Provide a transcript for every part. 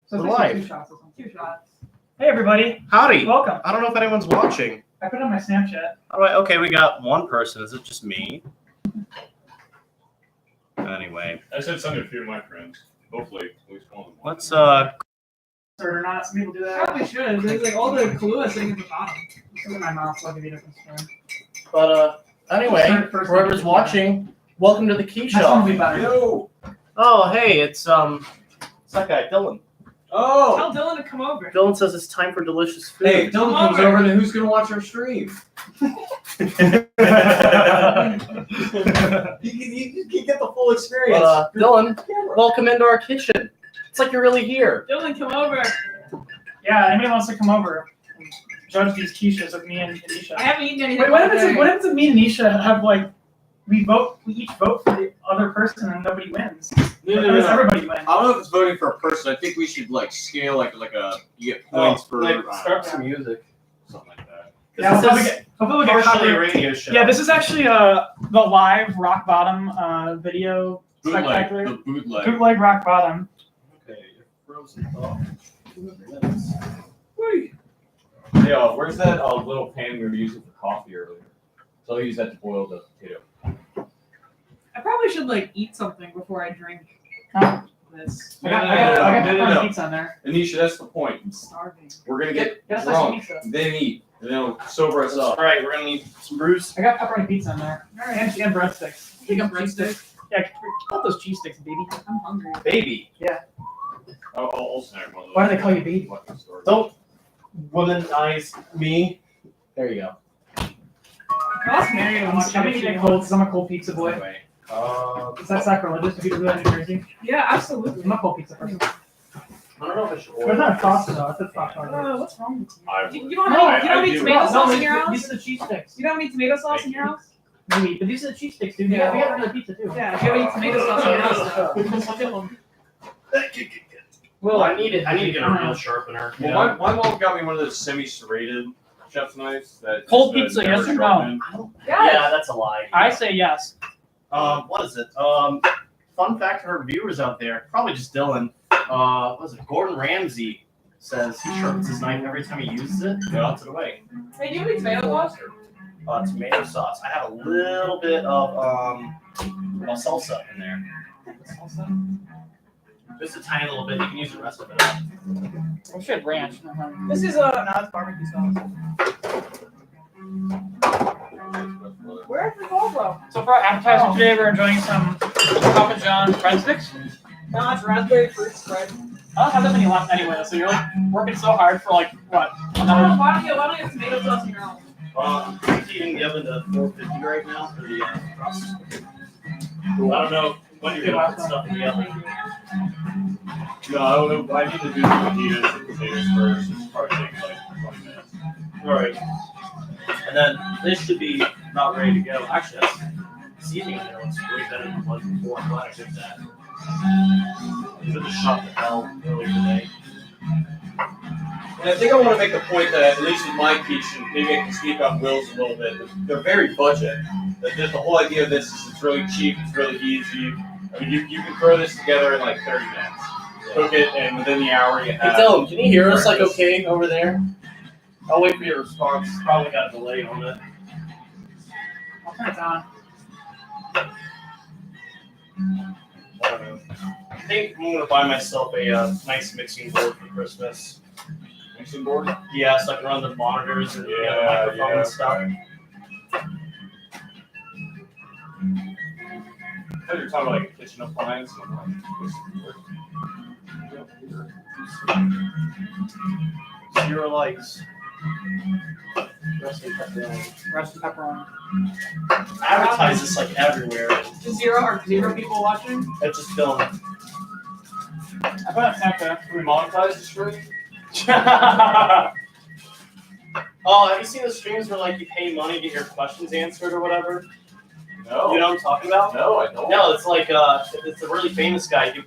So We're live. 2 shots or something. 2 shots. Hey everybody, Howdy. welcome. I don't know if anyone's watching. I put it on my Snapchat. All right, okay, we got one person. Is it just me? Anyway, I said something to a few of my friends. Hopefully, at least one of them. let's Or not, some people do that. Probably should. There's like all the Kahlua sitting at the bottom. It's in my mouth, so I'll give you a different story. But anyway, First whoever's thing- watching, welcome to the That's gonna Quiche-off. be better. Yo! Oh, hey, it's that guy Dylan. Oh! Tell Dylan to come over. Dylan says it's time for delicious food. Hey, Dylan Come comes over. over, then who's gonna watch our stream? You can get the full experience. Dylan, welcome into our kitchen. It's like you're really here. Dylan, come over. Yeah, anybody wants to come over and judge these quiches with me and Anisha. I haven't eaten anything. Wait, what all happens day. if me and Anisha have like we each vote for the other person and nobody wins? Or does everybody win? I don't know if it's voting for a person. I think we should like scale like a you get points for start some music. something like that. Yeah, This hopefully is we get partially a copyright. radio show. Yeah, this is actually the live rock bottom video Bootleg, spectacular. the bootleg. Bootleg rock bottom. Okay, you're frozen off. 2 minutes. Yeah, where's that little pan we were using for coffee earlier? So I'll use that to boil the potato. I probably should like eat something before I drink Huh? this. I got pepperoni No. pizza on there. Anisha, that's the point. I'm starving. We're gonna get Get us some drunk, pizza. then eat, and then it'll sober us All up. right, we're gonna need some brews. I got pepperoni pizza on there. All right. And breadsticks. Pick up breadsticks. Yeah, cut those cheese sticks, baby. I'm hungry. Baby. I'll snag one of those. Why do they call you baby? Fucking story. Don't womanize me. There you go. Ask Mary to watch I'm eating it cold because I'm a cold pizza boy. Anyway, Is that sacrilegious to people do that in New Jersey? Yeah, absolutely. I'm a cold pizza person. I don't know if I should There's order. not a sauce though. It's a sauce on there. What's wrong with I you? would. You don't No, have, you don't I need do. tomato sauce in your house? These are the cheese sticks. You don't need tomato sauce in your house? Maybe, but these are the cheese sticks, dude. Yeah. We got regular pizza too. Yeah, if you don't need tomato sauce in your house, though. Kill 'em. Well, I need to get a real sharpener. Well, my mom got me one of those semi-serrated chef's knives. That Cold just, pizza, never yes or no? sharpened. Yeah, that's a lie. I say yes. What is it? Fun fact for our viewers out there, probably just Dylan. What is it? Gordon Ramsay says he sharpens his knife every time he uses it. Yeah. Puts it away. Hey, do you have any tomato sauce? Tomato sauce. I have a little bit of salsa in there. Just a tiny little bit. You can use the rest of it. I should ranch. This is no, it's barbecue sauce. Where's the GoPro? So for our appetizer today, we're enjoying some Papa John's breadsticks. No, it's raspberry fruit spread. I don't have that many left anyway, so you're like working so hard for like what? Why don't you have tomato sauce in your house? I'm heating the oven to 450 right now for the crust. I don't know when you're gonna put stuff in the oven. No, I don't know. I need to do the fajitas and potatoes first. It's probably take like 20 minutes. Right. And then this should be about ready to go. Actually, that's seasoning in there looks way better than it was before. I'm glad I did that. I could have shot the bell earlier today. And I think I want to make the point that at least with my kitchen, maybe I can speak on Will's a little bit. They're very budget. The whole idea of this is it's really cheap. It's really easy. I mean, you can throw this together in like 30 minutes. Cook it, and within the hour you Hey, have. Dylan, can you hear us like breakfast. okay over there? I'll wait for your response. Probably got a delay on it. I'll turn it on. I don't know. I think I'm gonna buy myself a nice mixing board for Christmas. Mixing board? Yeah, so I can run the monitors and the Yeah, microphone yeah. and stuff. I thought you were talking about like a kitchen appliance. And I'm like, 0 likes. Rest in pepperoni. Rest in pepperoni. Advertise this like everywhere. Zero people watching? It's just filming. I put it on Snapchat. Can we monetize the stream? Oh, have you seen the streams where like you pay money to get your questions answered or whatever? No. You know what I'm talking about? No, I don't. No, it's like it's a really famous guy. You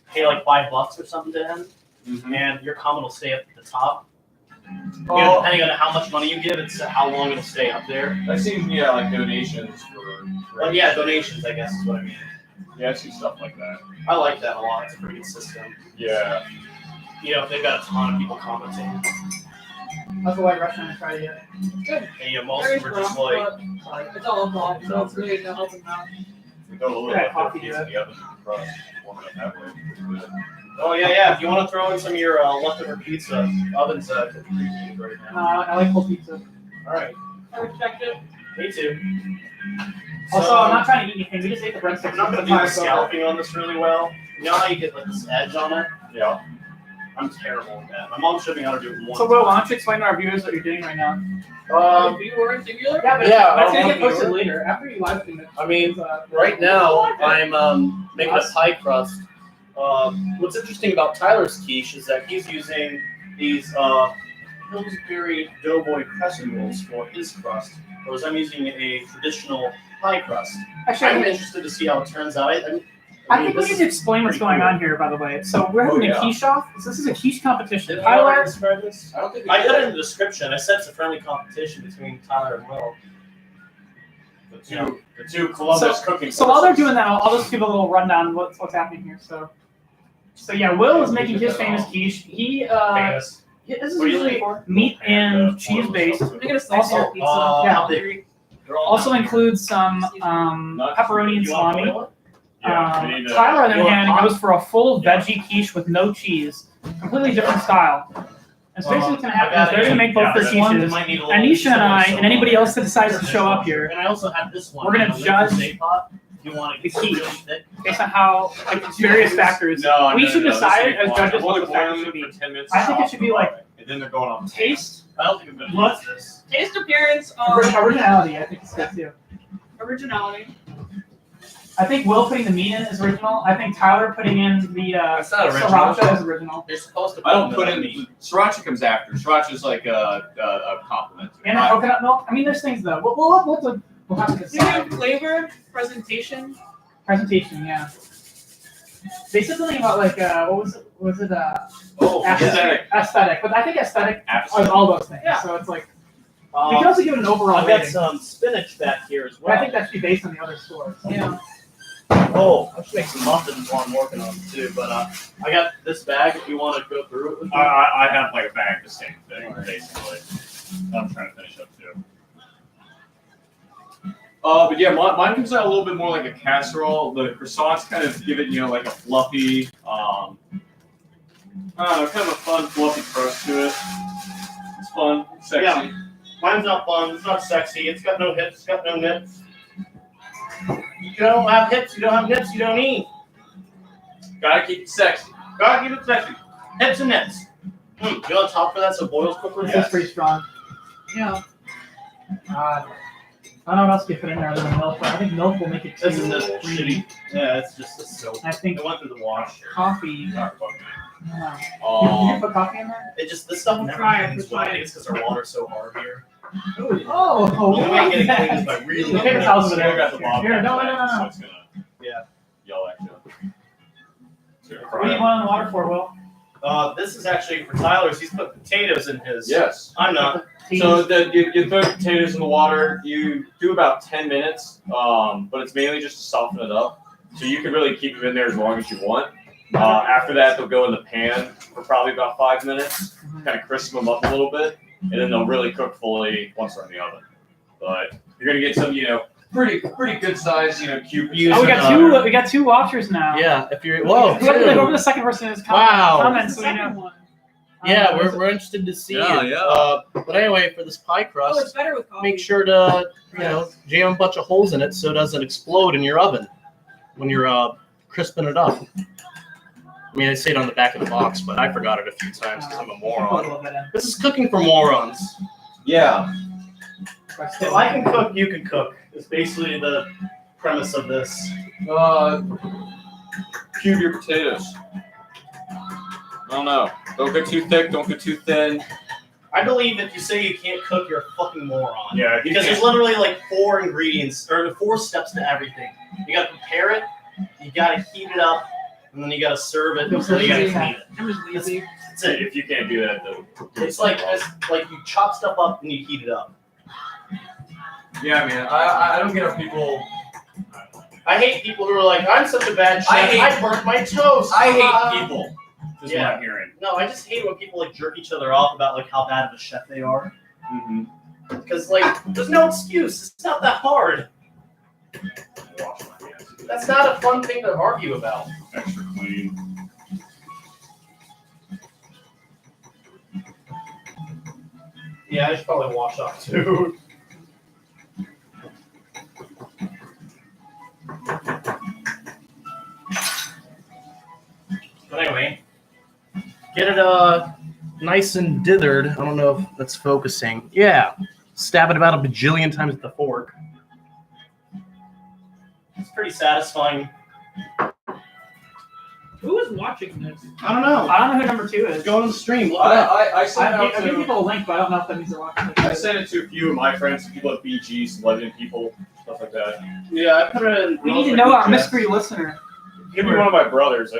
pay like $5 or something to him, Mhm. and your comment will stay up at the top. You know, Oh, depending on how much money you give, it's how long it'll stay up there. I've seen like donations for. But yeah, donations, I guess is what I mean. Yeah, I see stuff like that. I like that a lot. It's a pretty good system. Yeah. they've got a ton of people commenting. That's a White Russian I tried yet. Good. And most Very of them are just rough, like, but it's all involved, so it's really no helping out. We got a little Yeah, leftover coffee, piece in the oven to crust. Warm it up that way. oh yeah. If you want to throw in some of your leftover pizza, oven's preheated right No, now. I like cold pizza. All right, I respect it. me too. Also, So, I'm not trying to eat anything. We just ate the breadsticks. I'm not gonna do the scalloping on this really well. You know how you get like this edge on it? Yeah. I'm terrible at that. My mom showed me how to do it once. So, Will, why don't you explain to our viewers what you're doing right now? You were in singular? Yeah, but Yeah, that's I'll gonna get help you. posted later after you live stream it. I mean, Uh, right now I'm making a pie crust. What's interesting about Tyler's quiche is that he's using these Pillsbury Doughboy crescent rolls for his crust, whereas I'm using a traditional pie crust. Actually, I'm interested to see how it turns out. I think we this need is to explain what's pretty going cool. on here, by the way. So we're having Oh, a yeah. quiche-off. So this is a quiche competition. Did I already Tyler, describe this? I don't think I put it in the description. I said it's a friendly competition between Tyler and Will. the two Columbus cooking. so while they're forces. doing that, I'll just give a little rundown of what's happening here. So yeah, Will is making his famous quiche. He Famous. this is What are you usually looking for? meat and cheese based. I'm gonna slice Also, your pizza. yeah. how big? They're all Also not- includes some pepperoni and You want salami. boil it? Yeah, we need to- Tyler, on the you other want hand, hot? goes for a full Yeah. veggie quiche with no cheese. Completely different style. And so basically what's going to happen I is they're going to make both yeah, their This one quiches. might need a little Anisha and I, so and anybody much. else that decides to show up here, And I also have this one. We're gonna in a liquid judge steak pot. If you want to the get really quiche. thick. based on how various factors. No, we no, should no, decide this as is judges fine. what I'm the only factors boiling should be. it for 10 minutes. I think it should be like and then they're going on taste, I don't think I'm gonna What? use this. Taste, appearance, originality. I think it's good too. originality. I think Will putting the meat in is original. I think Tyler putting in the That's not original. sriracha is original. You're supposed to. I don't put put milk in meat. sriracha comes after. Sriracha is like a compliment to it. And the coconut milk. I mean, there's things though. We'll have to You decide. mean flavor, presentation? Presentation, yeah. They said something about like what was it? Was it Oh, aesthetic? Aesthetic, but I think aesthetic Aesthetic. is all those things. Yeah. So it's like we can also give it an overall I've got rating. some spinach back here as But I well. think that should be based on the other stores. Yeah. Oh, I should make some muffins while I'm working on them too. But I got this bag if you want to go through it with me. I have like a bag, the same thing, Alright. basically. I'm trying to finish up too. But yeah, mine comes out a little bit more like a casserole. The croissants kind of give it, like a fluffy, I don't know, kind of a fun, fluffy crust to it. It's fun, sexy. Yeah. Mine's not fun. It's not sexy. It's got no hips. It's got no nips. You don't have hips. You don't have nips. You don't eat. Gotta keep it sexy. Gotta keep it sexy. Hips and nips. You want to top for that so it boils quickly? This is pretty strong. Yeah. I don't know what else you put in there other than milk, but I think milk will make it too This is this creamy. shitty. Yeah, it's just a soap. I think It went through the wash. coffee. Not fucking. Yeah. You put coffee in there? It just this stuff never Try it, cleans try well. I it. think it's because our water's so hard here. Oh, The way it gets cleaned is by really. The paper towels over Still there. got the bottom Here, no, half no, of no, that, so no. it's gonna Yeah. yell at you. What do you want in the water for, Will? This is actually for Tyler's. He's put potatoes in his. Yes. I'm not. So you throw potatoes in the water. You do about 10 minutes, but it's mainly just to soften it up. So you can really keep them in there as long as you want. After that, they'll go in the pan for probably about 5 minutes, kind of crisp them up a little bit, and then they'll really cook fully once they're in the oven. But you're gonna get some, pretty good size, cube. Oh, we got two watchers now. Yeah, if you're whoa. Whoever the second person is, Wow. comments The so we second know. one. Yeah, we're interested to see Yeah, it. yeah. But anyway, for this pie Oh, it's crust, better with coffee. make sure to jam a bunch of holes in it so it doesn't explode in your oven when you're crisping it up. I mean, I say it on the back of the box, but I forgot it a few times because I'm a Put a moron. little bit in. This is cooking for morons. Yeah. If I can cook, you can cook. It's basically the premise of this. Cube your potatoes. I don't know. Don't get too thick. Don't get too thin. I believe if you say you can't cook, you're a fucking moron. Yeah. Because there's literally like 4 ingredients, or 4 steps to everything. You gotta prepare it, you gotta heat it up, and then you gotta serve it, and then you gotta clean it. I'm just lazy. That's it. If you can't do that, though. It's like you chop stuff up and you heat it up. Yeah, man. I don't get how people. I hate people who are like, I'm such a bad chef, I hate- I burnt my toast. I hate people Is Yeah. what I'm hearing. No, I just hate when people like jerk each other off about like how bad of a chef they are. Mm-hmm. Because like, there's no excuse. It's not that hard. Wash my hands. That's not a fun thing to argue about. Extra clean. Yeah, I should probably wash up too. But anyway, get it nice and dithered. I don't know if that's focusing. Yeah, stab it about a bajillion times with the fork. It's pretty satisfying. Who is watching this? I don't know. I don't know who number 2 is. Go on the stream. Look it up. I sent it I out give to. people a link, but I don't know if that means they're watching it. I sent it to a few of my friends, people at BG, some London people, stuff like that. Yeah, I put it in. We need to know our mystery listener. Give me one of my brothers.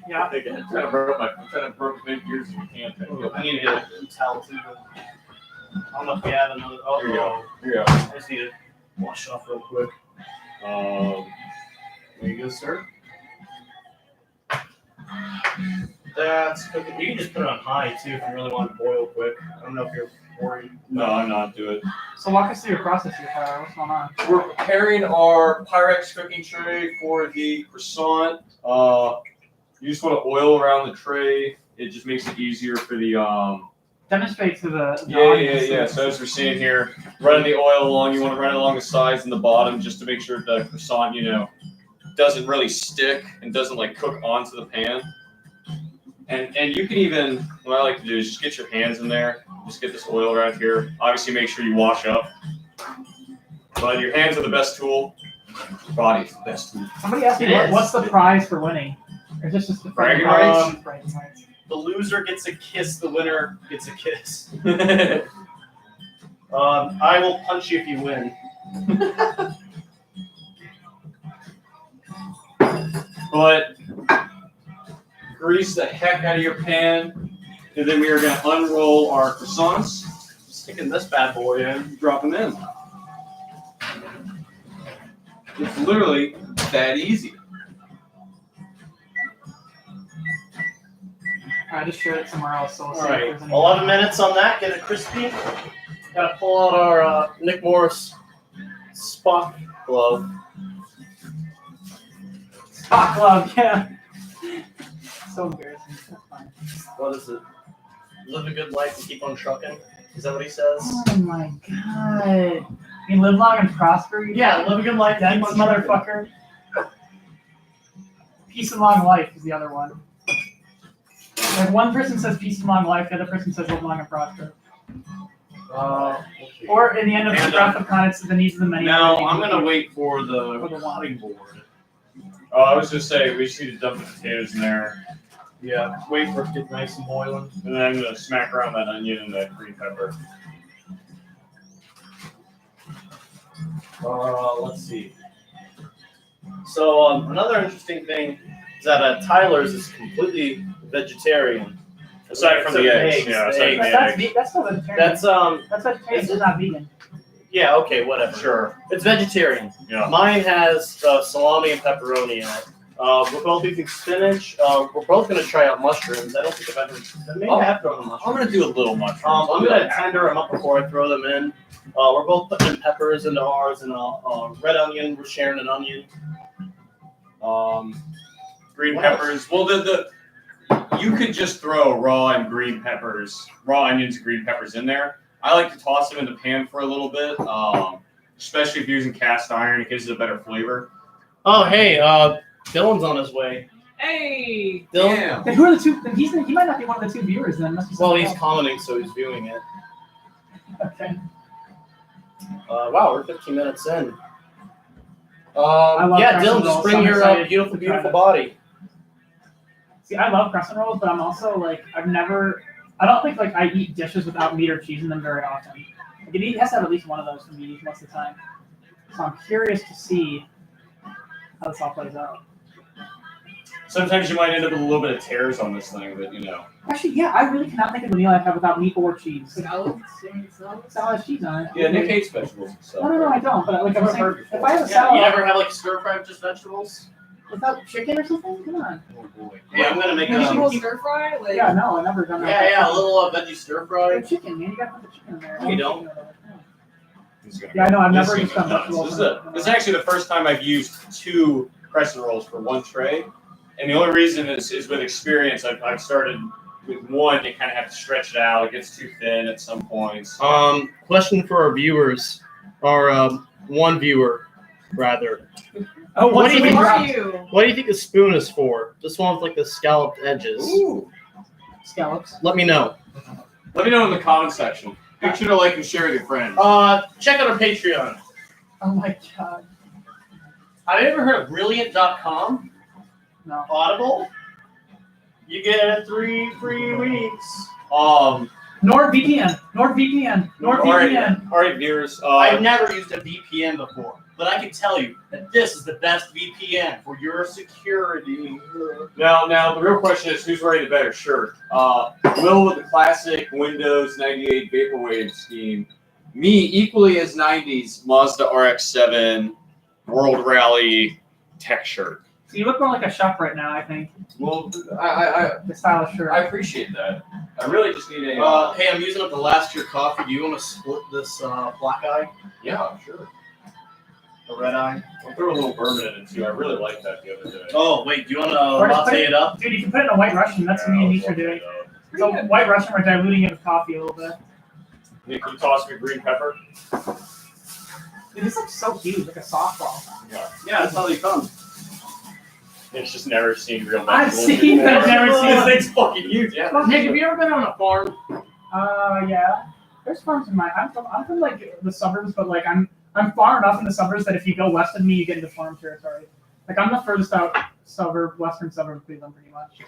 Yeah. I'm trying to burn as many gears as we can. I need to get a towel too. I don't know if we have another. Oh, Here you go. Here you go. I just need to wash off real quick. There you go, sir. That's cooking. You can just put it on high too if you really want to boil quick. I don't know if you're worried. No, I'm not. Do it. So walk us through your process here, Tyler. What's going on? We're preparing our Pyrex cooking tray for the croissant. You just want to oil around the tray. It just makes it easier for the Demonstrate to the Yeah. So as we're seeing here, running the oil along, you want to run it along the sides and the bottom just to make sure the croissant, doesn't really stick and doesn't like cook onto the pan. And you can even, what I like to do is just get your hands in there, just get this oil around here. Obviously make sure you wash up. But your hands are the best tool. Your body's the best tool. Somebody asked me It is. what's the prize for winning? Or is this just the Bragging prize? rights? The loser gets a kiss. The winner gets a kiss. I will punch you if you win. But grease the heck out of your pan, and then we are going to unroll our croissants. Sticking this bad boy in. Drop them in. It's literally that easy. I just shared it somewhere else, so we'll see All if right, there's any. 11 minutes on that. Get it crispy. Gotta pull out our Nick Morris Spock glove. Hot glove, yeah. So embarrassing. That's fine. What is it? Live a good life and keep on trucking. Is that what he says? Oh my god. You live long and prosper? Yeah, live a good life. That's Keep on trucking. motherfucker. Peace and long life is the other one. Like one person says peace and long life, the other person says live long and prosper. Or in the end of the And, breath of Khan, it's the needs of the many. Now other I'm needs gonna of wait for the For the one. cutting board. I was just saying, we just need to dump the potatoes in there, Yeah, wait for it to get nice and boiling. and then I'm going to smack around that onion and that green pepper. Let's see. So another interesting thing is that Tyler's is completely vegetarian. Aside from the eggs, yeah. Aside from the That's, eggs. that's still vegetarian. That's That's vegetarian, it's not vegan. yeah, okay, whatever. Sure. It's vegetarian. Yeah. Mine has salami and pepperoni in it. We're both using spinach. We're both gonna try out mushrooms. I don't think I've ever. Maybe I have thrown mushrooms. I'm going to do a little mushroom. I'm gonna tender them up before I throw them in. We're both putting in peppers into ours and red onion. We're sharing an onion. Green What peppers. Well, you could just throw raw onions and green peppers in there. I like to toss them in the pan for a little bit, especially if you're using cast iron. It gives it a better flavor. Oh hey, Dylan's on his way. Hey! Dylan. Then who are the two? Then he might not be one of the two viewers. Then must be. Well, somebody he's else. commenting, so he's viewing it. Okay. Wow, we're 15 minutes in. love Yeah, crescent Dylan, just rolls, bring so I'm your excited beautiful, to try beautiful this. body. See, I love crescent rolls, but I'm also like I don't think like I eat dishes without meat or cheese in them very often. Like, it has to have at least one of those for me most of the time. So I'm curious to see how this all plays out. Sometimes you might end up with a little bit of tears on this thing, but Actually, yeah, I really cannot think of a meal I've had without meat or cheese. Salad? Salad has cheese on it. Yeah, Nick hates vegetables and stuff. No, I don't. But like I'm saying, if I have a Yeah, salad, you never have like a stir fry with just vegetables? Without chicken or something? Come on. Oh boy. Yeah, I'm gonna make Vegetable stir fry? Like, Yeah, no, I've never done that. Yeah, a little veggie stir fry. Chicken, man. You gotta put the chicken in there. No, you don't. Yeah, I know. I've never This just done is nuts. vegetables. This is actually the first time I've used 2 crescent rolls for 1 tray, and the only reason is with experience. I've started with 1. You kind of have to stretch it out. It gets too thin at some points. Question for our viewers, or one viewer, rather. Oh, What do you think? Who are you? What do you think the spoon is for? This one with like the scalloped edges. Ooh. Scallops. Let me know. Let me know in the comment section. Make sure to like and share with your friends. Check out our Patreon. Oh my god. Have you ever heard of Brilliant.com? No. Audible? You get 3 free weeks. NordVPN. NordVPN. NordVPN. All right, viewers. I've never used a VPN before, but I can tell you that this is the best VPN for your security. Now, the real question is, who's wearing the better shirt? Will with the classic Windows 98 Vaporwave scheme. Me, equally as 90s Mazda RX-7 World Rally tech shirt. So you look more like a shop right now, I think. Well, I The stylish shirt. appreciate that. I really just need a. Hey, I'm using up the last year coffee. Do you want to split this black eye? Yeah, sure. The red eye? I'll throw a little bourbon in it too. I really liked that the other day. Oh, wait, do you want to Or just put latte it up? Dude, you can put it in a white Russian. That's what me and Nisha are doing. So white Russian, we're diluting it with coffee a little bit. Nick, can you toss me green pepper? Dude, this looks so huge, like a softball. Yeah, that's how they come. Nick's just never seen real I've vegetables seen before. that, never seen This it. thing's fucking huge. Yeah. Nick, have you ever been on a farm? Yeah. There's farms in my. I'm from like the suburbs, but like I'm far enough in the suburbs that if you go west of me, you get into farm territory. Like I'm the furthest out western suburb of Cleveland, pretty much.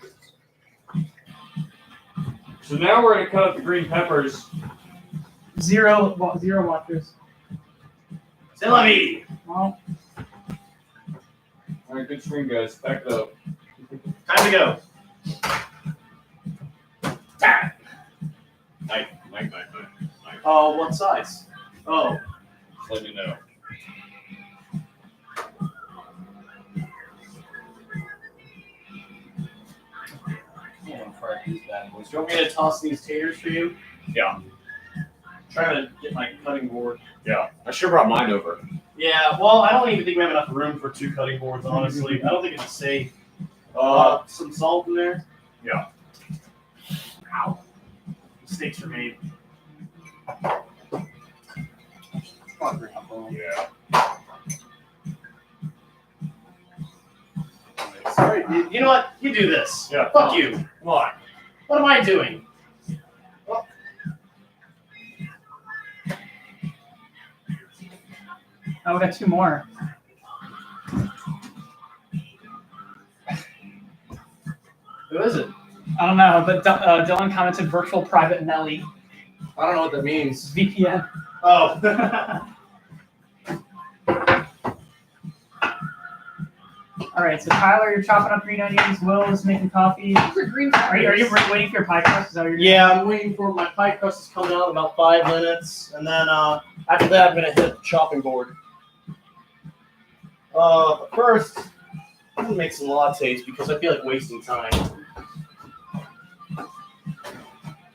So now we're gonna cut up the green peppers. Zero watchers. Salami! Well, All right, good swing, guys. Back it up. Time to go. Mike. Oh, what size? Oh, Just let me know. yeah, I'm afraid these bad boys. Do you want me to toss these taters for you? Yeah. Trying to get my cutting board. Yeah. I should have brought mine over. Yeah, well, I don't even think we have enough room for 2 cutting boards, honestly. I don't think it's safe. Some salt in there? Yeah. Ow. Mistakes are made. Yeah. Sorry, you know what? You do this. Yeah. Fuck you. Come on. What am I doing? oh, we got 2 more. Who is it? I don't know, but Dylan commented virtual private Nelly. I don't know what that means. VPN. Oh. All right, so Tyler, you're chopping up green onions. Will is making coffee. Are you waiting for your pie crust? Is that what you're doing? Yeah, I'm waiting for my pie crust is coming out in about 5 minutes, and then after that, I'm gonna hit the chopping board. But first, I'm gonna make some lattes because I feel like wasting time.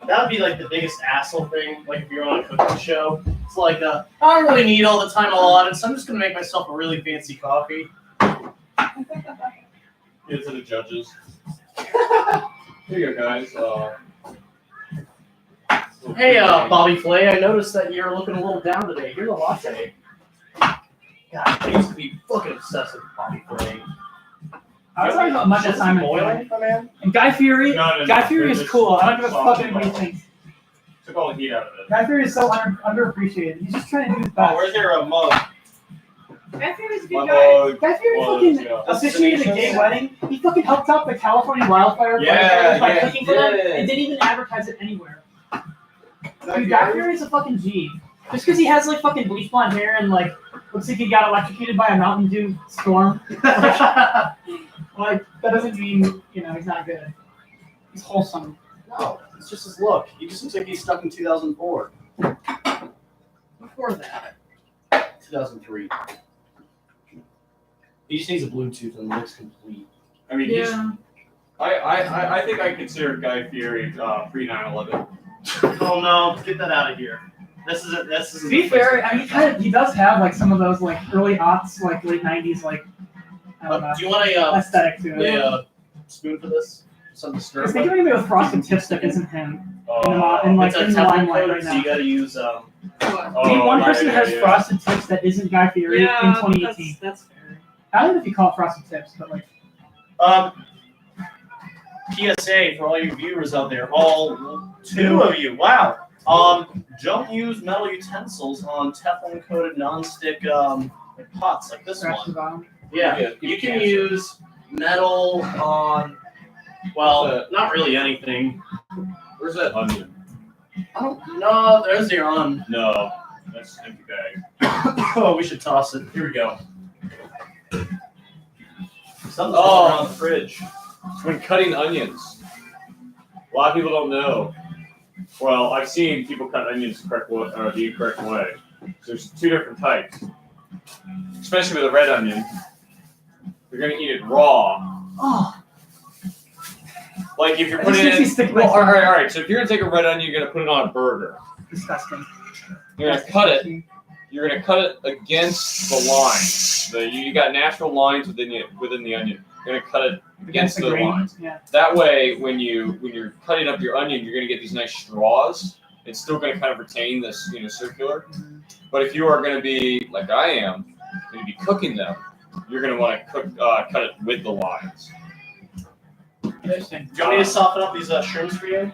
That would be like the biggest asshole thing, like if you're on a cooking show. It's like, I don't really need all the time allotted, so I'm just gonna make myself a really fancy coffee. Get to the judges. Here you go, guys. Hey, Bobby Flay, I noticed that you're looking a little down today. Here's a latte. God, I used to be fucking obsessed with Bobby Flay. I was talking about Michael Simon. Boiling, my man? And Guy Fieri. No, Guy Fieri is just cool. I don't give a fuck softening anybody up. thinks. Took all the heat out of it. Guy Fieri is so underappreciated. He's just trying to do his Oh, best. where's your mug? Guy Fieri's a My good guy. mug. Guy Fieri was, fucking yeah. officiated a gay wedding. He fucking helped out the California wildfire Yeah, by yeah, cooking he for them did. and didn't even advertise it anywhere. Dude, Guy Fieri is a fucking G. Just because he has like fucking bleach blonde hair and like looks like he got electrocuted by a Mountain Dew storm, like that doesn't mean he's not good. He's wholesome. No, it's just his look. He just looks like he's stuck in 2004. Before that. 2003. He just needs a Bluetooth and looks complete. I mean, Yeah. I think I consider Guy Fieri pre 9/11. Oh no, get that out of here. This isn't. To be fair, I mean, he does have like some of those like early aughts, like late '90s, like I don't know, do you want a aesthetic to it. spoon for this? Something to stir. Because think of anybody with frosted tips that isn't him Oh, in like it's a in the template limelight code, right so now. you gotta use Name one person that has frosted tips that isn't Guy Fieri in 2018. That's fair. I don't know if you call it frosted tips, but like PSA for all you viewers out there, all two of you. Wow. Don't use metal utensils on Teflon coated non-stick pots like this scratch the one. bottom. Yeah, you can use metal on. Well, not really anything. Where's that onion? I don't know. There's your on. No, that's an empty bag. Oh, we should toss it. Here we go. Something's Oh. around the fridge. When cutting onions, a lot of people don't know. Well, I've seen people cut onions the incorrect way. There's two different types. Especially with a red onion, you're gonna eat it raw. Oh, Like if you're It putting just makes me it. stick my Well, tongue. all right. So if you're gonna take a red onion, you're gonna put it on a burger. disgusting. You're gonna cut it. You're gonna cut it against the lines. You got natural lines within the onion. You're gonna cut it against the grain. lines. Yeah. That way, when you're cutting up your onion, you're gonna get these nice straws. It's still gonna kind of retain this, circular. But if you are gonna be like I am, gonna be cooking them, you're gonna want to cut it with the lines. Interesting. Do you want me to soften up these shrooms for you?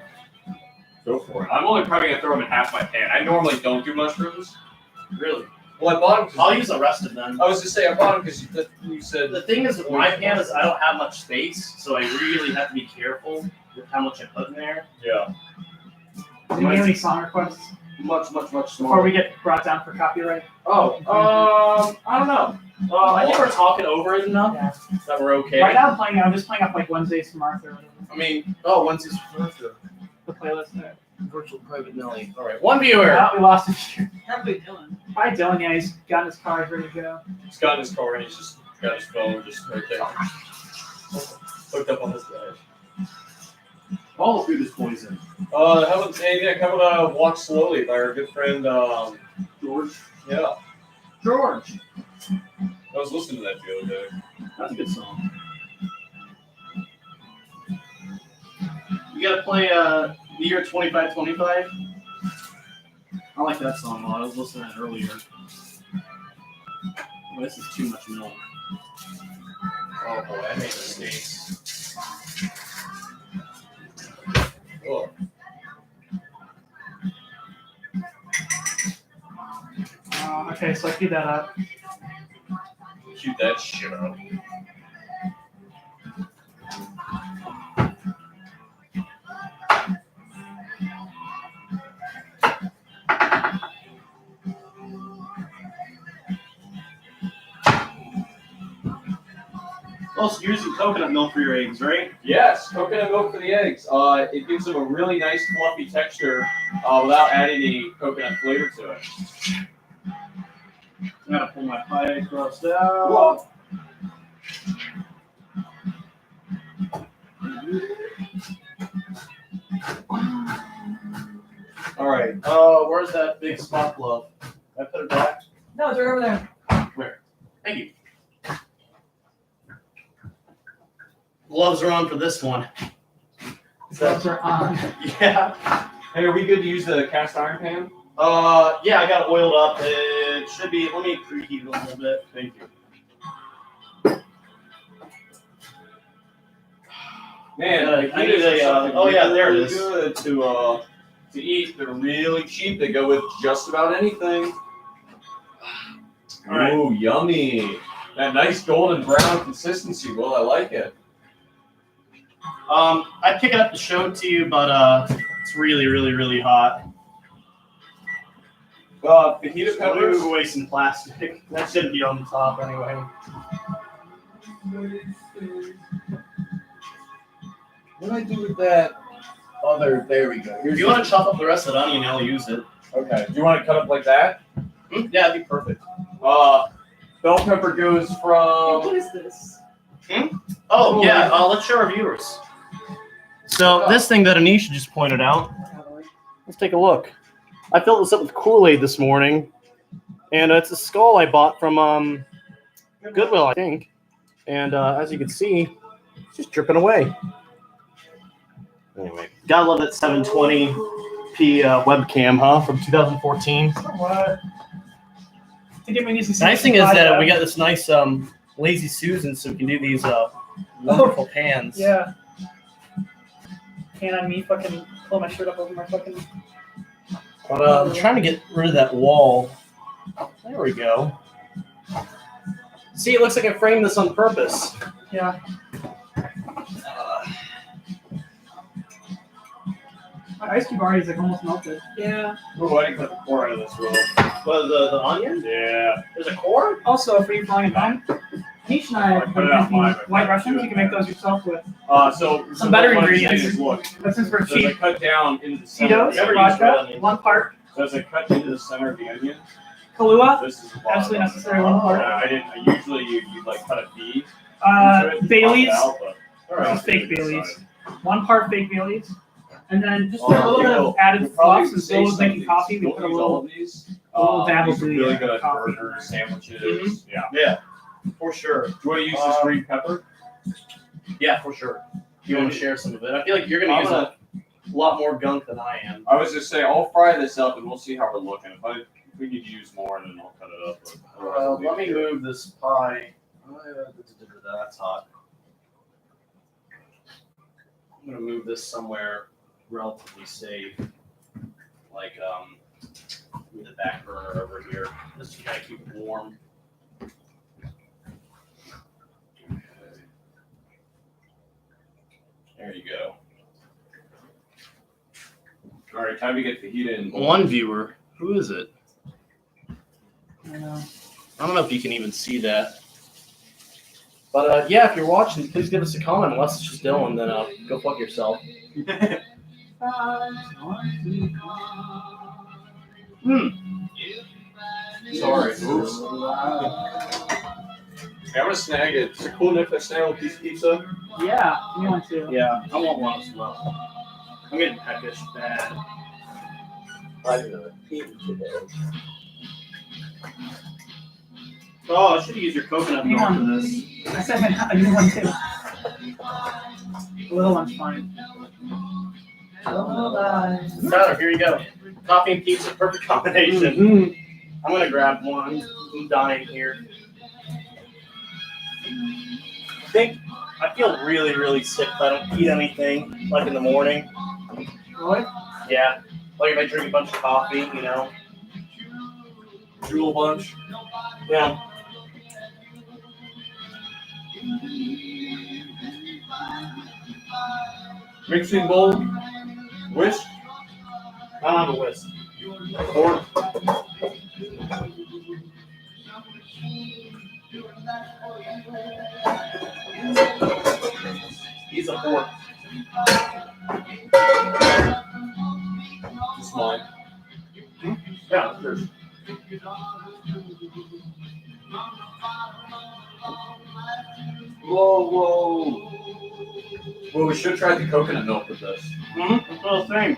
Go for it. I'm only probably gonna throw them in half my pan. I normally don't do mushrooms. Really? Well, I bought them. I'll use the rest of them. I was just saying I bought them because you said. The thing is with my pan is I don't have much space, so I really have to be careful with how much I put in there. Yeah. Do you have any song requests Much before smaller. we get brought down for copyright? Oh, I don't know. I think we're talking over it enough Yeah. that we're okay. Right now I'm just playing up like Wednesdays from Arthur. Or whatever. I mean, Wednesday's The playlist there. virtual private Nelly. All right, one viewer. Well, we lost him. Probably Dylan. Hi Dylan, yeah, he's got in his car, he's ready to go. He's got his car and he's just got his phone just right there. Hooked up on his dash. All the food is poison. How about Walk Slowly by our good friend George. Yeah. George. I was listening to that the other day. That's a good song. You gotta play the year 2525. I like that song a lot. I was listening to it earlier. Oh, this is too much milk. Oh boy, I made mistakes. Oh. Okay, so I feed that up. Cute that shit up. Also, you're using coconut milk for your eggs, right? Yes, coconut milk for the eggs. It gives them a really nice fluffy texture without adding any coconut flavor to it. I'm gonna pull my pie crust out. Whoa. All right. Where's that big spot glove? I put it back. No, it's right over there. Where? Thank you. Gloves are on for this one. Gloves are on. Yeah. Hey, are we good to use the cast iron pan? Yeah, I got it oiled up. It should be. Let me preheat it a little bit. Thank you. Man, I need a. Oh yeah, there it is. Good to eat. They're really cheap. They go with just about anything. All right. Ooh, yummy! That nice golden brown consistency. Well, I like it. I'd pick it up to show it to you, but it's really, really, really hot. Fajita I'll peppers. move away some plastic. That shouldn't be on the top anyway. What do I do with that other? There we go. If you want to chop up the rest of the onion, I'll use it. Okay. Do you want to cut up like that? Yeah, that'd be perfect. Bell pepper goes What from. is this? Oh yeah, let's show our viewers. So this thing that Anisha just pointed out. Let's take a look. I filled this up with Kool-Aid this morning, and it's a skull I bought from Goodwill, I think. And as you can see, it's just dripping away. Anyway, gotta love that 720p webcam, huh? From 2014. What? The nice thing is that we got this nice lazy Susan, so we can do these wonderful pans. Yeah. Can on me fucking pull my shirt up over my fucking. But I'm trying to get rid of that wall. There we go. See, it looks like I framed this on purpose. Yeah. My ice cube already is like almost melted. Yeah. Oh, I didn't cut the core out of this roll. What, the onion? Yeah. There's a core? Also, for you flying at home, Niche and I have been making white Russians. You can make those yourself with So some better what I'm saying ingredients. is, look, But since we're so as I cheap, cut down into the center. Tito's, Of the onion, Never used red vodka, onion. 1 part, so as I cut into the center of the onion, Kahlua, this is the bottom. absolutely necessary 1 part. I didn't. I usually you like cut a V. Bailey's, All right. just fake Bailey's. 1 part fake Bailey's. And then just a Oh, little bit of added fluff since Bill was making coffee. We put a little dab of really the good at coffee. burgers, sandwiches. Mhm. Yeah. Yeah, for sure. Do you want to use this green pepper? Yeah, for sure. You want to share some of it? I feel like you're going to I'm use gonna- a lot more gunk than I am. I was just saying, I'll fry this up and we'll see how we're looking. If we need to use more, then I'll cut it up. But otherwise I'll leave Let me it here. move this pie. That's hot. I'm going to move this somewhere relatively safe, like with the back burner over here, just to kind of keep it warm. There you go. All right, time to get the heat in. One viewer. Who is it? I know. I don't know if you can even see that. But yeah, if you're watching, please give us a comment. Unless it's just Dylan, then go fuck yourself. Sorry. Oops. Hey, I'm gonna snag it. Is it cool if I snag a piece of pizza? Yeah, you want to. Yeah, I want one as well. I'm getting peckish bad. I'm gonna eat today. Oh, I should have used your coconut You milk want for this. I said I need one too. The little one's fine. Tyler, here you go. Coffee and pizza, perfect combination. I'm gonna grab one. I'm dying here. I feel really, really sick if I don't eat anything, like in the morning. Really? Yeah. Like if I drink a bunch of coffee, you know. Jewel bunch. Yeah. Mixing bowl. Whisk. I don't have a whisk. Or He's a fork. just mine. Yeah, sure. Whoa. Well, we should try the coconut milk with this. Mm-hmm. That's what I was saying.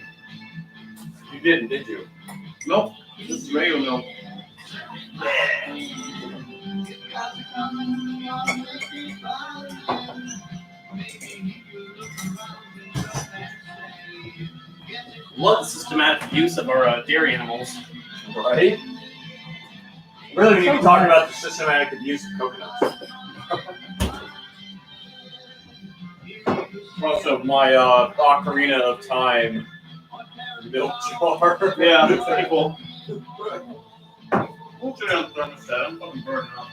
You didn't, did you? Nope. This is regular milk. Love the systematic use of our dairy animals. Right? Really, we need to talk about the systematic abuse of coconuts. Also, my ocarina of time milk jar. Yeah, that's pretty cool. We'll put it on the thermostat. I'm fucking burning up.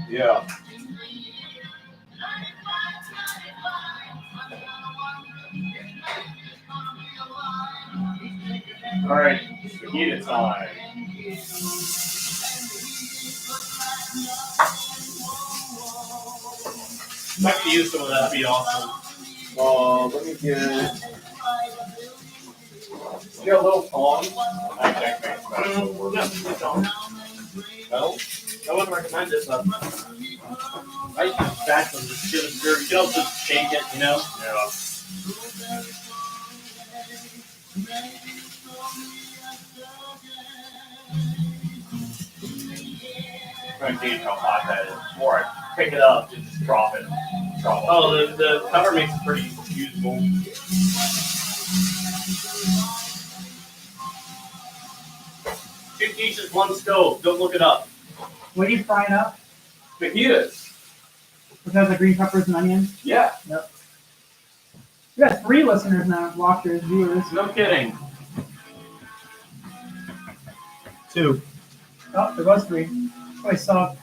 Yeah. All right, fajita time. If I could use some of that, that'd be awesome. Let me get. You got a little tongs? I think that's Yeah, it's on. Metal? I wouldn't recommend it, but I use spatula to just give it stir. You can also shake it, you know? Yeah. I'm trying to gauge how hot that is before I pick it up and just drop it. Oh, the cover makes it pretty usable. Two quiches, one stove. Don't look it up. What are you frying up? Fajitas. Which has the green peppers and onions? Yeah. We got 3 listeners now, watchers, viewers. No kidding. 2. Oh, there was 3. I saw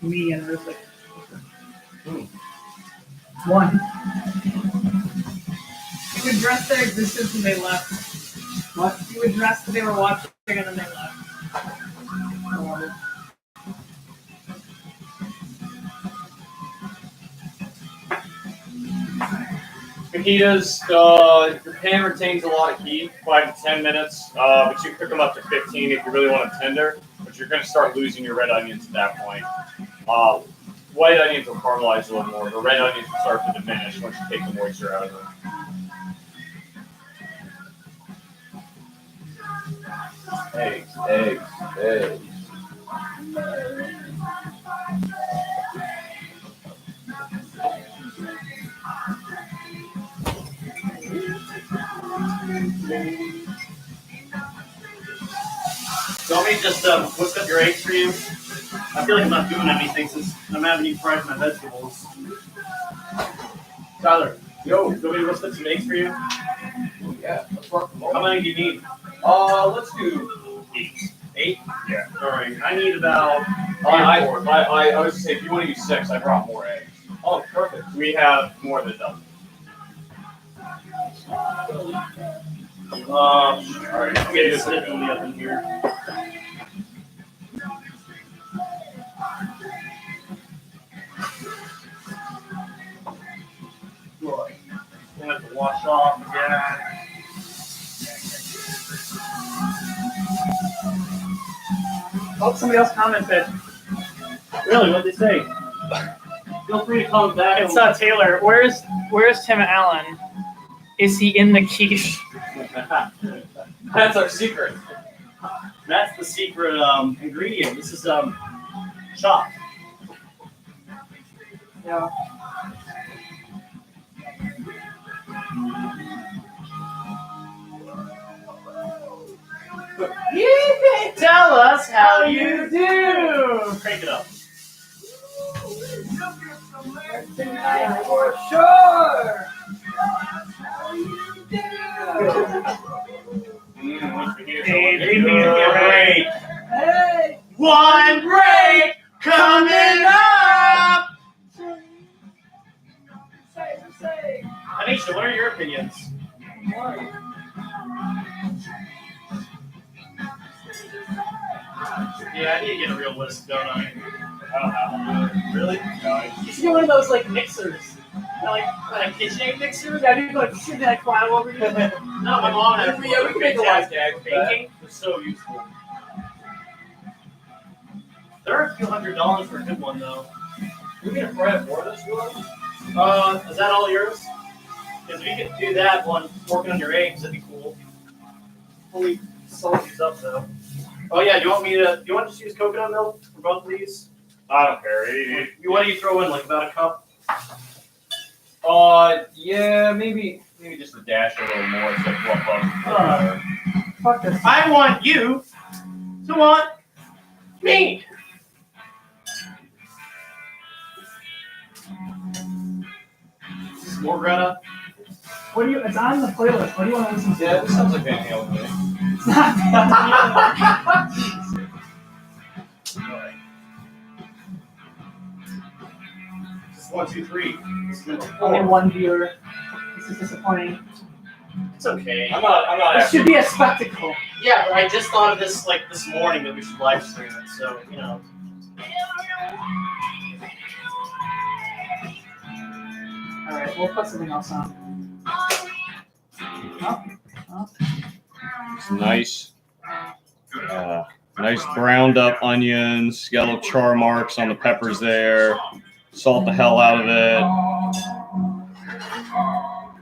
median, or like 1. You addressed their existence and they left. What? You addressed that they were watching and then they left. I love it. Fajitas, your pan retains a lot of heat, 5 to 10 minutes, but you cook them up to 15 if you really want it tender, but you're going to start losing your red onions at that point. White onions will caramelize a little more. The red onions will start to diminish once you take the moisture out of them. Eggs. So let me just whisk up your eggs for you. I feel like I'm not doing anything since I'm having you fry my vegetables. Tyler, Yo. do you want me to whisk up some eggs for you? Yeah, let's rock them all. How many do you need? Let's do 8. 8? Yeah. All right. I need about I was gonna say, if you want to use 6, I brought more eggs. Oh, perfect. We have more than a dozen. all right. I'm getting this in the oven here. Right. I'm gonna have to wash off again. Oh, somebody else commented. Really? What'd they say? Feel free to comment back. It's Taylor. Where's Tim Allen? Is he in the quiche? That's our secret. That's the secret ingredient. This is chopped. Yeah. Tell us how you do. Crank it up. For sure. Great. Hey. One break coming up. Anisha, what are your opinions? Yeah, I need to get a real list, don't I? I don't have them. Really? You should get one of those like mixers. You know, like KitchenAid mixers. Yeah, you like shoot that file over you. No, my mom has Yeah, we can make a wise gag for that. baking. It's so useful. They're a few $100 for a good one, though. We can fry it for this one. Is that all yours? Because we could do that one, working on your eggs, that'd be cool. Holy salt these up, though. Oh, yeah, do you want to just use coconut milk for both of these? I don't care. What do you throw in, like about a cup? Yeah, maybe just a dash a little more so fluff up. Fuck this. I want you to want me. This is more Greta. What do you? It's on the playlist. What do you want to listen to? Yeah, this sounds like Van Halen to me. It's not. Alright. This is 1, 2, 3. This is number Only 4. one viewer. This is disappointing. It's okay. I'm not This actually. should be a spectacle. Yeah, but I just thought of this like this morning that we should live stream it, so you know. All right, we'll put something else on. Oh. It's nice. Nice browned up onions. Got little char marks on the peppers there. Salt the hell out of it.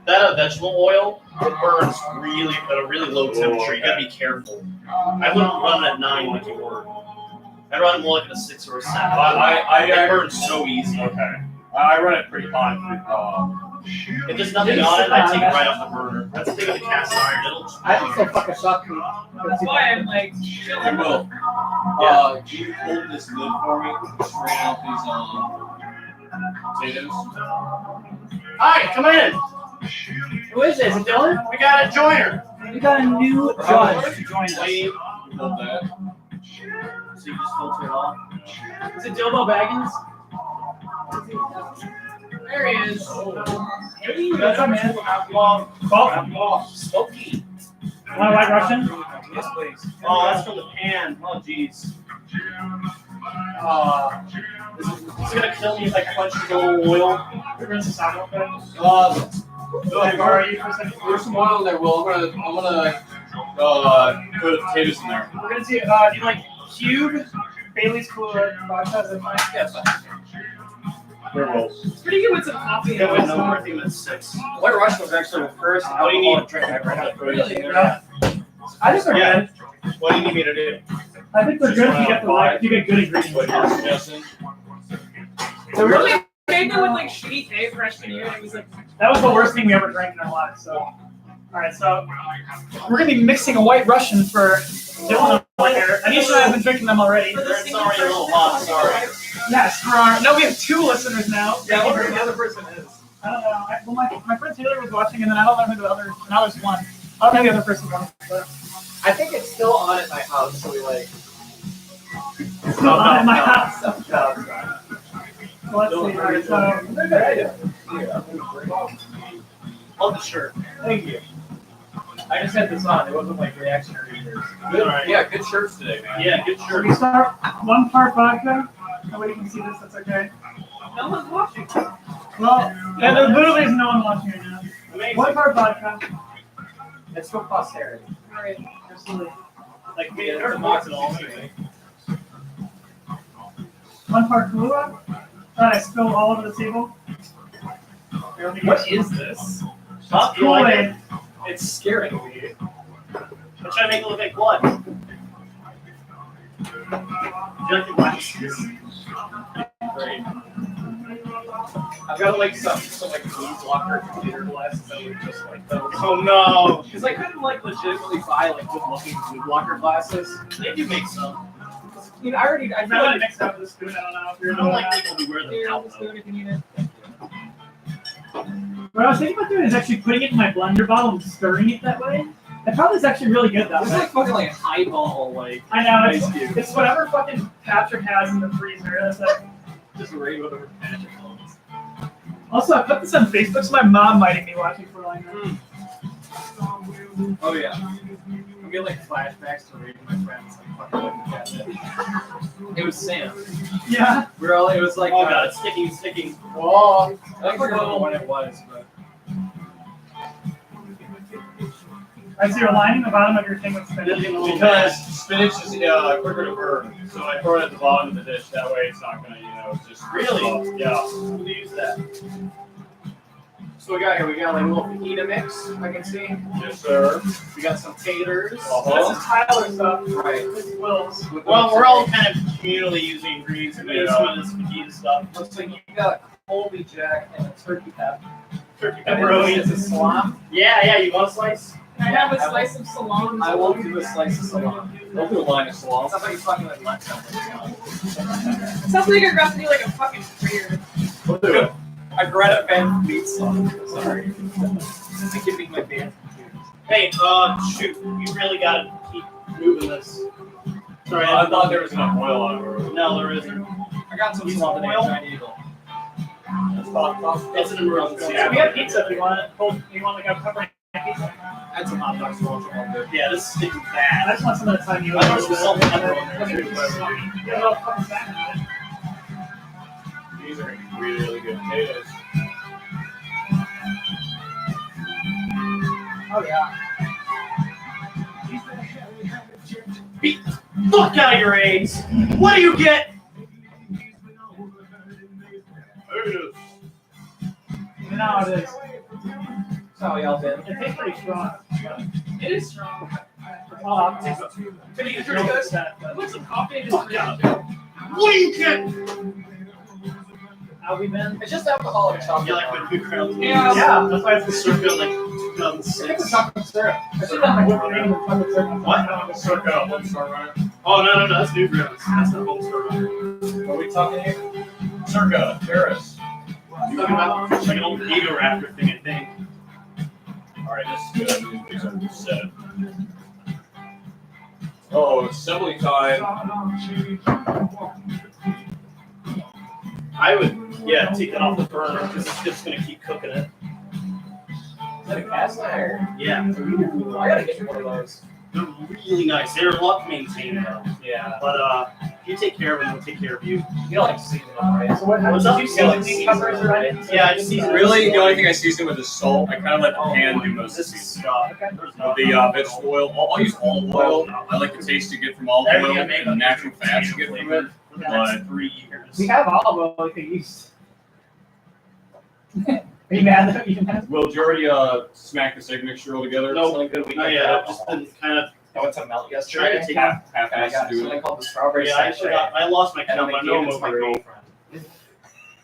That vegetable oil, it burns really at a really low temperature. You gotta be careful. I wouldn't run it at 9 like you were. I'd run it more like at a 6 or a 7. It burns so easy. Okay. I run it pretty hot. If there's nothing on it, I take it right off the burner. That's the thing with the cast iron. I think so fucking suck. That's why I'm like I chilling. will. Yeah. Can you hold this lid for me? Strain out these potatoes. Hi, come in. Who is this? Is it Dylan? We got a joiner. We got a new judge to join us. Wait, Hold that. so you just filter it off. Is it Dilbo Baggins? There he is. Hey, what's up, man? Smoky. Want a White Russian? Yes, please. Oh, that's from the pan. Oh, jeez. This is gonna kill me if I punch the little oil. Rinse this out real quick. Hey, where are you for a second? There's some oil in there, Will. I'm gonna put the potatoes in there. We're gonna see. Do you like cube Bailey's Cooler vodka? Is that fine? Yes. Here, Will. It's pretty good with some coffee. Yeah, wait, no more. I think that's 6. White Russian was actually the first What do you need? drink I ever had. Really? Yeah. I think they're Yeah. good. What do you need me to do? I think they're good if you get the right, if you get good What ingredients. you're suggesting? They're really, Really made them with like shitty hay freshman year. And it was like, that was the worst thing we ever drank in our lives. So, all right, so we're gonna be mixing a White Russian for Dylan over here. Anisha and I have been drinking them already. It's already a little hot, sorry. Yes, for our no, we have 2 listeners now. yeah, whatever the other person is. I don't know. Well, my friend Taylor was watching, and then I don't know who the other. Now there's one. I don't know who the other person was. But I think it's still on at my house, so we like. it's still on in my house. So let's see. All right, so Love the shirt. Thank you. I just had this on. It wasn't like reactionary either. Good. Alright. Yeah, good shirts today, man. Yeah, good should shirt. we start 1 part vodka? Nobody can see this. That's okay. No one's watching. Well, yeah, there literally is no one watching right now. Amazing. 1 part vodka. It's for posterity. All right, absolutely. Like me, there's a box at all anyway. 1 part Kahlua. I spill all over the table. What is this? Huh? You like it? Kool-Aid. It's scaring me. I'm trying to make it look like blood. Do you like the glasses? Great. I've got like some like blue blocker computer glasses that were just like those. Oh no. Because I couldn't like legitimately buy like good looking blue blocker glasses. They do make some. I mean, I feel I'm really like mixed up with a spoon. I don't know if you're I don't like people who wear them Here, out just though. do it if you need it. What I was thinking about doing is actually putting it in my blender bottle and stirring it that way. That probably is actually really good though. it's like fucking like highball like I know, ice cube. it's whatever fucking Patrick has in the freezer. That's like, Just right whatever Patrick owns. also, I put this on Facebook, so my mom might be watching for like Oh yeah. I get like flashbacks to reading my friends like fucking looking at it. It was Sam. Yeah. We were all it was like Oh god, it's sticking. oh, I don't remember when it was, but I see you're lining the bottom of your thing with spinach. Because spinach is quicker to burn, so I throw it at the bottom of the dish. That way, it's not gonna, just Really? Yeah. Who use that? so we got here. We got like a little fajita mix. I can see. Yes, sir. We got some taters. This is Tyler stuff. Right. This is Will's. Well, we're all kind of communally using ingredients and Yeah. some of this fajita stuff. Looks like you got a Colby Jack and a turkey pep. Turkey Pepperoni pepperoni. is a salami. Yeah, you want a slice? Can I have a slice of salami? I won't do a slice of salami. Don't do a line of salami. Sounds like you're fucking like lunch something. It sounds like you're about to do like a fucking prayer. We'll do it. I Greta Van Fleet song. Sorry. I'm giving my band computers. Hey, shoot, you really gotta keep moving this. Sorry, I thought there was enough oil on it. No, there isn't. I got some Use salami oil? Giant Eagle. It's an emergency. Yeah, we have pizza if you want it. Cold, you want like a pepperoni pizza? Add some hot dogs to lunch all good. Yeah, this is sticking I bad. just want some of the time you I want some salt and pepper on there, too. Yeah, well, fucking salmon. These are really, really good potatoes. Oh yeah. Beat the fuck out of your eggs. What do you get? You know how it is. That's how y'all been. It tastes pretty strong. It is strong. Oh, Can you it's drink really this? good. Put some coffee in this Fuck drink. out. What do you get? How we been? It's just alcoholic chocolate. You like when we crowd? Yeah. Yeah, that's why it's the Circa like It's 2006. chocolate syrup. I should have my whipped cream with chocolate syrup. What? Circa Home Star Runner. Oh no, that's New Grounds. That's not Home Store Runner. What are we talking here? Circa Paris. You're talking about like an old Ego Raptor thing, I think. All right, this is good. These are set. Oh, assembly time. I would, take that off the burner because it's just gonna keep cooking it. Is that a cast iron? Yeah, I gotta get one of those. they're really nice. They're a lot to maintain though. Yeah. But if you take care of them, they'll take care of you. You don't like season them, right? So what What's did up? you season these peppers or anything? Yeah, I just season Really, the only thing I season with is salt. I kind of let the pan do most of This the is seasoning. Scott. Okay. There's With the vegetable oil, I'll use olive oil. I like the taste you get from olive There you oil go, and make the natural fats you get from it. For the next 3 years. We have olive oil we could use. Are you mad that you mad? Will, did you already smack this egg mixture all together? No. Something good we No, can yeah, have. I've just been kind of I went to melt trying yesterday. to take Yeah. Half And I has got to do something it. called the strawberry I sachet. lost my And count, then but they no gave it to my over. girlfriend.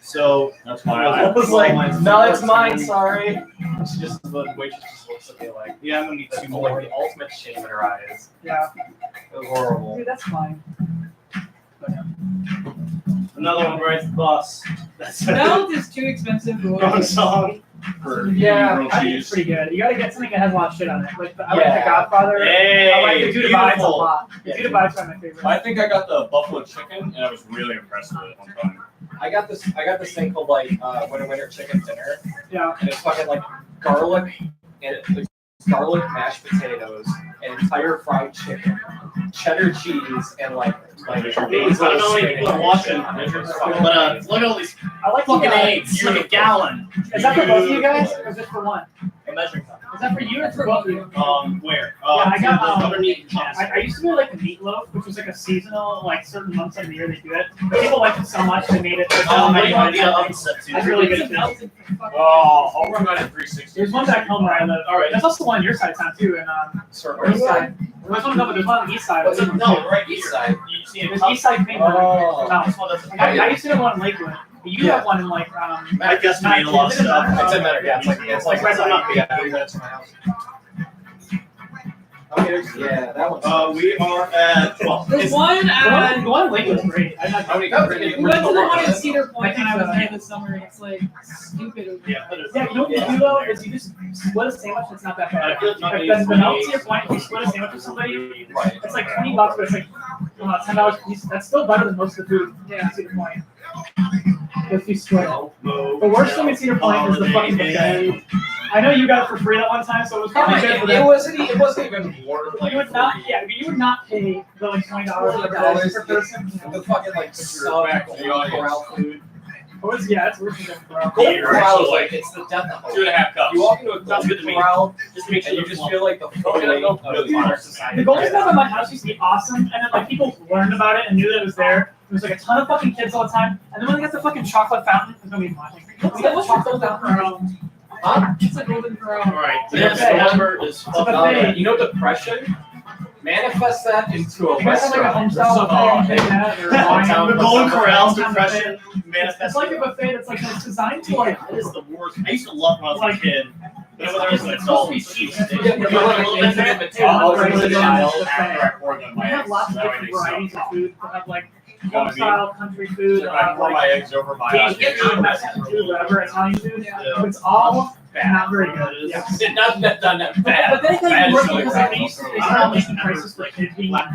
So That's my I idea. was like, no, it's mine, Sorry. sorry. And she just, the waitress just looks at me like, yeah, I'm gonna need 2 like more. the ultimate shame in her eyes. Yeah. It was horrible. Dude, that's fine. Another one rides the bus. That's Melt is too expensive for wrong what song. For Yeah, grilled I think it's cheese. pretty good. You gotta get something that has a lot of shit on it. Like I like Yeah. the Godfather. I like Hey, the Dude Vibes a beautiful. lot. The Yeah. Dude Vibes are my favorite. I think I got the buffalo chicken, and I was really impressed with it one time. I got this thing called like winter chicken dinner, Yeah. and it's fucking like garlic and it's garlic mashed potatoes, an entire fried chicken, cheddar cheese, and like I don't know how many people are watching, but look at all these I like fucking the, eggs. It's like a gallon. Is that for both of you guys, or just for one? A measuring cup. Is that for you or for both of you? Where? Yeah, I got, underneath the chest. I used to do like the meatloaf, which was like a seasonal, like certain months of the year they do it. But people liked it so much they made it. Like, What do you want many the months. oven set to? That's really good It's too. melted for fucking- Oh, I'll run that at 360. There's one back home where I live. All right. There's also one on your side of town too, and Circle. east side. There's one, no, but there's one on the east side. What's it? No, right East here. side. You see it? There's east side thing. Oh. No. This one doesn't. I used to have one in Lakewood. But you have one in like I guess made a lot of stuff. It's in matter. Yeah, it's like right not side. yeah, 3 minutes from my house. Okay, yeah, that one's. We are at 12. There's one The at. one in Lakewood's great. I like How many that. cookies? We went to the one in Yeah. Cedar Point when I was there this summer, and it's like stupid. Yeah, but it's- Yeah, you know what you do though is you just split a sandwich. It's not that bad. I feel it's not Like, gonna the be melt to your point, if you split a sandwich with somebody, Right. it's like $20, but it's like $10 a piece. That's still better than most of the food. Yeah, Cedar Point. If you split it. The worst thing in Cedar Point is the fucking buffet. I know you got it for free that one time, so it was probably good for It them. wasn't even more like You would not, yeah, but you would not pay the like $20 per person. the fucking like sub corral food. Yeah, it's worse than Corral. Golden Here, corral is actually. like it's the death of hope. 2.5 cups. You walk into a Sounds golden good to me. corral Just to make sure and you there's just one. feel like the fully of modern society. The Golden Stuff at my house used to be awesome, and then like people learned about it and knew that it was there. There was like a ton of fucking kids all the time, and then when they got the fucking chocolate fountain, it's gonna be mine. What's the chocolate fountain? Huh? It's a golden corral. All right, It's this okay. number is It's a buffet. You know depression? Manifest that into a You guys have like a restaurant. homestyle buffet and shit like that, or Hometown The Golden Corral's Hometown depression It's manifests. like a buffet that's like it's designed to like. It is the worst. I used to love when I was a kid. But when I was an It's adult, supposed to be cheap. it's That's just- what Yeah, you're you're like, like, like, it's like, an like, child, like, it's a like, child like, After I poured them in We my have eggs, lots of that way different they suck. varieties of food. We have like You know what I mean? homestyle, country food, I pour my like eggs over my Asian food, Mexican food, whatever, Italian food. Yeah. It's all not very good. Yeah. Not bad. But then it Bad doesn't is work really because bad. they used to, they started making prices for kids being like,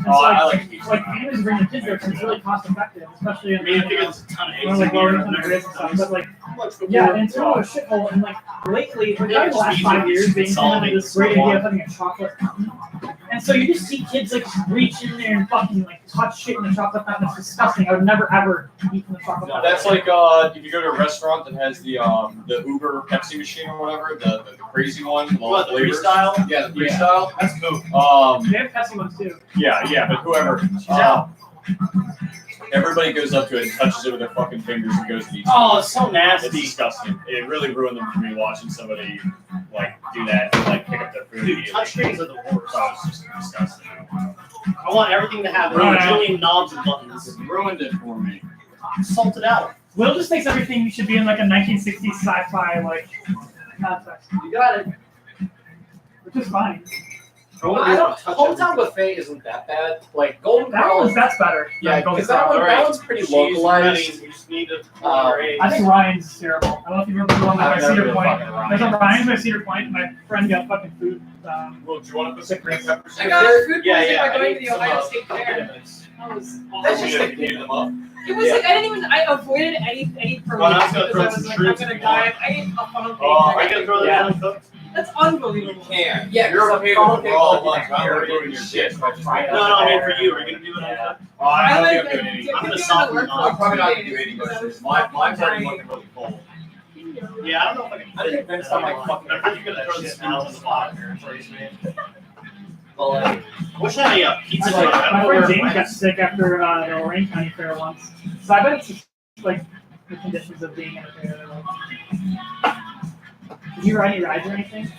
Oh, I like pizza. like families bring their kids there because it's really cost effective, especially I in mean, I think it's a ton of eggs or like in lower here. income areas and stuff. But like, What's the yeah, word? and it's really a shithole. And like lately, like Yeah, in the last just 5 years, they consolidate implemented this great someone. idea of having a chocolate fountain. And And so you just see kids like reach in there and fucking like touch shit in the chocolate fountain. It's disgusting. I would never ever eat from the chocolate No, fountain. that's like if you go to a restaurant that has the Uber Pepsi machine or whatever, the crazy one. with all What, the flavors. freestyle? Yeah, the freestyle. That's cool. They have Pepsi ones too. Yeah, but whoever. She's out. Everybody goes up to it and touches it with their fucking fingers and goes and eats Oh, it's so it. It's nasty. disgusting. It really ruined them for me watching somebody like do that and like pick up their food Dude, immediately. touch screens are the worst. Oh, it's just disgusting. I want everything to have a Right. million knobs and buttons. It ruined it for me. Salt it out. Will just thinks everything should be in like a 1960s sci-fi like context, You got it. which is fine. I don't. Hometown buffet isn't that bad. Like Golden That Corral. one's that's better. Yeah, than Golden because that, Corral. that one's pretty Cheese ready. localized. You just need to I think Ryan's terrible. I don't know if you've ever been to one by I've never Cedar been Point. fucking Ryan's. There's a Ryan's by Cedar Point. My friend got fucking food. Well, do you want to put some green peppers I in got there? food Yeah, poisoning yeah, by I going need to the some, Ohio uh, State Fair. That was awful. That's just You like heat them up. It was like I didn't even. I avoided any protein Well, I was gonna because throw I was some like, shrimp I'm gonna if you die. I ate a funnel cake. Oh, Are you gonna throw that Yeah. uncooked? That's unbelievable. Can. Yeah, You're because okay funnel with cake raw like lunch. that I'm carrot ruining your and shit. by just Right. making No, it I mean raw. for you. Are you gonna do it uncooked? Oh, I don't think I'm like, doing anything. I'm gonna doing soften the it work up. I'm probably not for gonna do 2 any days, bushes. because I was Mine's already dying. looking really full. Yeah, I don't know if I can. I'm convinced I might fucking I'm pretty gonna throw this out on the bottom here first, man. But like, wish I had a pizza. My I don't know friend where it James went. got sick after the Lorraine County Fair once. So I bet it's just, like the conditions of being in a fair. Like, did you ride any rides or anything?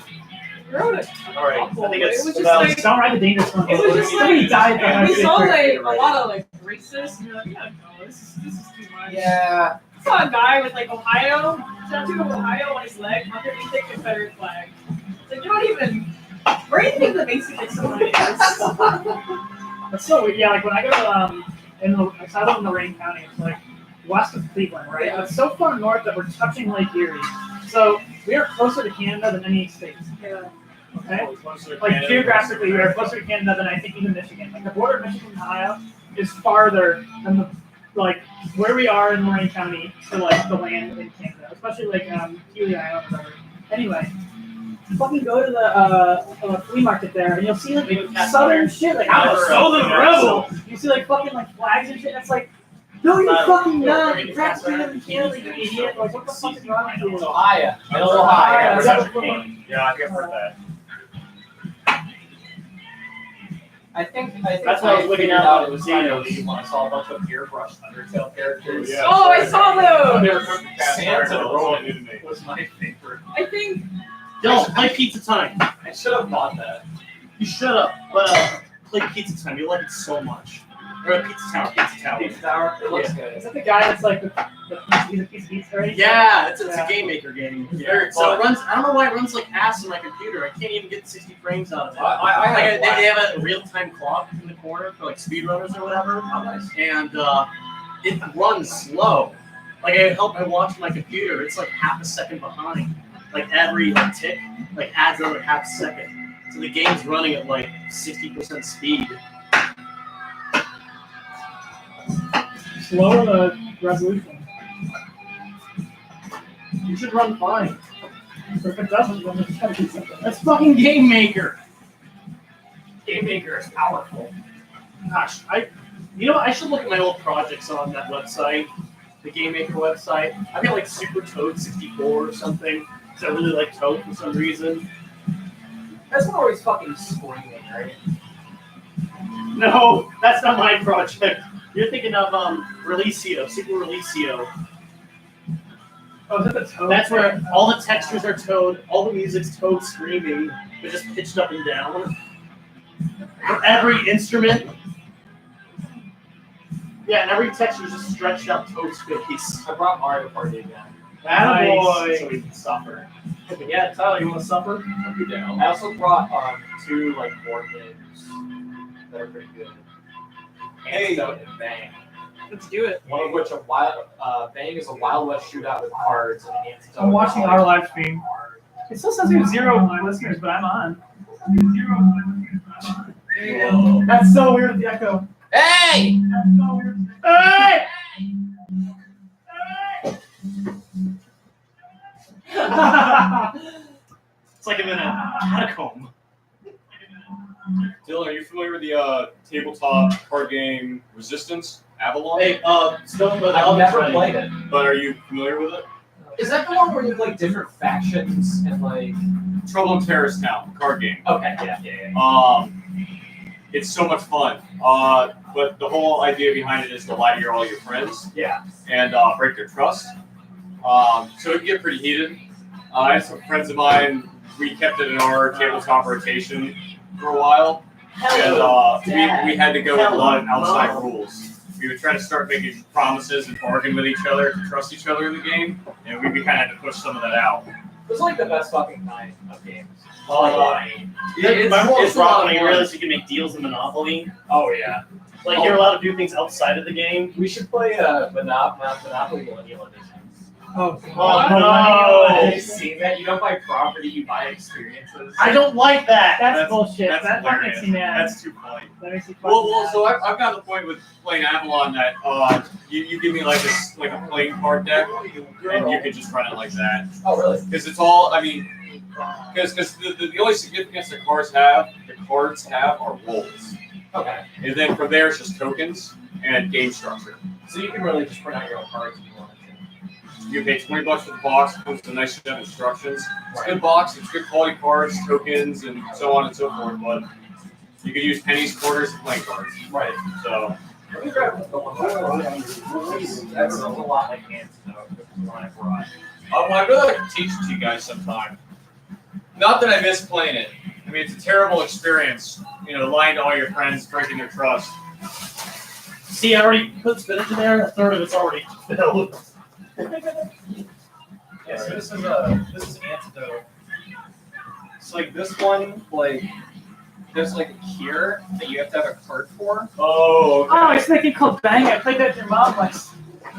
Rode it. All right, I think it's It was just about- like- Don't ride the dangerous ones. It was just Somebody like- died. that We night. saw like a lot of like racists, and you're like, yeah, no, this is too much. Yeah. I saw a guy with like Ohio, tattoo of Ohio on his leg, underneath the Confederate flag. It's like, you don't even. Where do you think the basic is? That's so weird. Yeah, like when I go to so I live in Lorraine County. It's like west of Cleveland, right? Yeah. It's so far north that we're touching Lake Erie. So we are closer to Canada than any state. Yeah. Okay. Like geographically, we are closer to Canada than I think even Michigan. Like the border of Michigan and Ohio is farther than the like where we are in Lorraine County to like the land in Canada, especially like Keeley Island or whatever. Anyway, fucking go to the flea market there, and you'll see like southern shit. Like I'm a southern rebel. You see like fucking like flags and shit. And it's like, no, you're fucking not. You're practically in Canada, you idiot. Like what the fuck is wrong with you? It's Ohio. I It's know Ohio. Ohio. Yeah, I get for that. I think That's what I was looking figured at out on it was the kind of videos. neat when I saw a bunch of airbrush Undertale characters. Yeah. Oh, I saw those. They were cooking Sans and rolling into me. was my favorite. I think Yo, play Pizza Time. I should have bought that. You shut up. But play Pizza Time. You like it so much. Or Pizza Tower. Pizza Tower. Pizza Tower. It looks Is good. that the guy that's like he's a piece of pizza, right? Yeah, it's Yeah. a game maker game. Yeah, So it but- runs. I don't know why it runs like ass on my computer. I can't even get 60 frames out of it. I have They have a real-time clock in the corner for like speedrunners or whatever, and it runs slow. Like I watch my computer, it's like half a second behind. Like every tick, like adds another half second. So the game's running at like 60% speed. Lower the resolution. You should run fine. So if it doesn't, then it's gotta be something. That's fucking Game Maker. Game Maker is powerful. Gosh, you know what? I should look at my old projects on that website, the Game Maker website. I've got like Super Toad 64 or something, because I really like Toad for some reason. That's not always fucking screaming, right? No, that's not my project. You're thinking of Releasio, Super Releasio. Oh, is that the Toad? That's where all the textures are Toad, all the music's Toad screaming, but just pitched up and down. For every instrument. Yeah, and every texture is just stretched out Toad space. I brought Mario Party again. Attaboy. So we can suffer. Yeah, Tyler, you want to suffer? I'll be down. I also brought 2 like board games that are pretty good. Antidote and Bang. let's do it. One of which Bang is a Wild West shootout with cards, and Antidote. I'm watching our live stream. It still says we have 0 listeners, but I'm on. There you go. That's so weird, the echo. Hey! That's so weird. Hey! It's like I'm in a catacomb. Dylan, are you familiar with the tabletop card game Resistance? Avalon? Hey, Stone, but I've never played it. But are you familiar with it? Is that the one where you have like different factions and like? Trouble in Terrorist Town card game. Okay, yeah. It's so much fun. But the whole idea behind it is to lie to all your friends. Yeah. And break their trust. So it can get pretty heated. I have some friends of mine. We kept it in our tabletop rotation for a while, and we had to go with a lot of outside rules. We would try to start making promises and bargain with each other to trust each other in the game, and we kind of had to push some of that out. It's like the best fucking kind of games. It's rough when you realize you can make deals in Monopoly. Oh yeah. Like you're allowed to do things outside of the game. We should play Monopoly Millennial Edition. Oh, Have you seen that? You don't buy property, you buy experiences. I don't like that. That's bullshit. That's That fucking makes me mad. That's too funny. That makes me Well, fucking so I've got to the point with playing Avalon that you give me like a playing card deck, and you can just run it like that. Oh really? Because it's all, I mean, because the only significance the cards have are rolls. Okay. And then from there it's just tokens and game structure. So you can really just print out your own cards if you want to. You pay $20 for the box, comes with a nice set of instructions. It's a Right. good box, it's good quality cards, tokens, and so on and so forth. But you can use pennies, quarters, and playing cards. Right. So Let me grab the one. That sounds a lot like Antidote, which is the one I brought. well, I'd really like to teach it to you guys sometime. Not that I miss playing it. I mean, it's a terrible experience. You know, lying to all your friends, breaking their trust. See, I already put spinach in there. A third of it's already filled. Yeah, so this is Antidote. It's like this one, like there's like a cure that you have to have a card for. Oh, Oh, it's making called Bang. I played that with your mom once.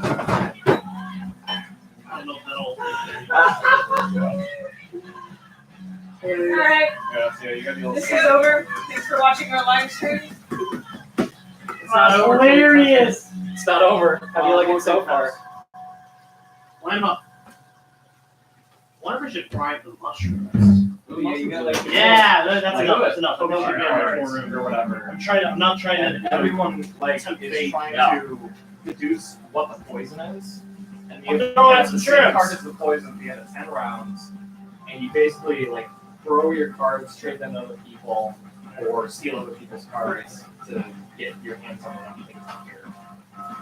I don't know if that'll. All right, yeah, you got the old. this is over. Thanks for watching our live stream. Hilarious. It's not over. How do you like it so far? Why not? Wonder if we should fry the mushrooms. Oh yeah, you got like Yeah, that's Like, enough. do That's it. enough. Okay, We should get alright. much more room. or whatever. I'm not trying to. Everyone like Tempt is fate. trying Yeah. to deduce what the poison is, and I'm you throwing have some the same shrimps. card as the poison at the end of 10 rounds, and you basically like throw your cards, trade them to other people, or steal other people's cards to get your hands on them things on here.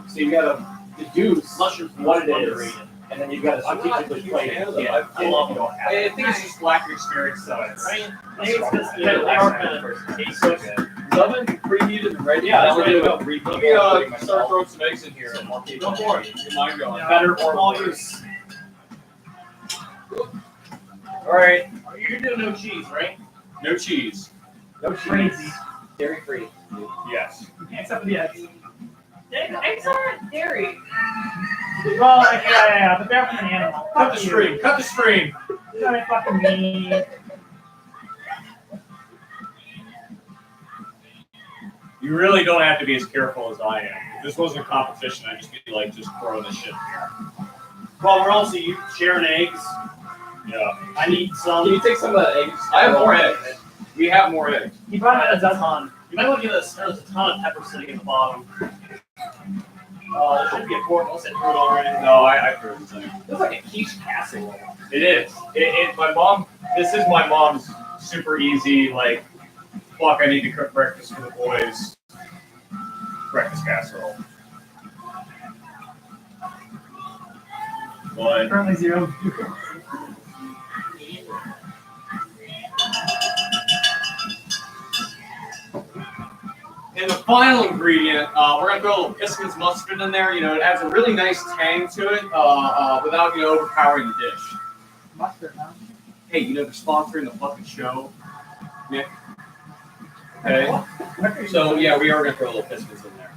So you gotta deduce Mushrooms what it is, underrated. and then you've got to I'm not a strategically huge play fan it. of them. Yeah, I love you them. don't have I it. think it's just lack of experience, though. Right? I think it's because they are kind of tasty. Oven preheated and ready. Yeah, that's We're what good. I'm doing. Let me start throwing some eggs in here. Go for it. Get mine going. Better or All worse. yours. All right. You're doing no cheese, right? No cheese. No Crazy. cheese. Dairy free. Yes. Except for the eggs. Eggs aren't dairy. Well, yeah, but they're from an animal. Cut Fuck the you. stream. Cut the stream. You know what I fucking mean? You really don't have to be as careful as I am. If this wasn't a competition, I'd just be like, just throwing this shit in here. Well, we're also sharing eggs. Yeah. I need Can some. you take some of the eggs? I have more eggs. We have more eggs. He brought it as a ton. You might want to give us. There's a ton of pepper sitting at the bottom. There should be a fork. I'll sit through it already. No, I threw it in. It's like a quiche casserole. It is. My mom, this is my mom's super easy, like, fuck, I need to cook breakfast for the boys. Breakfast casserole. But currently 0. and the final ingredient, we're gonna throw a little Piskin's mustard in there. You know, it adds a really nice tang to it, without overpowering the dish. Mustard, huh? Hey, they're sponsoring the fucking show, Nick. Okay. So yeah, we are gonna throw a little Piskin's in there.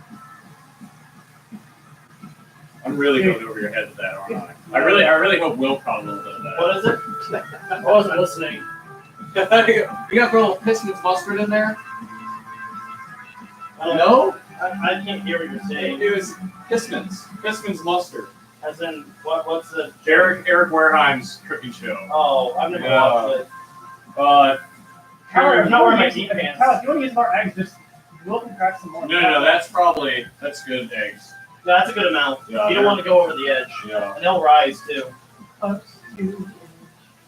I'm really going over your head with that, aren't I? I really hope Will caught a little bit of that. What is it? I wasn't listening. You gotta throw a little Piskin's mustard in there? I don't No? I can't hear what you're saying. It was Piskin's mustard. As in, what's the? Eric Wareheim's cooking show. Oh, I've never Yeah. watched it. Tyler, if you Not want wearing to my use, deep pants. Tyler, if you want to use more eggs, just we'll crack some more. No, that's good eggs. No, that's a good amount. Yeah. You don't want to go over the edge. Yeah. And they'll rise too.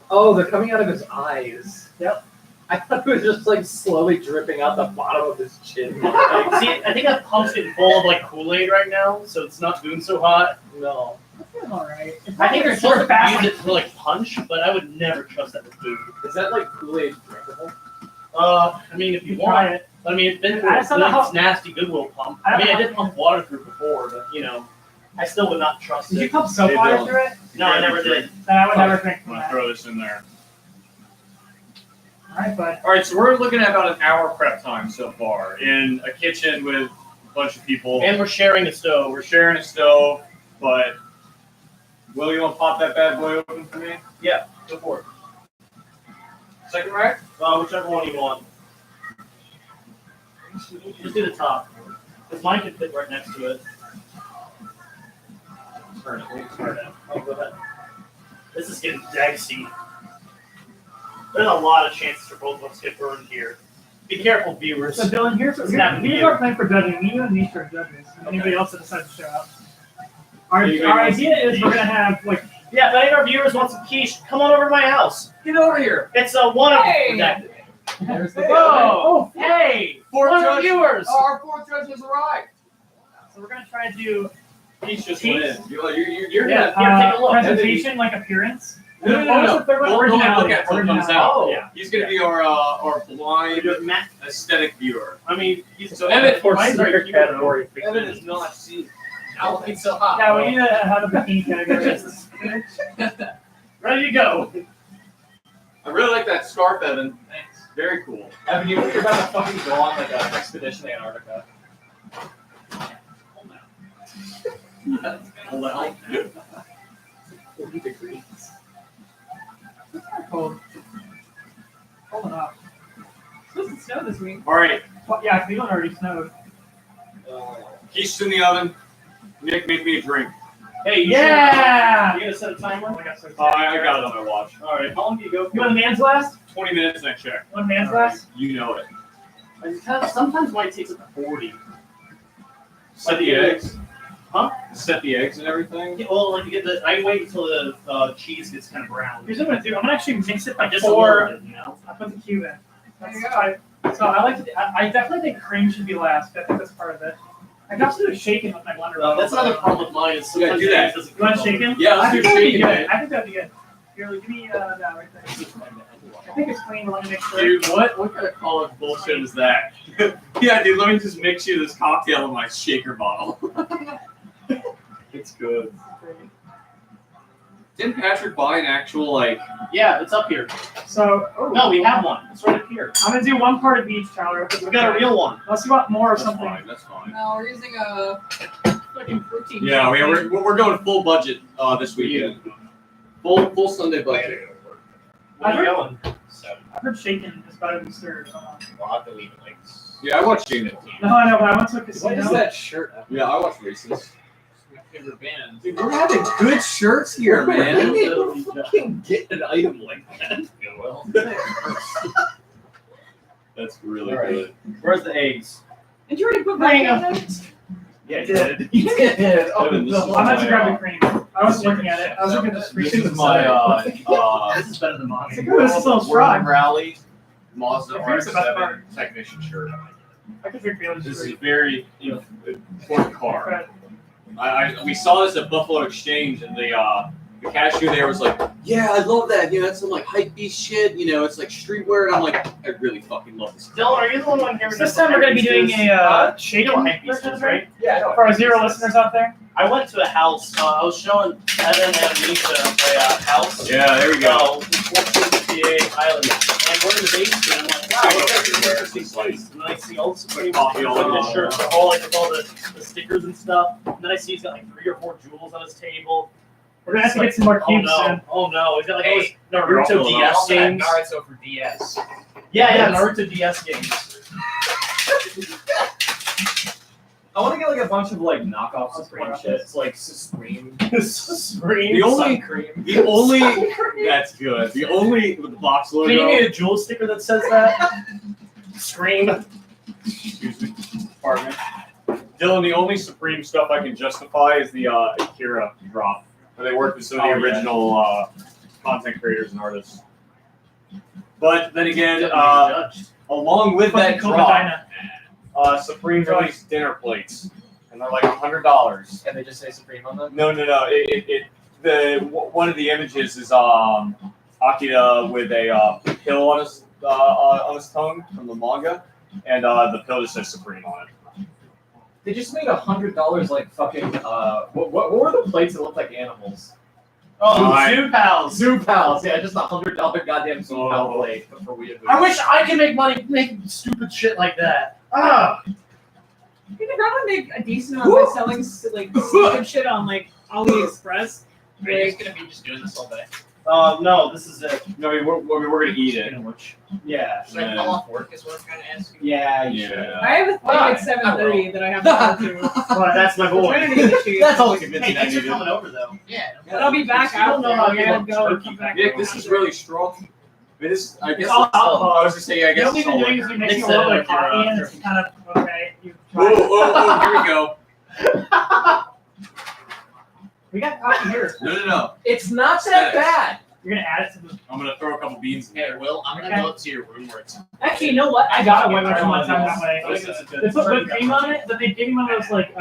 Oh, they're coming out of his eyes. Yep. I thought it was just like slowly dripping out the bottom of his chin. See, I think that pump's getting full of like Kool-Aid right now, so it's not doing so hot. No. That feels alright. I think you're it's supposed to fast. use it for like punch, but I would never trust that with food. Is that like Kool-Aid drinkable? I mean, if you You try want, it. I mean, it's been I just don't know how- it's nasty Goodwill pump. I I don't mean, I know- did pump water through before, but you know, I still would not trust Did you it. pump soap Hey, water Dylan. through it? No, I never did. Then I would never drink I'm from gonna that. throw this in there. Alright, bud. All right, so we're looking at about an hour prep time so far in a kitchen with a bunch of people. And we're sharing a stove. We're sharing a stove, but Will, you want to pop that bad boy open for me? Go for it. Second rack? Whichever one you want. Just do the top. Because mine can fit right next to it. Turn it. Turn it. Oh, go ahead. This is getting dicey. There's a lot of chances for both of us to get burned here. Be careful, viewers. So Dylan, here's It's not these you. are playing for judging. Me and Nisha are judges. Anybody else that decides to show up. Our Anybody our else? idea is we're gonna have like Yeah, if any of our viewers want some quiche, come on over to my house. Get over here. It's one of Hey! protected. There's the Hey. Whoa! Hey! Fourth One of the judge. viewers! Our fourth judge has arrived. so we're gonna try to do He's just He's- went in. You're Yeah. gonna. Here, take a look. presentation, like appearance. No. What was the third one? We'll look Originality. at what comes Originality. out. Oh. Yeah. He's gonna be our blind You're Matt. aesthetic viewer. I mean, he's So Evan, for mine's very secret cute, though. category. Evan is not seen. Now it's so hot. Yeah, we need to have a bikini category. Ready to go. I really like that scarf, Evan. Thanks. Very cool. Evan, you think you're about to fucking go on like an expedition to Antarctica? Hold on. 40 degrees. Cold. Cold enough. It's supposed to snow this week. All right, Well, yeah, Cleveland already snowed. quiche's in the oven. Nick, make me a drink. Hey, Yeah! You gonna set a timer? I got so I got it on my watch. All right. How long do you go You want a man's last? 20 minutes and I check. One man's last? You know it. for? Sometimes mine takes up to 40. Set the eggs. Huh? Set the eggs and everything. Yeah, well, like you get the. I wait until the cheese gets kind of brown. Here's what I'm gonna do. I'm gonna actually mix it Like just a before little bit, you know. I put the cube in. There you So I like to. I definitely think cream should be last. I think that's part of it. I can also do a shaken with my blender. That's another problem with mine. Is Yeah, sometimes do that. it doesn't You want cook shaken? Yeah, I let's do think that'd be shaken. good. I think that'd be good. Here, like, give me that right there. I think it's clean. But let me make sure. Dude, what kind of college bullshit is that? Yeah, dude, let me just mix you this cocktail in my shaker bottle. It's good. Didn't Patrick buy an actual, like... Yeah, it's up here. So No, we have one. It's right up here. I'm gonna do one part of each, Tyler. We got a real one. Unless you want more or That's something. fine, that's fine. No, we're using a fucking protein. Yeah, shake. we're going full budget this weekend. Full Sunday budget. Where are you going? I've heard shaken is better than stirred. We'll have to leave it like. Yeah, I watched Gina. No, I know, but I went to a What casino. is that shirt? Evan? Yeah, I watched Races. My favorite band. Dude, we're having good shirts here, I man. didn't fucking get an item like that. Well, That's really All right. good. Where's the eggs? Did you already put Hang back on. in there? yeah, I did. You did. Oh, Evan, this is no. I'm about to my, grab the cream. I wasn't looking at it. I was looking at the screen. This is my This is better than mine. This is a little strong. Rally Mazda Yeah, here's the best RX-7 part. technician shirt. I could drink feelings. This is a very important car. But We saw this at Buffalo Exchange, and the cashier there was like, "Yeah, I love that. You know, that's some like hype beast shit. You know, it's like streetwear." And I'm like, "I really fucking love this." Dylan, are you the one here? so this time we're gonna be doing a shaken version, right? Yeah, no, For our zero listeners out there. I went to a house. I was showing Evan and Anisha a house. Yeah, there we go. 1458 Island. And we're in the basement. And I'm like, wow, look at this interesting place. And then I see all the Supreme Coffee all like over. his shirts, all like with all the stickers and stuff. And then I see he's got like 3 or 4 jewels on his table. We're gonna have to get some more Oh cubes no! soon. Oh no! He's got like all Hey, those Naruto DS games. Naruto for DS. Yeah, Naruto DS games. I want to get like a bunch of like knockoff Supreme shit. It's like Supreme. Supreme. The only- Sun cream. The only that's good. The only with the box logo. Can you get a jewel sticker that says that? Scream. Excuse me, pardon me. Dylan, the only Supreme stuff I can justify is the Akira drop, where they worked with some of the original content creators and artists. But then again, along with that drop, Supreme released dinner plates, and they're like $100. Can they just say Supreme on them? No. One of the images is Akira with a pill on his tongue from the manga, and the pill just says Supreme on it. They just made $100 like fucking. What were the plates that looked like animals? Oh, Right. Zoo Pals. Zoo Pals. Yeah, just $100 goddamn Zoo Pal plate for weird. I wish I could make money making stupid shit like that. Ah. You could probably make a decent amount by selling like stupid shit on like AliExpress. Are you just gonna be just doing this all day? No, this is it. No, we're gonna eat it. Yeah. Should I call off work? Is what I'm trying to ask you. Yeah. Yeah. I have a thing at 7:30 that I have to go to. But that's my I'm boy. trying to negotiate. That's all the Hey, convincing I thanks for needed. coming over though. Yeah. But I'll be back You don't out know there. how I to gotta do go and turkey. come back. Nick, this is really strong. I mean, this, I guess It's all alcohol. I was just saying, I The guess only it's thing all you're doing is liquor. you're mixing Mix a little it bit of with your, coffee and it's kind of okay. You Oh, here we go. We got coffee here. No. It's not that bad. You're gonna add it to the. I'm gonna throw a couple beans in Hey, there. Will, I'm gonna Okay. go up to your room where it's. Actually, you know what? I got a white Russian one time that way. This is a good- They put whipped cream on it, but they gave me one of those like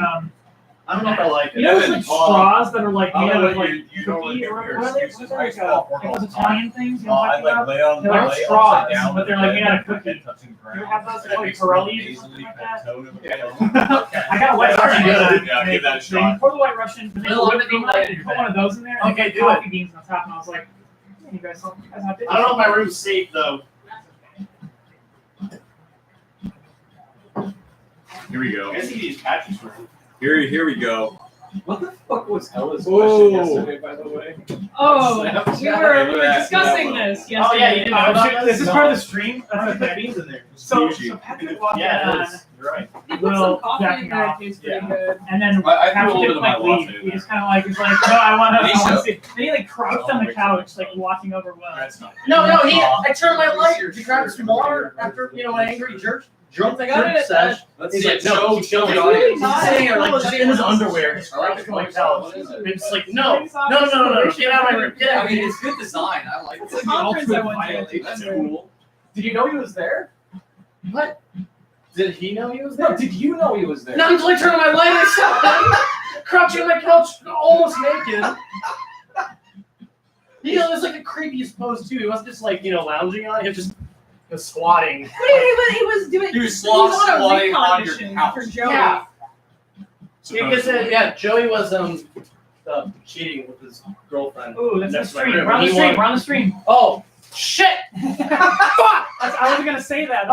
I don't know if I like it. you know those like Evan, straws that are like I'm made gonna out of let like you know cookie or your what are they? excuses. What are I they still called? work Like all those the time. Italian things. You know what I'm I talking about? lay on They're like lay straws, upside down but they're with like the made out of bed, cookie. touching the You ground. have those And it like makes me Pirellis or easily something like bent that? over the I got a white That's Russian. pretty good. Yeah, give that a They shot. pour the white Russian, but they Well, put I'm whipped cream gonna on be it, and put one of those in there, and Okay, they do put coffee beans on top, and I was like, you guys not I don't know if my room's safe though. Here we go. I guess you can use Patrick's room. Here we go. What the fuck was Ella's Whoa. question yesterday, by the way? Oh, Snapchat. we were Look at that. discussing Yeah, this yesterday. Oh, yeah, you didn't know about This is No. part of the stream. I That's put okay. beans in there. So Sushi. Patrick walked Yeah, in it on, is. You're right. He put Will some coffee jacking in there. It off. tastes pretty Yeah. good. and then I threw a Patrick little bit didn't of my like latte leave. in He there. just kind of like was like, no, I want Anisha. to see. Then he like crouched on the couch, like watching over Will. That's not No, I turned my light to grab some water after, an angry drunk I got it at sesh. Let's He's see like, it. no, Show the It's audience. really He's not. sitting here like just in his underwear, I just like crouched the on my color. couch. What is it? It's like, no, get out of my room, get out I of mean, here. it's good design. I like It's it. a conference I went to. That's cool. Did you know he was there? What? Did he know he was No, there? did you know he was there? Not until I turned on my light, I saw him crouching on my couch, almost naked. It was like the creepiest pose too. He wasn't just like, lounging on it. He was just squatting. But he was doing. He was on a squatting recon on your mission couch. for Joey. Yeah. Joey was cheating with his girlfriend. Ooh, that's the Next to my stream. room. We're on the He stream. wanted- We're on the stream. Oh shit! Fuck! I wasn't gonna say that.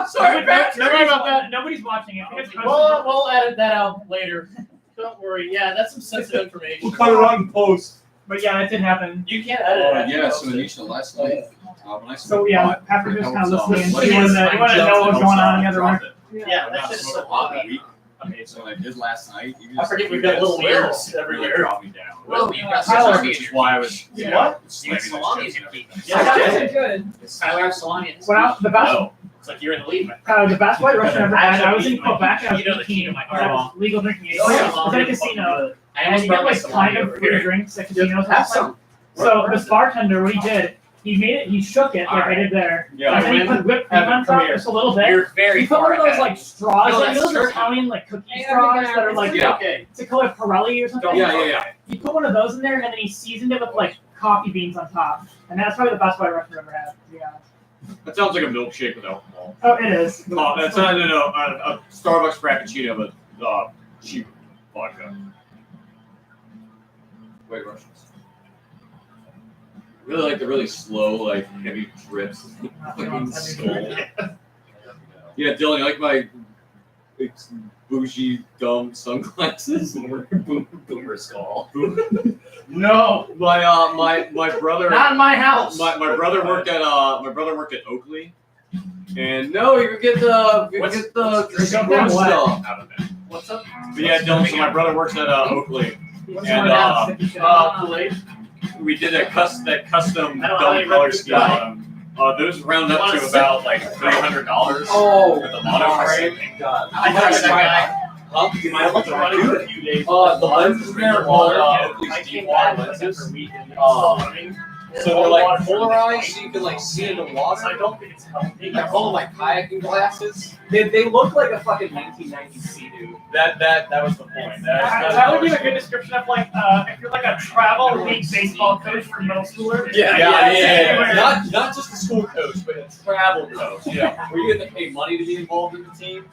Sorry, about that. Nobody's watching it. It's We'll edit that out later. Don't worry. Yeah, that's some sensitive information. We'll cut it on post. But yeah, it did happen. You can't edit it. Yeah, so Anisha, last night, when I So yeah, Patrick was kind of listening. What He is wanted to know what was going on in the other room. Yeah, that shit is so hobby. Okay, so what I did last night, you I forget we've got little ears everywhere. Drop me down. Will, you got Tyler, salami. Which is why I was. Yeah. What? You got salami as your key. Yeah, That's okay. good. Tyler has salami in his Well, the best, It's like you're in the lead, man. the best white Russian I ever had. I was in Quebec. I was You know the key 18. to my I was car. legal drinking age. Oh, yeah. I was at a casino. I And almost you brought get my like salami kind over of free here. drinks at casinos. Have some. So this bartender, what he did, he made it. He shook it like I did there. Yeah, And then he put whipped cream Evan, on come top here. just a little bit. You're very He put far one of those ahead. like straws, No, like that's those turkey. Italian like cookie Hey, straws that are like Yeah. Okay. to color Pirelli or something. Yeah. He put one of those in there, and then he seasoned it with like coffee beans on top, and that's probably the best white Russian I've ever had. To be honest. That sounds like a milkshake with alcohol. Oh, it is. Oh, that's not a Starbucks Frappuccino with cheap vodka. White Russians. Really like the really slow, like heavy drips. Fucking skull. Yeah, Dylan, you like my bougie, dumb sunglasses? Boomer skull. No, My brother. not in my house. My brother worked at Oakley, And no, you can get the grown stuff. Out of it. What's up? But yeah, Dylan. So my brother works at Oakley, What's and going on? Sticky shit. Kool-Aid? we did that custom I don't know how double you color read scheme this on them. Those round up to about like $300 Oh, with the monoframe. God. I tried that Huh? You might want to run it for a few days. The lenses there are called Oakley's deep water lenses. So they're like polarized, so you can like see in the water. I don't think it's healthy. They're called like kayaking glasses. They look like a fucking 1990s Sea-Doo. That was the point. That would give a good description of like if you're like a travel league baseball coach for middle schoolers. Yeah. Not just a school coach, but a travel coach. Yeah, where you get to pay money to be involved in the team.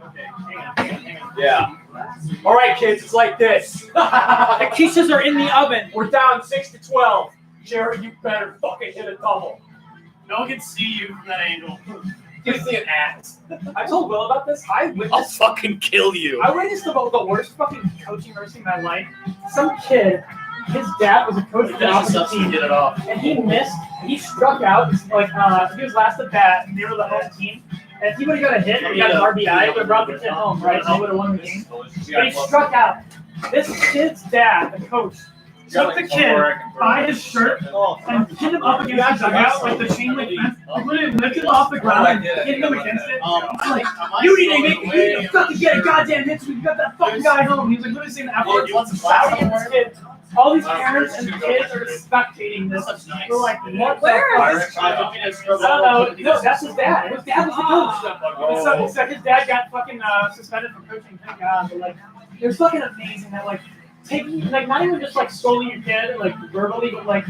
Okay, hang on. Yeah. All right, kids, it's like this. The quiches are in the oven. We're down 6-12. Jared, you better fucking hit a double. No one can see you from that angle. You see an axe. I told Will about this. I I'll witnessed fucking kill you. I witnessed about the worst fucking coaching I've ever seen in my life. Some kid, his dad was a coach for the opposite team, Get it off. and he missed. He struck out. Like he was last at bat, and they were the home team. And if he would have got a hit and got an RBI, it would have brought the kid home, right? He would have won the game. But he struck out. This kid's dad, the coach, took the kid by his shirt and pinned him up against the dugout, like the chain link fence. He literally lifted him off the ground and hit him against it. I'm like, you need to fucking get a goddamn hit so we can get that fucking guy home. He was like literally saying that afterwards. You want some Shouting flowers? at this kid. All these parents and kids are spectating this. We're like, what the fuck? I don't know. No, that's his dad. His dad was the coach. So his dad got fucking suspended from coaching. Thank God. But like, it was fucking amazing that like taking like not even just like scolding your kid like verbally, but like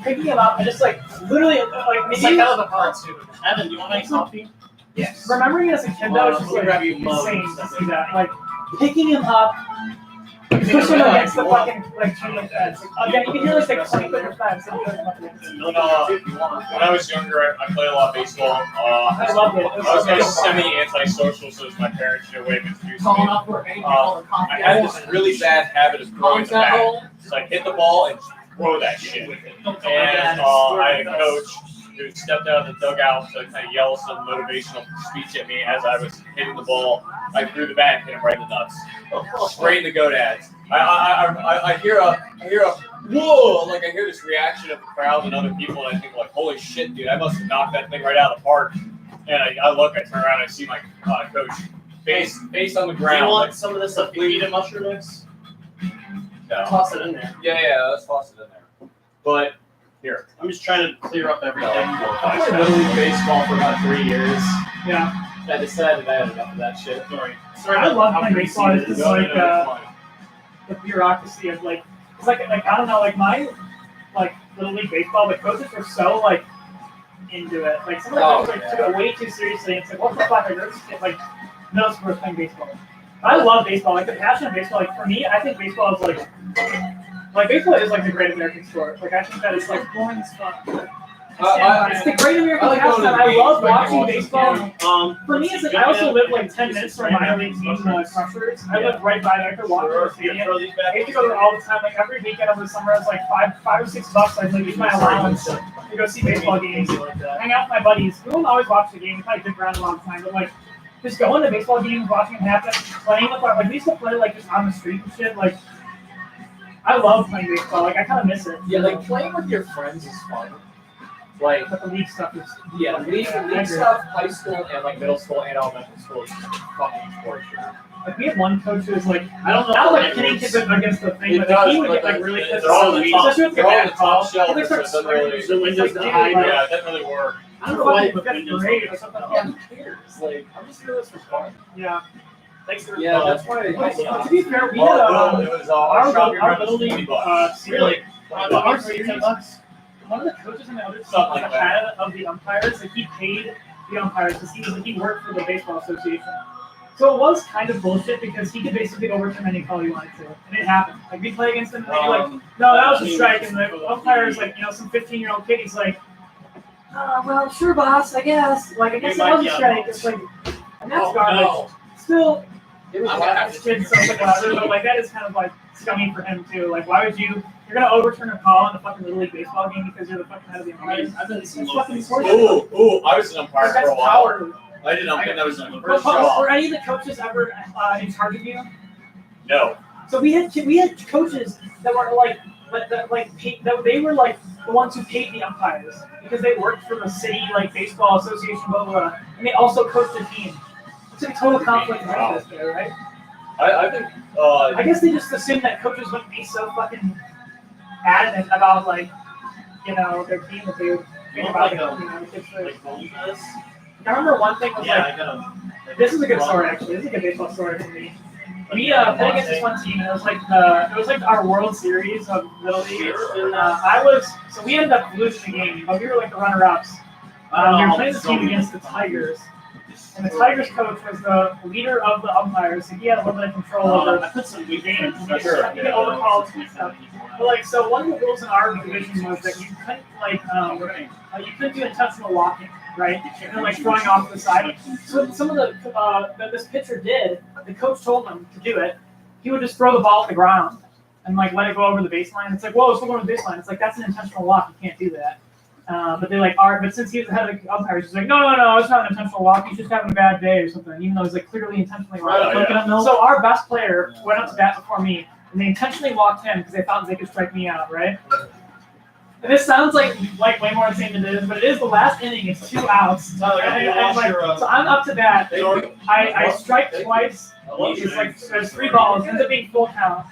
picking him up and just like literally like It's maybe like out of the parts, too. Evan, do you want any coffee? Yes. remembering it as a kid that was just like grab you insane to see that. Like picking him up, pushing him against the fucking like chain link fence. Again, you can hear like the clink of the fence. When I was younger, I played a lot of baseball. I loved it. I was kind of semi-antisocial, so as my parents should way of introducing me. I had this really bad habit of throwing the bat. So I hit the ball and throw that shit. And I had a coach who stepped out of the dugout to kind of yell some motivational speech at me as I was hitting the ball. I threw the bat and hit him right in the nuts. Straight in the gonads. I hear a whoa, like I hear this reaction of the crowd and other people, and I think like, holy shit, dude, I must have knocked that thing right out of the park. And I look, I turn around, I see my coach face on the Do ground. you want like, some of this fajita mushroom mix? no. Toss it in there. Yeah, let's toss it in there. But here. I'm just trying to clear up everything. I played Little League Baseball for about 3 years. Yeah. I decided I had enough of that shit. Sorry. I love playing baseball. It's just like Fine. the bureaucracy of like it's like I don't know, like my like Little League baseball, the coaches were so like into it. Like some of the coaches like, took it way too seriously. It's like what the fuck are those kids like middle schoolers playing baseball? I love baseball. Like the passion of baseball, like for me, I think baseball is like baseball is like the great American sport. Like I think that it's like boring as fuck. It's the great American I like pastime. going to I games, love like watching watching baseball. For me, it's like I also live like 10 minutes from minor league team, Crushers. I live right by there. I could walk to the stadium. I used to go there all the time. Like every weekend over the summer, it was like $5 or $6. I'd like use my allowance to go see baseball games, hang out with my buddies. We wouldn't always watch the game. We probably dick around a lot of time, but like just going to baseball games, watching them happen, playing with like we used to play like just on the street and shit. Like I love playing baseball. Like I kind of miss it. Yeah, like playing with your friends is fun. Like, But the league stuff is league stuff, high school and like middle school and elementary school is fucking torture. like we had one coach who was like I don't know. not like hitting kids against the thing, It but does, he would but get like really pissed they're all off. the top- Especially with the they're all bad the top call. shelf, They start so it doesn't screaming. really- The windows It's like, to hide. dude, like, Yeah, it doesn't really work. I don't know Why why you put that's windows great on? or something. Yeah, who cares? Like, I'm just doing this for fun. Yeah. Thanks for Yeah, that's why. To be fair, we had Well, it was our little league Really? our series. One of the coaches on the other team Something was like the head of the umpires. Like he paid the umpires because he worked for the baseball association. So it was kind of bullshit because he could basically overturn any call he wanted to, and it happened. Like we play against him, and they'd be like, "No, that was a strike," and the umpire's like, some 15-year-old kid, he's like, "Well, sure, boss, I guess. Like I guess it was a strike." It's like, and that's garbage. Still, it was I'm gonna have it's kid stuff like whatever, but like that is kind of like scummy for him too. Like, why would you? You're gonna overturn a call in a fucking Little League baseball game because you're the fucking head of the umpires. I've been in some It's low fucking places. horseshit. Ooh, I was an umpire That's for a while. power. I did umpire. That was my But first job. were any of the coaches ever in charge of you? No. So we had coaches that were like, that they were like the ones who paid the umpires because they worked for the city like baseball association, blah blah, blah. And they also coached the team. It's a total conflict of interest there, right? I think. I guess they just assumed that coaches wouldn't be so fucking adamant about like, their team that they would think about the kids first. Like gold does. I remember one thing was Yeah, like, I got a. this is a good story actually. This is a good baseball story for me. We played against this one team, and it was like our World Series of Little League. And we ended up losing the game, but we were like the runner-ups. We were playing this team against the Tigers, and the Tigers coach was the leader of the umpires, so he had a little bit of control over I put some good games. games. He could overcall and stuff. But so one of the rules in our division was that you couldn't you couldn't do intentional walking, right? And like throwing off the side. So some of the that this pitcher did, the coach told him to do it. He would just throw the ball at the ground and like let it go over the baseline. It's like, whoa, it's still going to the baseline. It's like that's an intentional walk. You can't do that. But they but since he was the head of the umpires, he's like, no, it's not an intentional walk. He's just having a bad day or something. Even though he's like clearly intentionally walking. So our best player went up to bat before me, and they intentionally walked him because they thought they could strike me out, right? And this sounds like way more insane than it is, but it is the last inning. It's 2 outs. So I'm up to bat. I strike twice. It's like there's 3 balls. It ends up being full count.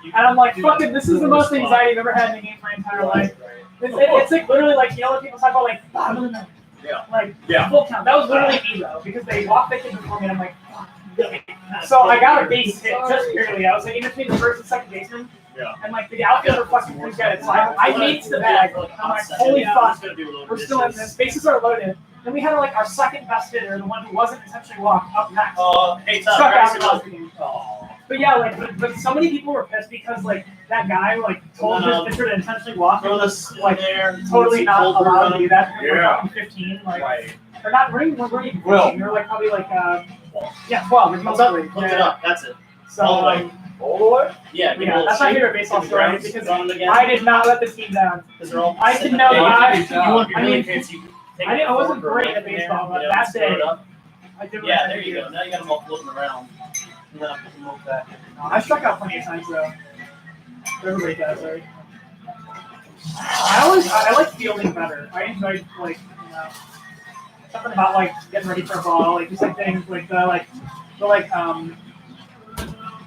And I'm like, fucking, this is the most anxiety I've ever had in a game my entire life. It's like literally like, when people talk about like, bottom of the ninth. Yeah. Full count. That was literally me though, because they walked the kid before me and I'm like, fuck. So I got a base hit just barely. I was like in between the first and second baseman. Yeah. And like the outfielder fucking couldn't get it. So I made to the bag. I'm like, holy fuck. We're still in this. Bases are loaded. Then we had like our second best hitter, the one who wasn't intentionally walked, up next. Hey, Struck out and lost the game. But yeah, but so many people were pissed because like that guy told his pitcher to intentionally walk. Throw this There, totally not allowed to do that. Yeah. We're 15, or not. We're even 15. Well. We're like probably 12. What's up? Look it up. That's it. So All the way. All the way? Yeah. that's my favorite baseball story because I did not let the team down. I did know I wasn't great at baseball, but that day I did. Yeah, there you go. Now you got them all floating around. And then I put them all back. I struck out plenty of times though. Everybody does, right? I like fielding better. I enjoy something about getting ready for a ball, just things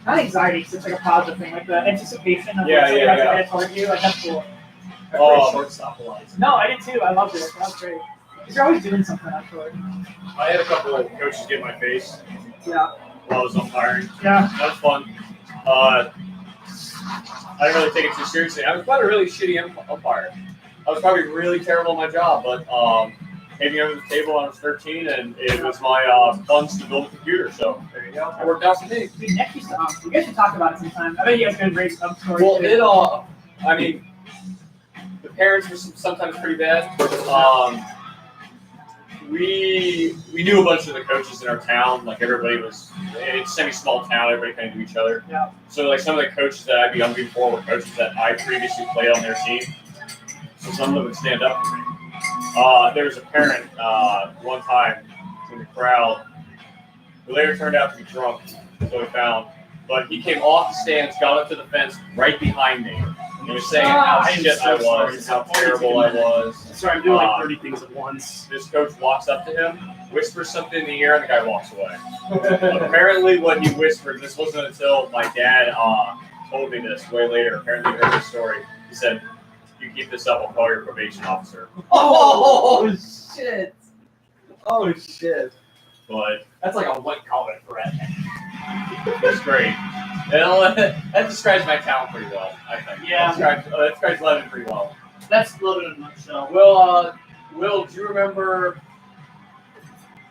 not anxiety, because it's a positive thing, the anticipation of I told you, that's cool. Shortstop wise. No, I did too. I loved it. That was great. Because you're always doing something, I'm sure. I had a couple of coaches get in my face Yeah. while I was umpiring. Yeah. That was fun. I didn't really take it too seriously. I was probably a really shitty umpire. I was probably really terrible at my job, but came me over the table when I was 13, and it was my funds to build a computer. So there you go. It worked out for me. Dude, Nick used to you guys should talk about it sometime. I bet you guys could great stories. Well, the parents were sometimes pretty bad. We knew a bunch of the coaches in our town. Everybody was, it's a semi-small town. Everybody kind of knew each other. Yeah. So some of the coaches that I'd be umping for were coaches that I previously played on their team. So some of them would stand up for me. There was a parent one time in the crowd who later turned out to be drunk, so we found. But he came off the stands, got up to the fence right behind me. He was saying how shit I was, how terrible I was. Sorry, I'm doing 30 things at once. This coach walks up to him, whispers something in the ear, and the guy walks away. Apparently what he whispered, this wasn't until my dad told me this way later, apparently he heard this story. He said, "You keep this up, I'll call your probation officer." Oh shit! Oh shit! But That's like a white collar threat. it was great. That describes my talent pretty well, I think. Yeah. That describes Levin pretty well. That's loaded in a nutshell. Will, do you remember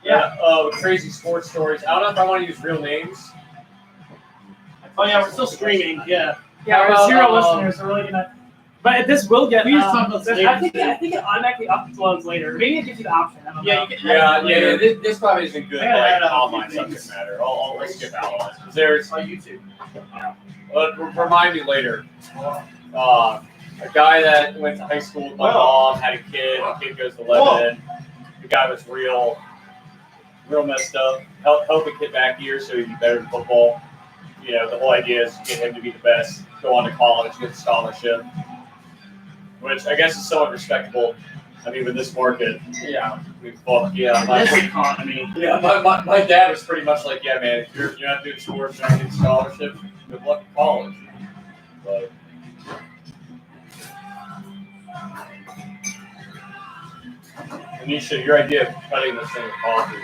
Yeah. crazy sports stories? I don't know if I want to use real names. Oh yeah, we're still streaming. Yeah. Yeah, our How 0 about, listeners are really gonna. But this will get. We just talked about this I think it automatically uploads later. Maybe it gives you the option. I don't know. Yeah, you can. This probably isn't good online subject matter. I'll skip out on it. There's On YouTube. remind me later. A guy that went to high school with my mom, had a kid. The kid goes to Lebanon. The guy was real messed up. Help a kid back here so he'd be better in football. You know, the whole idea is to get him to be the best, go on to college, get a scholarship, which I guess is somewhat respectable. I mean, with this market, Yeah. This economy. Yeah, my dad was pretty much like, yeah, man, if you're not doing sports, you're not getting scholarships, good luck in college. But Anisha, your idea of cutting this thing with coffee.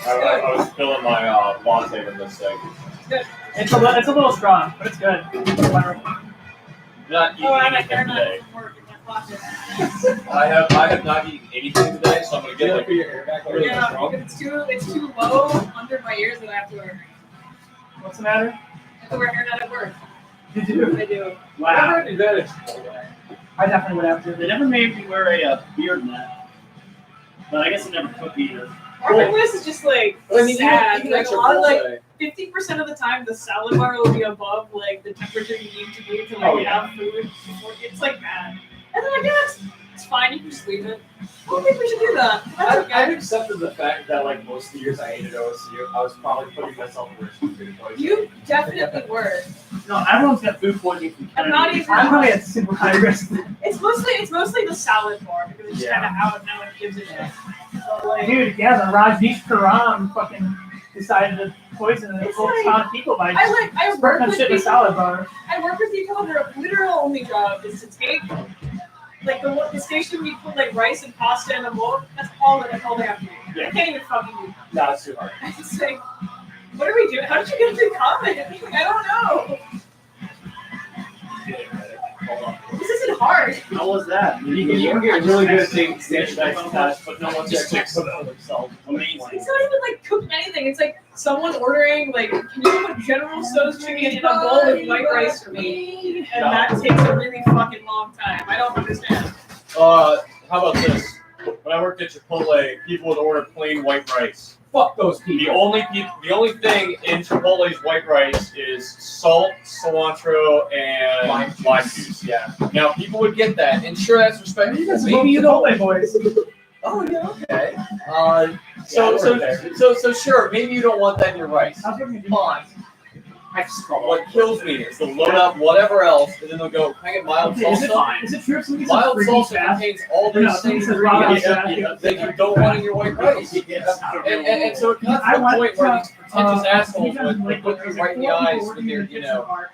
I was filling my latte with this thing. It's a little strong, but it's good. Not eating I'm anything today. work in my pocket. I have not eaten anything today, so I'm gonna get like your hair back. Yeah, it's too low under my ears that I have to wear. What's the matter? I have to wear hairnet at work. You do? I do. Wow. do that at Chipotle. I definitely would have to. They never made me wear a beard net. But I guess I never took either. Our list is just like I mean, sad. even Like at a lot of like Chipotle, 50% of the time, the salad bar will be above like the temperature you need to be to like have food. It's like bad. And then like, yeah, it's fine. You can just leave it. I don't think we should do that. That's okay. I've accepted the fact that like most of the years I ate at OSU, I was probably putting myself at risk of food poisoning. You definitely were. No, everyone's got food poisoning from I'm not even. I'm probably at super high risk. It's mostly the salad bar because it's kind of out. No one gives a shit. So like, Dude, yeah, the Rajneesh Karam fucking decided to poison a It's whole like- ton of people by I work spreading with shit in a people. salad bar. I work with people. Their literal only job is to take like the station we put like rice and pasta in a bowl. That's all they have to do. Yeah. I can't even fucking do. No, it's too hard. It's like, what are we doing? How did you get to comment? I don't know. This isn't hard. How was that? You can get really good at taking standardized tests, but no one's Just actually takes put it on themselves. Amazing. It's not even like cooking anything. It's like someone ordering like, can you put General Tso's chicken in a bowl with white rice for me? And that takes a really fucking long time. I don't understand. how about this? When I worked at Chipotle, people would order plain white rice. Fuck those The people. only thing in Chipotle's white rice is salt, cilantro, and lime juice. Yeah. Now people would get that, and sure, that's respectable. Maybe Maybe you don't. boys. Oh yeah, okay. Yeah, So sure, maybe you don't want that in your rice. How's it Fine. What kills me is they'll load up whatever else, and then they'll go, "Can I get mild salsa?" Is it true if somebody says Mild freaking salsa fast? contains all No, those somebody things says mild ingredients that you don't want in your white rice. And so it comes I to the went point where to, these pretentious assholes anytime, would look you right in the eyes with their,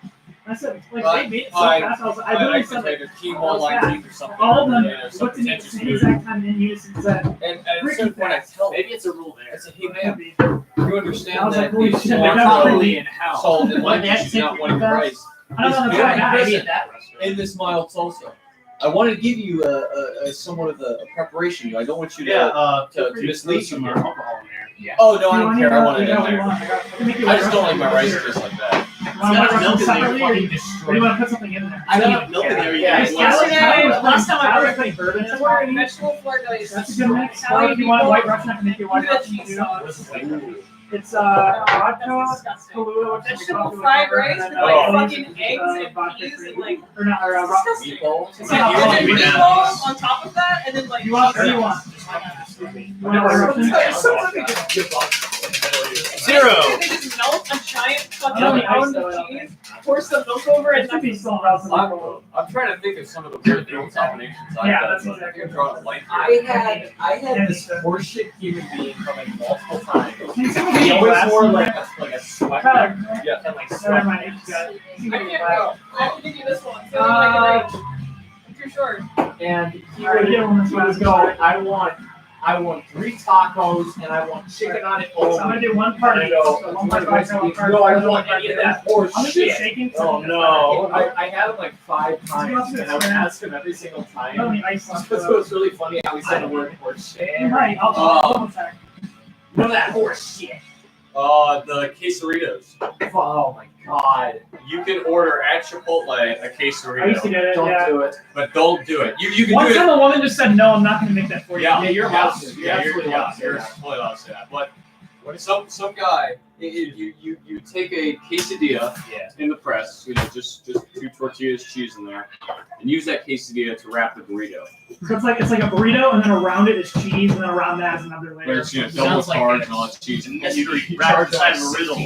I said, like, Fine, they made it so fine, fast. I was like, I literally said, like, quinoa, lime juice, or something. all of them you know, some looked at me at the pretentious same food. exact time in unison and said, And at a certain point, I tell them, Maybe it's a rule I there. said, "Hey man, you I understand was that like, holy if shit, they're not cilantro, really in house. salt, and Why lime they have juice to is not take one of it your fast? rice I don't know It's that's very bad. present at that restaurant. in this mild salsa. I want to give you a somewhat of a preparation. I don't want you to to mislead you. some here. alcohol in there. Yeah. Oh no, I don't care. I want it in what you there. want. I can make you I just don't like a my rice just like that. You want It's got to milk in there, separately, or fucking you destroy want to put something in there? I need milk in there. Yeah, You yesterday, last time I worked, put bourbon in It's it. where vegetable fleur de lis. That's a good mix. Or Italian if you want a people, white Russian, I can make you a white do the Russian cheese too. sauce. It's That's vodka, disgusting. Kahlua, which is Vegetable coffee with fried pepper, rice and with then, like Oh. fucking eggs and vodka peas free. and like Or not, or it's disgusting. Meatballs. It's Yeah, like yeah, meatballs on top of that, and then like You want? What do you want? You want a white Russian? Zero. They just melt a giant I don't fucking like pound ice, of though, cheese, pour some milk over it, It and should be that's still relatively I'm trying to think of some of the weird little combinations I've Yeah, done. that's but exactly I'm drawing a blank I here. had this horseshit human being come in multiple times. Can someone He give me a always glass wore in like there? a sweater Tyler, Yeah. and like never sweat. mind, you got it. You I can give me a can't glass. go. I have to give you this one. So I'm too short. And he Alright, would, get one he this would last go, one. I want 3 tacos and I want chicken on it So I'm gonna only. do one part. And I go, So one part vodka, one part. no, I don't want any of that horse I'm gonna do shit. shaking. Oh no! I had him like 5 times, and I would ask him every single I time. don't need ice left. Because it was really funny how he said the word horse shit. You're right. I'll double check. None of that horse shit. The quesadillas. Oh my god! You can order at Chipotle a I used to quesadilla, get it. Don't Yeah. do it. but don't do it. You can One do time it. a woman just said, "No, I'm not gonna make that for you." Yeah, Yeah, you're yeah, allowed to. You're yeah, absolutely allowed to say you're that. totally allowed to say that. But Some guy, you take a quesadilla in the press, just 2 tortillas, cheese in there, and use that quesadilla to wrap the burrito. So it's like a burrito, and then around it is cheese, and then around that is another But layer. it's double carbs and all that cheese. And you wrap inside of a riddle.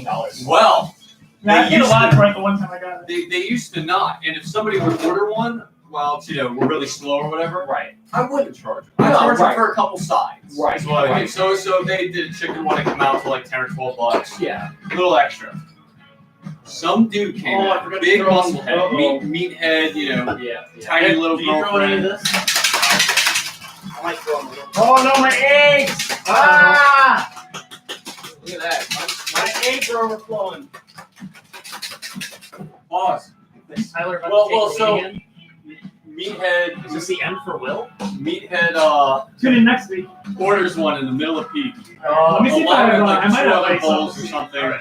Well, Yeah, I they get a used lot to- for it the one time I got it. they used to not, and if somebody would order one, while we're really slow or whatever, Right. I wouldn't charge them. I charge them for a couple sides. Right. That's what I Right. did. So they did a chicken one that come out to like $10 or $12. Yeah. A little extra. Some dude came Oh, I out, forgot to big throw muscle in- head, uh-oh. meathead, Yeah. tiny little Did you throw any of girlfriend. this? I might throw them a little. Oh no, my eggs! Ah! Look at that. My eggs are overflowing. Pause. Tyler, about Well, to take well, the so- lead again? Meathead. Is this the end for Will? Meathead Tune in next week. orders one in the middle of peak. Let me see if I have one. I might have like like 2 other bowls or something.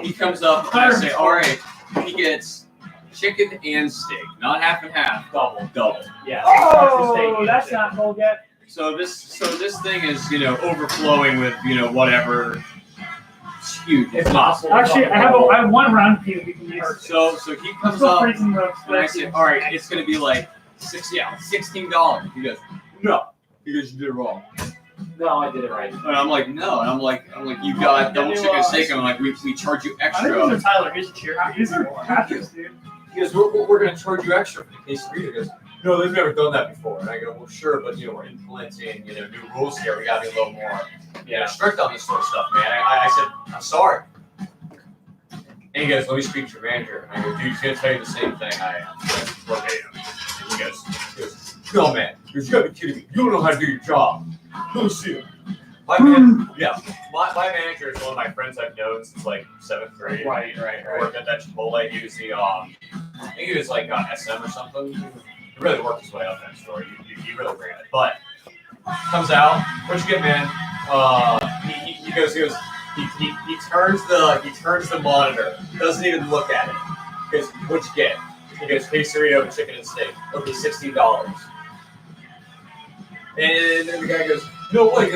He comes up and I say, all right, he gets chicken and steak, not half and half, double. Yeah. Oh, that's not gold yet. So this thing is overflowing with whatever. It's huge. It's possible. Actually, I have one round pea that we can use. So he I'm comes still up freezing ropes. and I say, all right, it's gonna be like $16. He goes, no. He goes, you did it wrong. No, I did it right. And I'm like, no. And I'm like, you got double chicken and steak. And I'm like, we charge you I think extra. these are Tyler. Here's a cheer. These are Patrick's, dude. He goes, we're going to charge you extra for the quesadilla. He goes, no, they've never done that before. And I go, well, sure, but we're implementing new rules here. We got to be a little more strict on this sort of stuff, man. I said, I'm sorry. And he goes, let me speak to your manager. And I go, dude, he's going to tell you the same thing I am. And he goes, no, man. He goes, you got to be kidding me. You don't know how to do your job. Let me see him. My manager is one of my friends I've known since like 7th grade. Right. I worked at that Chipotle. He was the, I think he was like SM or something. He really worked his way up that story. He really ran it. But comes out, what'd you get, man? He goes, he turns the monitor, doesn't even look at it. He goes, what'd you get? He goes, quesarito, chicken and steak. Okay, $16. And then the guy goes, no way.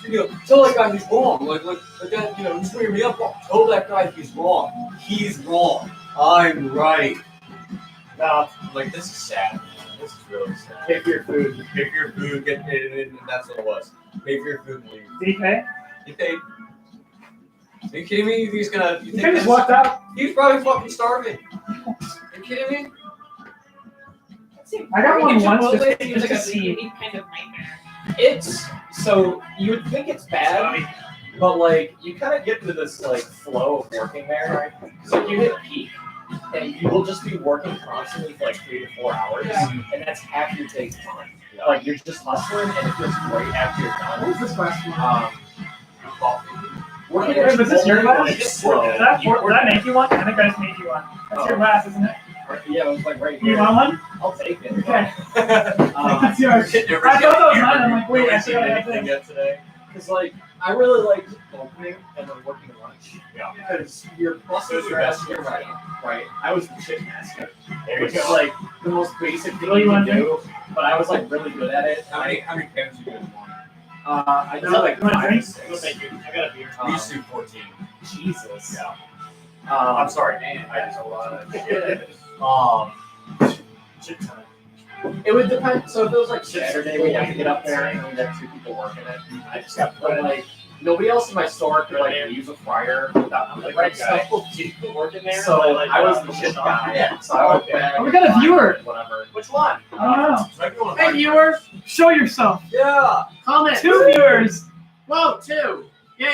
He goes, tell that guy he's wrong. Like that, he's bringing me up wrong. Tell that guy he's wrong. He's wrong. I'm right. No, like this is sad, man. This is really sad. Pay for your food. Pay for your food. Get paid, and that's what it was. Pay for your food and leave. Did he pay? He paid. Are you kidding me? He's gonna. He just walked out. He's probably fucking starving. Are you kidding me? I got one once Chipotle just seems to like a see. unique kind of nightmare. It's so you would think it's bad, but like you kind of get to this like flow of working there. So you hit peak, and you will just be working constantly for like 3 to 4 hours, and that's half your take time. Like you're just hustling, and it feels great after you're done. What was this last one? Working Wait, was this your glass? It's slow. Did I make you one? I think I just made you one. That's your glass, isn't it? Yeah, it was like right You here. want one? I'll take it. Okay. Um, That's yours. I thought that was mine. I'm like, wait, I forgot I have anything thing. yet today. Because like I really like opening and then working lunch. Yeah. Because your muscles Those are are best best. You're ones. right. I was the shit master, There you which is go. like the most basic thing What do you you want can to do. But I was like really good at it. How many pens you do in the morning? I did No, like you want a 5 drink? to 6. No, thank you. I got a beer. We used to do 14. Jesus. Yeah. I'm sorry, man. I just a lot of shit. shit ton. It would depend. So if it was like Saturday, we'd have to get up there and we'd have 2 people working it. I just got put like nobody else in my store could like use a fryer without like right stuff. People working there. So I was the shit guy. Yeah. So I would bag Oh, we got a viewer. Whatever. Which one? I don't know. Hey, viewers, Show yourself. Yeah. comment. 2 viewers. Whoa, 2. Yeah.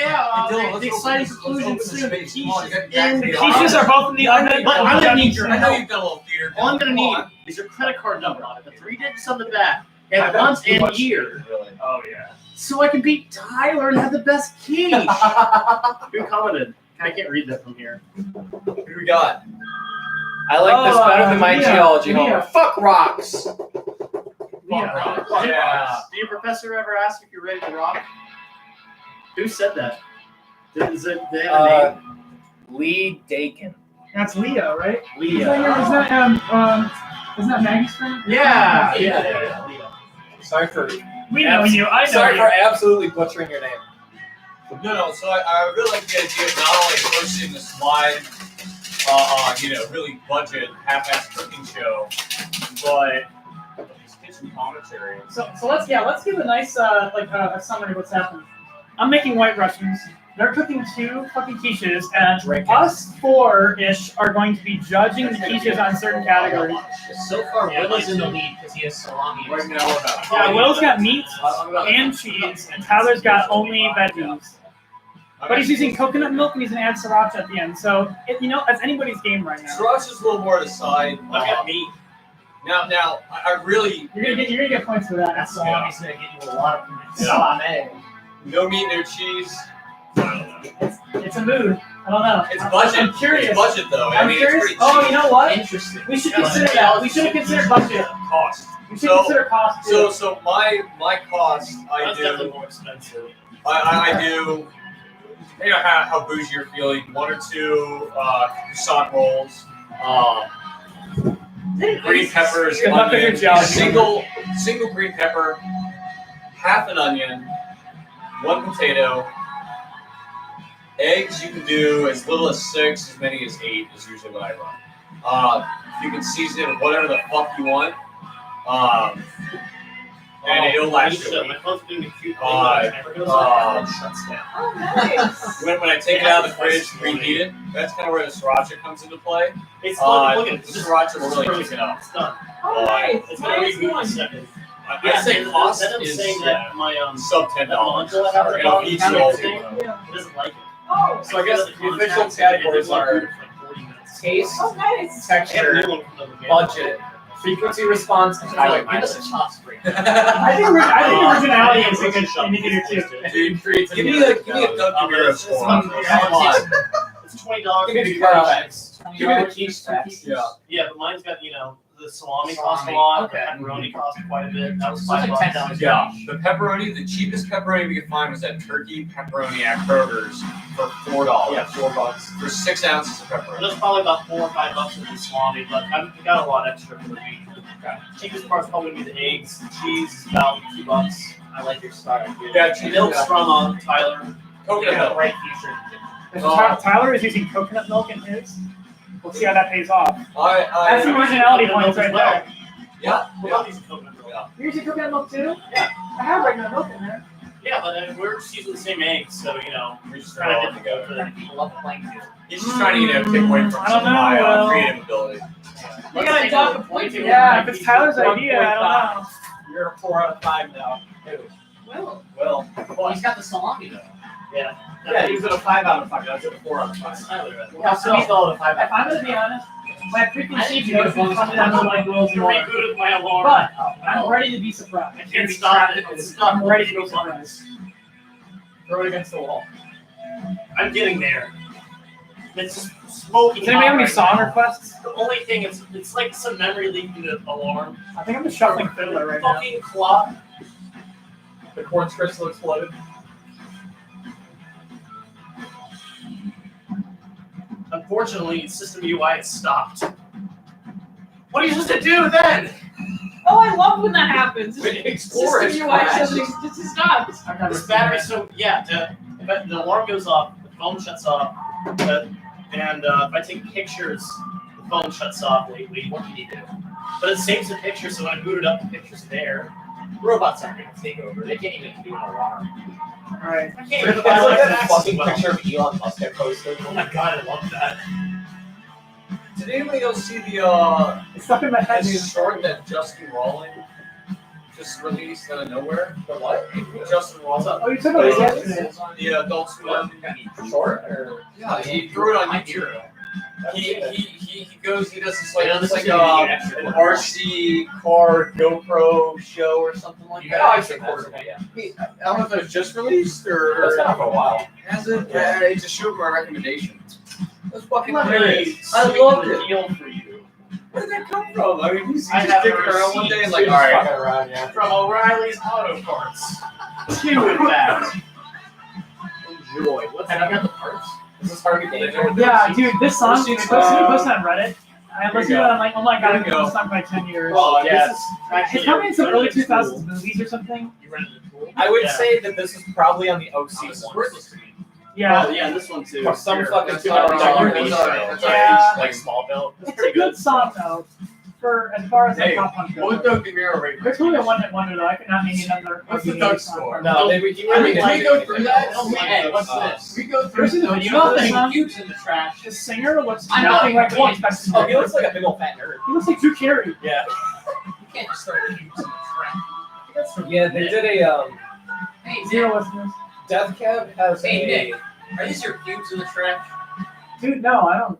Hey, Dylan, The let's exciting open conclusion this soon. space. The Come on, quiches you got- in the you got- quiches Quiches are both in the oven. But I'm gonna need your I know help. you've done a little theater. All I'm gonna Come need on. is your credit card number on it, the 3 digits on the back, and month and year, Really. Oh yeah. so I can beat Tyler and have the best quiche. Who commented? I can't read that from here. Who do we got? I like this better than my Leah. geology Leah. homework. Fuck rocks. Yeah. Yeah. Did your professor ever ask if you're ready to rock? Who said that? Is it they have a name? Lee Dakin. That's Leo, right? Leah. Isn't that Maggie's friend? Yeah. Yeah. Sorry for We know you. I know sorry you. for absolutely butchering your name. No. So I really like the idea of not only hosting this live, really budget half-ass cooking show, but these kitchen commentary. So let's give a nice a summary of what's happening. I'm making White Russians. They're cooking 2 fucking quiches, and us 4-ish are going to be judging the quiches on certain categories. So far, Will is in the lead because he has salami. Right now, about Yeah, Will's got meat and cheese, and Tyler's got only veggies. But he's using coconut milk and he's gonna add sriracha at the end. So that's anybody's game right now. Sriracha's a little more to the side. Look at me. Now, I really You're gonna get points for that. That salami's gonna get you a lot of points. Salami. No meat, no cheese. It's a mood. I don't know. It's budget. I'm curious. It's budget though. I'm It's curious. pretty cheap. Oh, you know what? Interesting. We should consider that. We should have considered budget. Cost. We should consider cost too. So my cost, That's definitely more expensive. I do. You know how bougie you're feeling. 1 or 2 croissant rolls. Green peppers. Good luck with your onion, job. single green pepper. Half an onion. 1 potato. Eggs you can do as little as 6, as many as 8 is usually what I run. You can season it with whatever the fuck you want. And it'll last you a week. My phone's doing a cute thing. Oh, nice. When I take it out of the fridge to reheat it, that's kind of where the sriracha comes into play. It's fun. Look at The this. sriracha will really kick it up. It's done. Oh, nice. It's gonna reboot in a second. I say cost Then I'm is saying that my sub $10. that Monzo I have at the It'll bottom eat of the you all thing, day. it doesn't like it. Oh, So I guess the official categories are Taste, oh, nice. texture, budget, frequency response, and highway Give us a mileage. chop spring. I think originality is a good indicator too. Dude, give me a Doug Camaro score. Come on. It's $20. Give me the Quiche. Give me the quiche stacks. Yeah. Yeah, but mine's got the salami cost a lot. Okay. The pepperoni cost quite a bit. That was So it's $5. like $10 Yeah, the pepperoni, the cheapest pepperoni we could find was that turkey pepperoni at Kroger's for $4. Yeah, $4. For 6 ounces of pepperoni. That's probably about $4 or $5 for the salami, but I've got a lot extra for the week. Cheapest part's probably gonna be the eggs. The cheese is about $2. I like your style. Yeah, cheese, Milk's yeah. from Tyler. Coconut milk. Right future. Tyler is using coconut milk in his. We'll see how that pays off. I That's some originality points right there. Yeah. What about these coconut milk? You're using coconut milk too? Yeah. I have regular milk in there. Yeah, but we're just using the same eggs, so We're just kind throwing of it together. difficult to People love the blank too. He's just trying to, take away from I don't some of know, my Will. creative ability. You gotta dock a point to Yeah, if it's Tyler's idea, I don't know. You're a 4 out of 5 now. Will. Well, Well, he's got the salami though. Yeah. yeah, he was at a 5 out of 5. That's at a 4 out of 5. Tyler. Yeah, so He's all at a 5 if I'm gonna be honest, my preconceived you notion is something I don't like Will's You more. rebooted my alarm. But I'm ready to be surprised. I can't stop it. I'm ready to be surprised. Throw it against the wall. I'm getting there. It's just smoking. Does anybody have any hot song right requests? now. The only thing is, it's like some memory leak in the alarm. I think I'm just shuffling fiddler right now. Fucking clock. The quartz crystal exploded. Unfortunately, system UI has stopped. What are you supposed to do then? Oh, I love when that happens. When Explorer System UI crashed. just stops. I've never This seen battery, that. so yeah, if the alarm goes off, the phone shuts off, and if I take pictures, the phone shuts off. Wait, what do you do? But it saves the picture, so when I boot it up, the picture's there. Robots aren't going to take over. They can't even do an alarm. Alright. I can't It's even like find that my fucking picture of Elon Musk I posted. Oh my god, I love that. Did anybody else see the It's stuck in my head, dude. short that Justin Rawling just released out of nowhere? The what? Justin Rawling. Oh, you took it yesterday. The Adult Swim. Short or? Yeah, he threw it on YouTube. He goes, he does this like, I know this it's is like gonna be an extra an quarter. RC car GoPro show or something like that. Oh, I've seen that. Yeah. I don't know if it was just released or That's not for a while. has it? Yeah, it's a show my recommendation. That's fucking Really great. I sweet loved it. deal for you. Where did that come from? I mean, he's I just have dicking a around one day and receipt. like, all right. Fucking around, yeah. From O'Reilly's Auto Parts. Two, in fact. Enjoy. What's Have you got the parts? Is this Harvey Dent? Yeah, dude, this song, Seen it's it, posted on Reddit. I listened to it, I'm like, oh my god, There I've you been go. this song by 10 years. Oh, yeah. It's probably in some early 2000s movies or something. You rented it I would Yeah. say that this is probably on the OC one. Yeah, Oh, yeah, this one too. Or some Here, fucking that's $200 alright. show. Yeah. Like Smallville. it's a good song though. For as far as the Hey, pop punk what goes. would the mirror rate? It's really a one-hit wonder though. I could not name another. What's the RPG Doug song score? from- No, he really Can we did. go through that? Oh, hey, what's this? We go through There's the you know the song? Cubes in the trash. The singer looks I'm nothing not- like what you expect. Oh, he looks like a big old fat nerd. He looks like Drew Carey. Yeah. You can't just throw cubes in the trash. Yeah, they did a Hey, Zero listeners. Death Cab has Hey, a. Nick. Are these your cubes in the trash? Dude, no, I don't.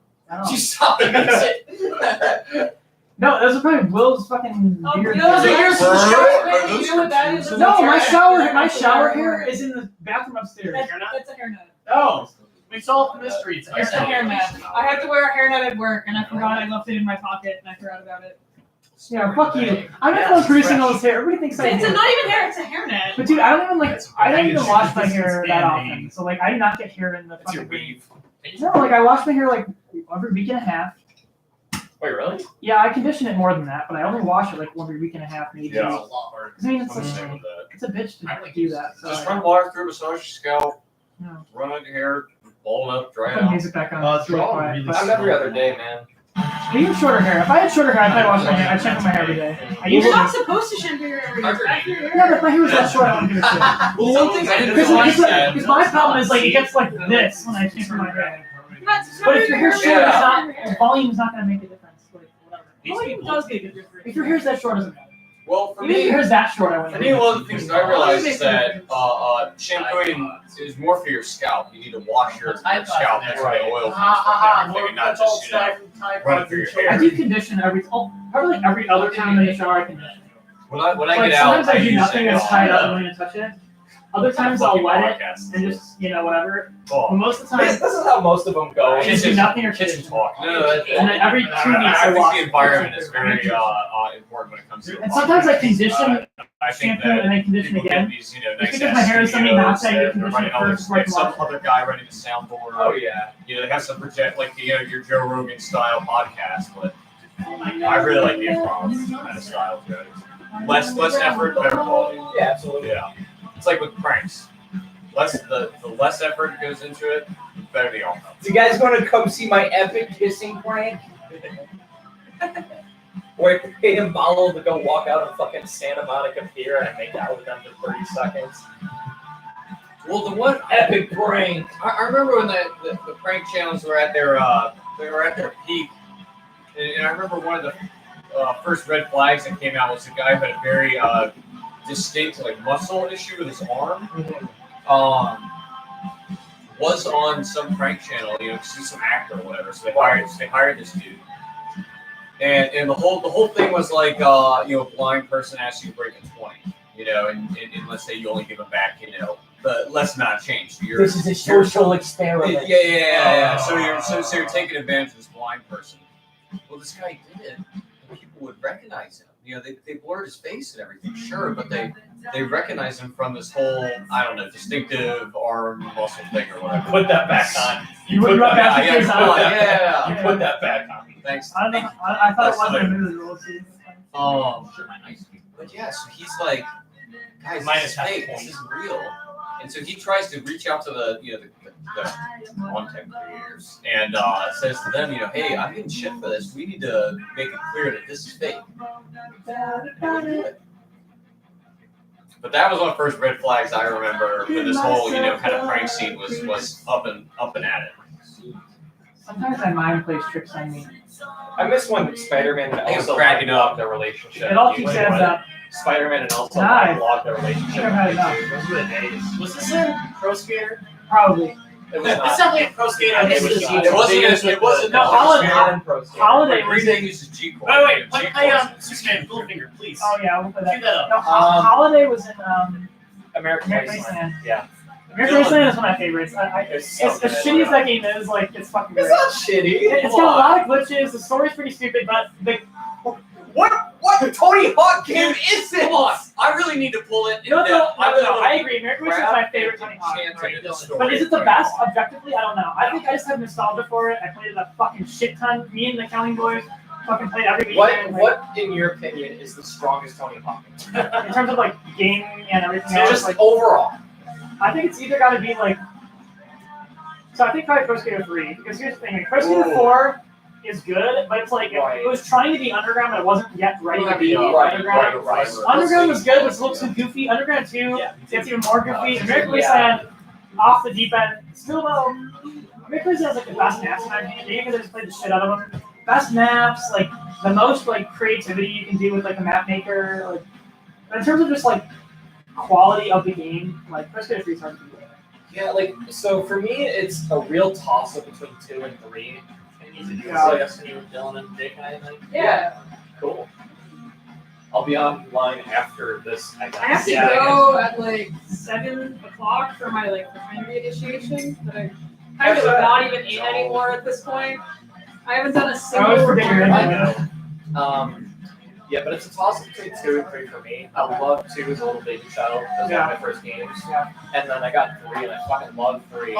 You stop it. No, those are probably Will's fucking Oh, beard. no, hair. yours is Are short. those You know what that is? cubes? No, my shower hair is in the bathroom upstairs. That's a hairnet. Oh, we solved the mystery. It's It's a hairnet. I have to wear a hairnet at work, and I forgot I left it in my pocket, and I forgot about it. Yeah, fuck you. I'm not the one producing all this hair. Everybody thinks I It's do. not even hair. It's a hairnet. But dude, I don't even like. I don't even wash my hair that often. So like, I do not get hair in the That's your fucking. weave. No, like I wash my hair like every week and a half. Wait, really? Yeah, I condition it more than that, but I only wash it like every week and a half, maybe. Yeah. It's a lot harder. I mean, it's I'm the like same with that. it's a bitch to do that. So Just like, run water through, massage your scalp, Yeah. run on your hair, ball it up, dry it put out. music back on. Uh, It's really draw quiet. really But I'm every other day, man. even shorter hair. If I had shorter hair, I'd probably wash my hair. I'd shampoo my hair every day. I You're usually. not supposed to shampoo your hair every day. Yeah, but if my hair was that short, I wouldn't give a shit. Well, one thing I didn't realize that. Because my problem is like it gets like this when I shampoo my hair. But if your hair's short, Yeah. it's not. The volume's not gonna make a difference. Like whatever. Volume does make a difference. If your hair's that short, it doesn't matter. Well, for Even if your me, hair's that short, I wouldn't. for me, one of the things that I realized is that shampooing is more for your scalp. You need to wash your scalp next to the oil and everything, and not just run it through your hair. I do condition probably like every other time in the shower. I condition. When I Like get out, sometimes I do use nothing it, that's tied up and don't even touch it. Other times I'll wet it and just whatever. But most of the time, This is how most of them go. I just do nothing or kitchen condition. talk. And then every 2 weeks I I think wash. the environment is very important when it comes to. And sometimes I condition, I think shampoo, that and then condition people again. get these, Just nice because my hair is so many knots, I get they're conditioned running all first, this, like, some wash. other guy running the soundboard. Oh yeah. They have some project like your Joe Rogan style podcast, but I really like the improv kind of style to it. Less effort, better quality. Yeah, absolutely. Yeah, it's like with pranks. The less effort goes into it, the better the outcome. Do you guys want to come see my epic kissing prank? Where I paid him Malo to go walk out of fucking Santa Monica Pier and I make out with them for 30 seconds. Well, the one Epic prank. I remember when the prank channels were at their peak, and I remember one of the first red flags that came out was a guy who had a very distinct muscle issue with his arm. Was on some prank channel, because he's some actor or whatever. So they hired this dude, and the whole thing was like, a blind person asks you to break a 20, and let's say you only give them back, the less amount of change. This is a social experiment. Yeah. So you're taking advantage of this blind person. Well, this guy did it, and people would recognize him. They blurred his face and everything, sure, but they recognized him from this whole, distinctive arm muscle thing or whatever. Put that back on. You put that back on. You put that back on. Thanks. I don't know. I thought it wasn't a movie rule. But yeah, so he's like, guys, Minus this is half fake, point. this is real. And so he tries to reach out to the content creators and says to them, hey, I'm getting shit for this. We need to make it clear that this is fake. But that was one of the first red flags I remember when this whole, kind of prank scene was up and at it. Sometimes my mind plays tricks on me. I miss when Spider-Man and I think Elsa I'm cracking up. logged their relationship. It all keeps adds up. Spider-Man and Elsa Nice. logged their I think relationship. I've had enough. Those were the days. Was this a pro skater? Probably. It was It's not. definitely a pro skater. It This was is not. It wasn't. No, Holiday. Holiday Green was Day in. uses G chord. Wait, play Superman Goldfinger, please. Oh yeah, we'll play Cue that. that up. No, Holiday was in American American Wasteland. Wasteland. Yeah. American Wasteland is one of my favorites. It's As shitty as that game is, it's fucking great. It's not shitty. It's got a lot of glitches. The story's pretty stupid, but What Tony Hawk game is it? Come on, I really need to pull it. no, I agree. American Wasteland is my favorite Tony Hawk. But is it the best objectively? I don't know. I think I just have nostalgia for it. I played it a fucking shit ton. Me and the Counting Boys fucking play every weekend. What, in your opinion, is the strongest Tony Hawk? In terms of like gaming and everything else, Just like overall. I think it's either got to be like. So I think probably Pro Skater 3 because here's the thing: like, Pro Skater 4 is good, but it's like it was trying to be Underground, but it wasn't yet ready to be Underground. Underground was good, but it looks so goofy. Underground 2 gets even more goofy. American Wasteland off the deep end. Still though, American Wasteland has like the best maps in my opinion. They even just played the shit out of them. Best maps, like the most like creativity you can do with like a map maker. Like, but in terms of just like quality of the game, like Pro Skater 3 is hard to do. Yeah, like, so for me, it's a real toss-up between 2 and 3. And you do Yeah. Destiny with Dylan and Dick, I think. Yeah. Cool. I'll be online after this, I guess. I have to go at like 7 o'clock for my like refinery initiation, but I'm kind of not even in anymore at this point. I haven't done a single. I always forget you're in refinery. there. Yeah, but it's a toss-up between 2 and 3 for me. I love 2 as a little baby child. That was one of my first games. Yeah. And then I got 3, and I fucking love 3.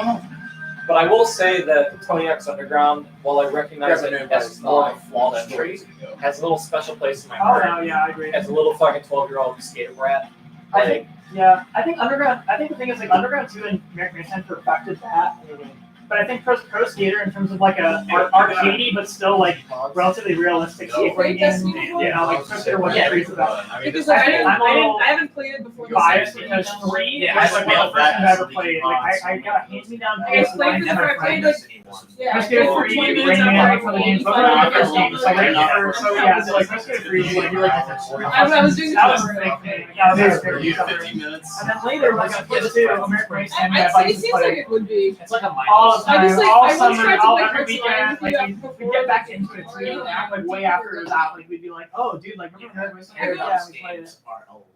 But I will say that Tony Hawk's Underground, while I recognize it as more of a flawed story, has a little special place in my Oh heart. no, yeah, I agree. As a little fucking 12-year-old skater brat. I think Underground. I think the thing is like Underground 2 and American Wasteland perfected that. But I think Pro Skater in terms of like a arcadey but still like relatively realistic skateboarding game. You know, like Pro Skater wasn't crazy about. Because like, I haven't played it before. Biased because 3 was like one of the first things I ever played. Like I got a hand-me-down I PS1 played and my I played friends. like Pro Skater 3 bringing in for the games. Those are my first games. So yeah, so like Pro Skater 3 was like I was doing that was the big thing. That was my favorite You stuff. 15 minutes. And then later, like on PS2, American Wasteland, we had it like seems like it would be. It's like a all the mindless. time, like, all I once summer, tried to all play every Hearts of Iron weekend. with Like you we'd get back into it too. Like way after it was out, like we'd be like, "Oh, dude, like remember American Wasteland? Yeah, we played it."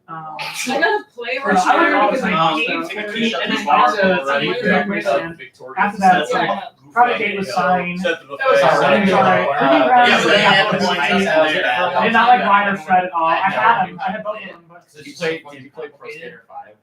I gotta play I Hearts of like all Iron the because I time. hate And then after American Wasteland, after that, it's like Project 8 was signed. Set the buffet. That was alright. Yeah, I did not like Minor Shred at all. I had them. I had both of them. But Did you play Pro Skater 5?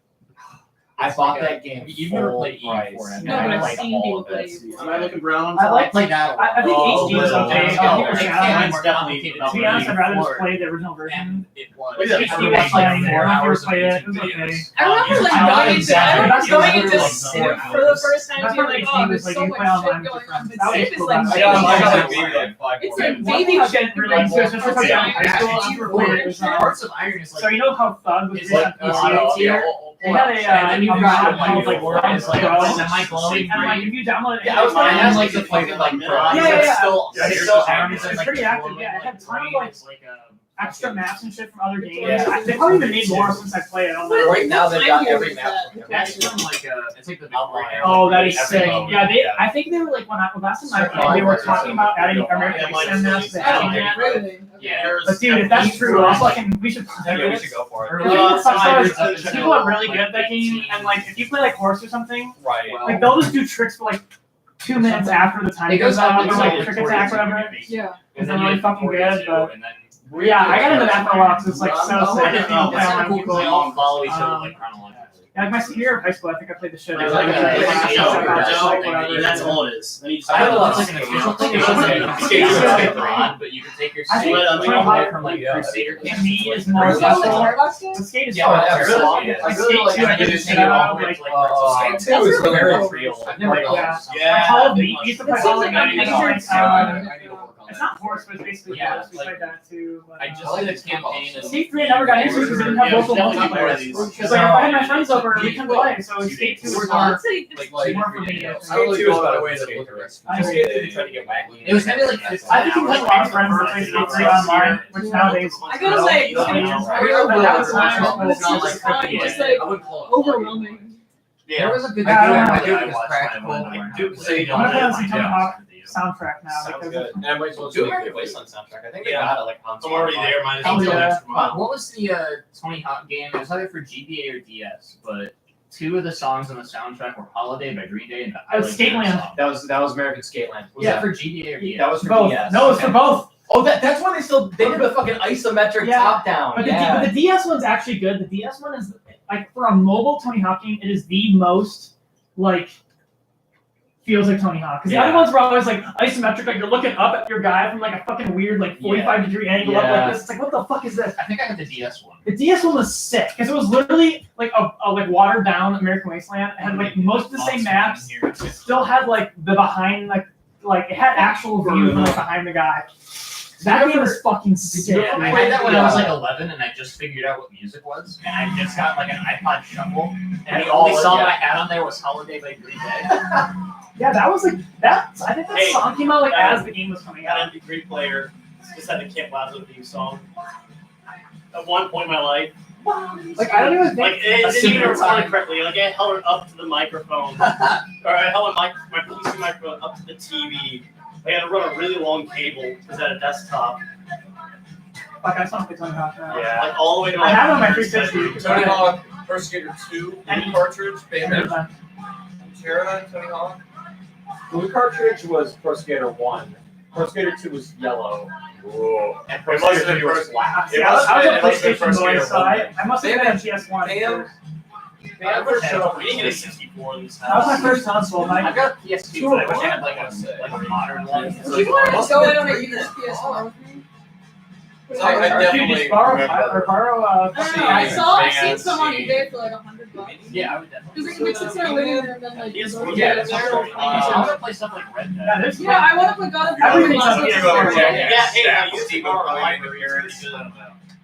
I bought that game. You've never played E4. No, but I've seen people play. Am I looking brown? I like Play that. I think HD was okay. Mine's definitely To be honest, I'd rather just play the original version. It was. Yeah, HD was playing more. I never played it. It was okay. I remember like going into Civ for the first time, That's being what like, HD oh, was there's like. so You much play online shit with your going on. friends. But That Civ was is cool. like I got baby like 5 It's more like minutes. baby I shit. didn't really into it. Just like in high school, I never played it. Hearts of Iron is like. So you know how Thug was It's just like on PC tier? They had and you a got mod called like Thug is like Pro. semi-glowing. And like if you download it, Yeah, I was online, gonna ask like to play with like Yeah. still It's still It's pretty active. Yeah, it had a ton of like like extra maps and shit from other games. Yeah. They probably even made more since I played it. I don't know. Right now they've got every map. That's from like it's like the Victorian. Oh, that is sick. Yeah, I think they were like when last time I played, they were talking about adding American Wasteland maps. They Oh, hadn't. really? Yeah. But dude, if that's true, I was like, we should. Yeah, we should go for it. The thing that sucks is people are really good at that game, and like if you play like horse or something, Right. like they'll just do tricks for like 2 minutes after the time It goes goes out, up, or like trick attack, whatever. Yeah. Because they're really fucking good, but yeah, I got into that for a while because it's like so sick. If you don't play online with people. They all follow each other like chronologically. Yeah, like my senior year of high school, I think I played the shit out It's of like it. and that's all it is. Then you just I don't know. have It's like an official thing. It's It's broad, but you can take your I think skate Tony Hawk from like Crusader to me is Are more you guys like special. Starbucks games? The skate is Yeah, so but really really, like I skate 2, I get the shit out of like Skate Skate 2 is really real. I've never done yeah. it. Like Hall of Beat, we used to play It Hall seems of like Beat. I'm It's easier not horse, but it's basically Yeah, horse. We like- played that too. But, I just like the campaign is Skate 3 I never got into because it didn't have Yeah, local we definitely need more of multiplayer. these. Because like if I had my friends over, we can play. So Skate 2 was more. I'd say like More for me. I Skate 2 is better way to Skate look at it. I agree. They try to get wacky. It was maybe like 15 I think you have a lot of friends that play Skate 3 online, which nowadays. I gotta say, But it's that was when I was not like fun, just like overwhelming. There was a good Yeah, game that was practical. I'm gonna play on some Tony Hawk soundtrack now Sounds because good. And I might as well Do just American make it. Wasteland soundtrack. I think they Yeah. got it like on I'm already there. Might as well Oh, go yeah. an extra mile. What was the Tony Hawk game? It was either for GBA or DS, but 2 of the songs on the soundtrack were "Holiday" by Green Day and "I Oh, Like Skateland. That Song." That was American Skateland. Was Yeah. that for GBA or DS? That was for both. DS. No, it's for both. Oh, that's when they did the fucking isometric Yeah. top down. But Yeah. the DS one's actually good. The DS one is like for a mobile Tony Hawk game, it is the most like feels like Tony Hawk. Because the other ones were always like isometric, like you're looking up at your guy from like a fucking weird like 45-degree angle up like this. It's like, what the fuck is this? I think I got the DS one. The DS one was sick because it was literally like a like watered down American Wasteland. It had like most of the same maps. Still had like the behind like it had actual view from like behind the guy. That game was fucking sick. I played that when I was like 11, and I just figured out what music was, and I just got like an iPod Shuffle, and the only song I had on there was "Holiday" by Green Day. Yeah, that was like that. I think that song came out like as the game was coming out. Got an MP3 player. Just had the Camp Lazlo theme song. At one point in my life, Like I don't even think like it didn't even respond correctly. Like I held it up to the microphone, or I held my PC microphone up to the TV. I had to run a really long cable because I had a desktop. Like I saw something Tony Hawk now. Yeah. Like all the way to I have it on my 360. Tony Hawk Pro Skater 2 Any cartridge, Never Bandit, mind. Terra, Tony Hawk. Blue cartridge was Pro Skater 1. Pro Skater 2 was yellow. Whoa. And Pro It must Skater have 3 been was black. See, I was a it must have been PlayStation Pro boy, Skater so 1. I must have been PS1. Damn. I never showed up We didn't get a 64 in this That was my house. first console. I Like, got a PS2, but I wish I had like a modern one. Do you want to go in on a used PS1 with me? So I or dude, definitely just borrow remember. or borrow. I don't know. I've seen some on Fancy. eBay for like $100. Yeah, I would definitely. Because it can sit in our living room and then like. PS4 go Yeah, to that's the not other I one. want to play stuff like Red Dead. Yeah, there's Yeah, I want to play God of War. Everything's on Last of Us PS4. as well. Yeah, hey, I used to Steve go will to probably library.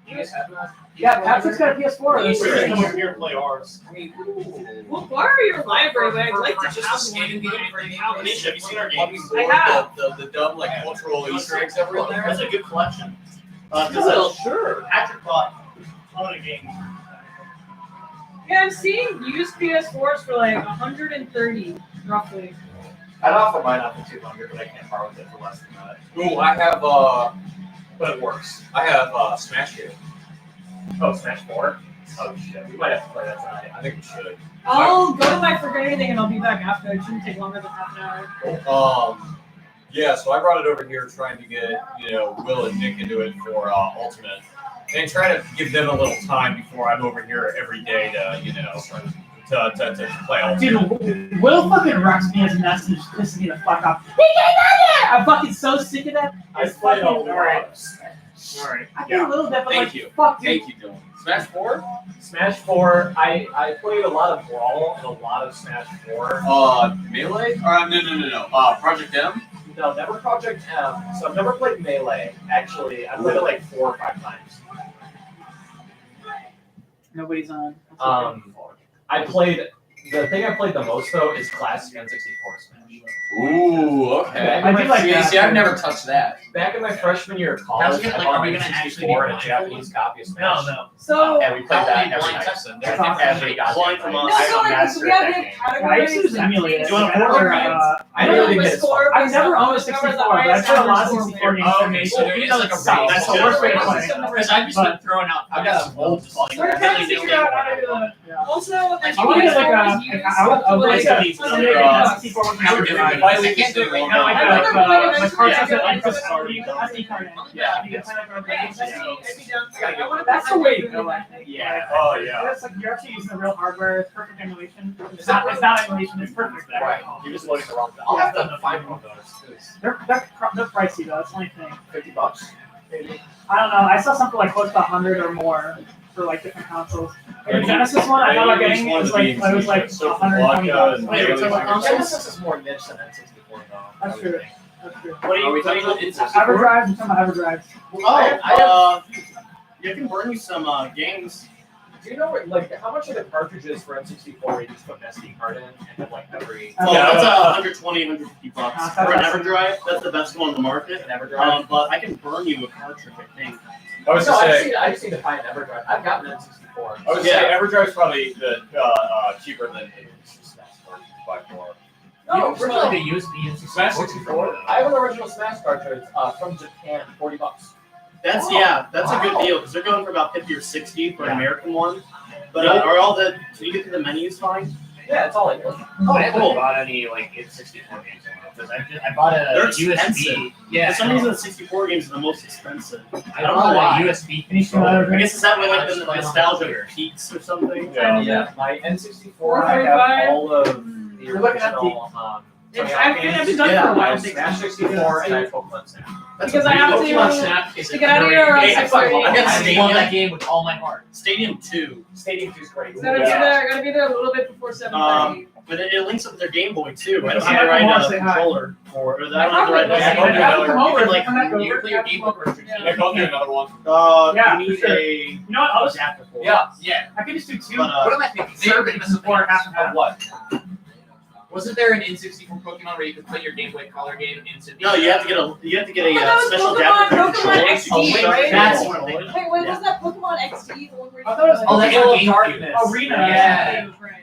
You guys have that? Yeah, Patrick's got a PS4. You That's should come great. over here and play ours. We'll borrow your library, but I'd like to Just a have one skating in game my for house. Anisha, have you seen our games? I have. The dumb like cultural Easter eggs that were in there. That's a good collection. Because Sure. Patrick bought a lot of games. Yeah, I'm seeing used PS4s for like 130 roughly. I'd offer mine up to 200, but I can't borrow it for less than that. Ooh, I have But it works. I have Smash Game. Oh, Smash 4? Oh shit, we might have to play that tonight. I think we should. I'll go to my Forget Anything and I'll be back after. It shouldn't take longer than half an hour. Yeah, so I brought it over here trying to get, Will and Nick into it for Ultimate. And trying to give them a little time before I'm over here every day to play Ultimate. Dude, Will fucking rocks me as a mess and just pisses me the fuck off. He came down there! I'm fucking so sick of that. I It's played a fucking- lot. Alright. I get a little bit, but Thank like, you. fuck, dude. Thank you, Dylan. Smash 4? Smash 4, I played a lot of Brawl and a lot of Smash 4. Melee? No. Project M? No, never Project M. So I've never played Melee, actually. I played it like 4 or 5 times. Nobody's on. The thing I played the most though is classic N64 Smash. Ooh, okay. I do like that. See, I've never touched that. Back in my freshman year of How's college, it, I like, bought are we an gonna actually N64 and a be Japanese copy of Smash. No. So, And we played that every Blind night. test. And That's I think awesome. every goddamn Blind from night. us. no, so like, mastered we have that the game. I used to use emulators. Do you want I never, I never did get it. I've never owned a 64, but I've played a lot of 64 games. Oh, okay, so there is like a Sucks. That's the worst way to play. Because I've just been throwing out. I've got a old like, We're trying to really figure out how to do nailing that. Also, like, I want to get like PS4 a, is used I would to, like, like a 64 with How would you do it? I can't do it right now. like I a, remember like playing cartridge it. that like SD card in. Yeah. You can play like a Yeah, game. I'd be down for it. I wanna That's play the way to something go, I like think. Yeah. Oh, yeah. It's like you're actually using the real hardware. It's perfect emulation. It's not emulation. It's perfect. Right. You're just loading the wrong thing. I'll have to find one of those. They're pricey though. That's the only thing. $50, maybe. I don't know. I saw something like close to 100 or more for like different consoles. Like, the Genesis one, I thought about getting it was like 120 bucks. Wait, so what consoles? Genesis is more niche than N64 though. That's true. That's true. What are you talking about? Everdrive. I'm talking about Everdrive. You can burn you some games. Do you know what, like how much are the cartridges for N64 where you just put an SD card in and then like every Well, that's 120, 150 bucks That's for an awesome. EverDrive. That's the best one on the market. an EverDrive? But I can burn you a cartridge, I think. I was No, gonna I say, just need to find an EverDrive. I've got an N64. I would say EverDrive's probably the cheaper than by far. No, It's not like a USB and Smash 64? I have an original Smash cartridge from Japan, $40. That's that's a good deal because they're going for about 50 or 60 for an Yeah. American one. But are all the can you get to the menus fine? Yeah, that's all I do. I haven't bought any like N64 games because I bought a They're USB. expensive. Yeah, For some reason, the 64 games are the most expensive. I don't know bought why. a USB Can you see controller. my I guess it's that way like the Just play on nostalgia computer. of peaks or something. Yeah. Yeah, my N64, I 445. have all of the You're looking at original I've been done for a while. Smash 64 and I Pokemon Snap. Because I have Pokemon to Snap is to get out of here around Hey, 6:30. I got I Stadium. love that game with all my heart. Stadium 2. Stadium 2 is great. Gotta be there a little bit before 7:30. But it links up with their Game Boy too. I don't Yeah, have the come on, right say hi. controller for it. I I don't have the right probably Yeah, will. controller. have to come over. You can, like, Come back you over. play your Game Boy cartridge. Yeah. Yeah, go do another one. Yeah, You need for sure. a You know what? I'll just, adapter for it. Yeah. Yeah. I can just do 2. But, What am I thinking? Serving this support half and half. Of what? Wasn't there an N64 Pokemon where you could put your Game Boy Color game into the? No, you have to get a But that was special Pokemon- adapter. Pokemon for controller. XD, Oh, wait, right? That's what I'm thinking. Wait, wasn't that Pokemon XD the one where you? I thought it was Oh, that's Halo on of GameCube. Darkness. Arena. Yeah. Right.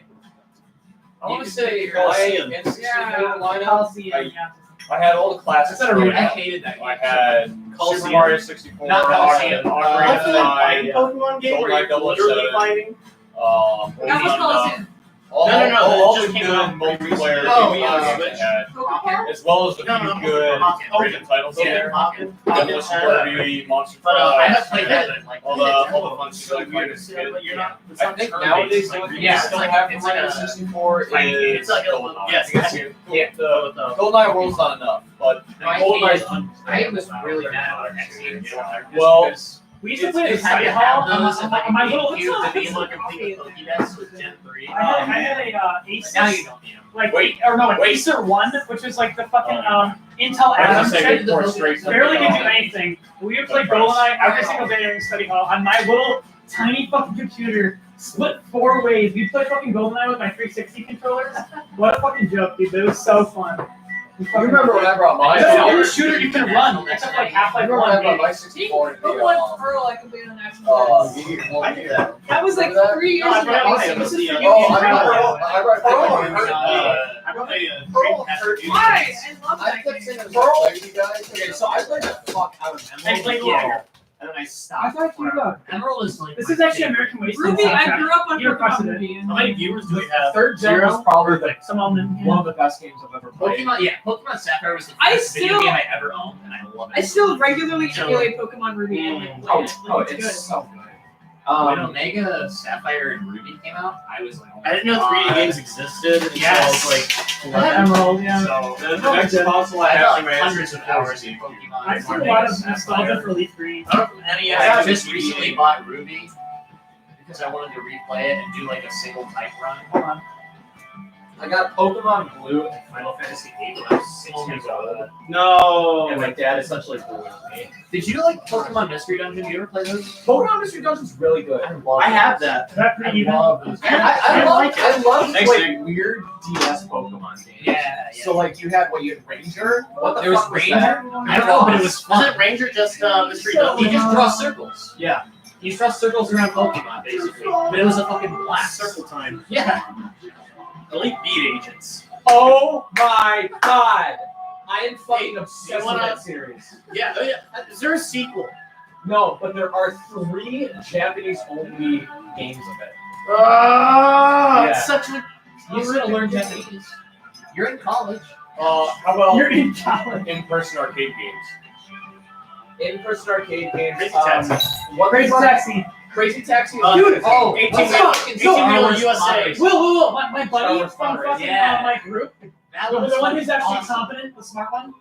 I want You to can say pick my Coliseum. N64 Yeah. lineup. Coliseum, yeah. I had all the classics. Is that Arena? I hated that game. I had Super Coliseum. Mario 64. Not Coliseum. Ocarina of Time. Pokemon game where Goldeneye you're literally 007. fighting. That was Coliseum. All No, all that the just came good out multiplayer Oh, games yeah. they had, Pokemon? as well as the No, few no, good Pocket. rated titles Yeah, there. Pocket. Demolition Derby, Monster But I Trucks, have played that. But like, all the fun stuff like weird. as a kid. But you're not. It's I not think turn-based, nowadays it's the like only thing yeah, you it's still like have it's for like Mario a 64 tiny game. is It's like a Goldeneye. yes, Yes. yes. Yeah. The GoldenEye World's not enough, but I GoldenEye's I was really mad about XD. Well, We used to It's- play it's the Tiny I Hall. have those in My my little, GameCube to be able to complete the Pokédex with Gen 3. I had a But Asus, now you don't need them. like Wait, an wait. Acer 1, which is like the fucking Intel I was Atom gonna say chip. before straight. Barely could do anything. We would play GoldenEye every single day during study hall on my little tiny fucking computer, split 4 ways. We played fucking GoldenEye with my 360 controllers. What a fucking joke, dude. It was so fun. you remember when I brought mine? That's the Yeah. only shooter you can run, except like I Half-Life remember when I 1. brought dude. my 64 to the Pokemon Pearl I completed on National Defense. I did that. That was like Remember that? 3 years No, I ago. brought mine. This is the, for uh, you. Oh, I brought Pearl. I brought Pearl. I brought a Pearl Dreamcast hurt review. Why? I love I that kept game. saying it was you guys. Okay, so I played the fuck out of I Emerald. played Jagger, and then I stopped. I thought you were. Emerald is like. This my is actually favorite. American Wasteland Ruby, I soundtrack. grew up on You requested Pokemon it. Ruby. How many viewers do we have? Third gen was probably the, Some of them. one of the best games I've ever played. Pokemon Sapphire was the I first video still- game I ever owned, and I love it. I still regularly So- emulate Pokemon Ruby and like, play it. Oh, Like, it's good. so good. When Omega Sapphire and Ruby came out, I was like, oh I didn't know 3D games existed until I was like I had 11. Emerald, yeah. So The next console I I have got for like my hundreds of hours in Pokemon. I've seen a Omega lot of Sapphire. nostalgia for Leaf Green. I don't NES. I have just a recently DVD. bought Ruby because I wanted to replay it and do like a single type run. Hold on. I got Pokemon Blue and Final Fantasy VIII when I was 6 years old. No. And my dad essentially blew it with me. Did you like Pokemon Mystery Dungeon? Did you ever play those? Pokemon Mystery Dungeon's really good. I love I have those. that. Is that pretty even? love those. I love Thanks, like weird DS Pokemon games. Yeah. So like you had Ranger. What the There was fuck was Ranger? that? I don't know, but it was fun. Wasn't Ranger just Mystery So- Dungeon? You just draw circles. Yeah. You draw circles around Pokemon, basically. But it was a fucking blast. Circle time. Yeah. Elite Beat Agents. Oh my god! I am fucking Hey, obsessed you with wanna- that series. Yeah, oh yeah. Is there a sequel? No, but there are 3 Japanese-only games of it. Oh, Yeah. it's such a. You should have learned Japanese. You're in college. How about You're in college. in-person arcade games? In-person arcade games. Crazy Taxi. What Crazy the fuck? Taxi. Crazy Taxi is Dude, beautiful. oh, 18-wheeler USA. Will, my Star buddy Wars from Pod fucking Yeah. my group, That the was one who's actually awesome. competent, the smart one.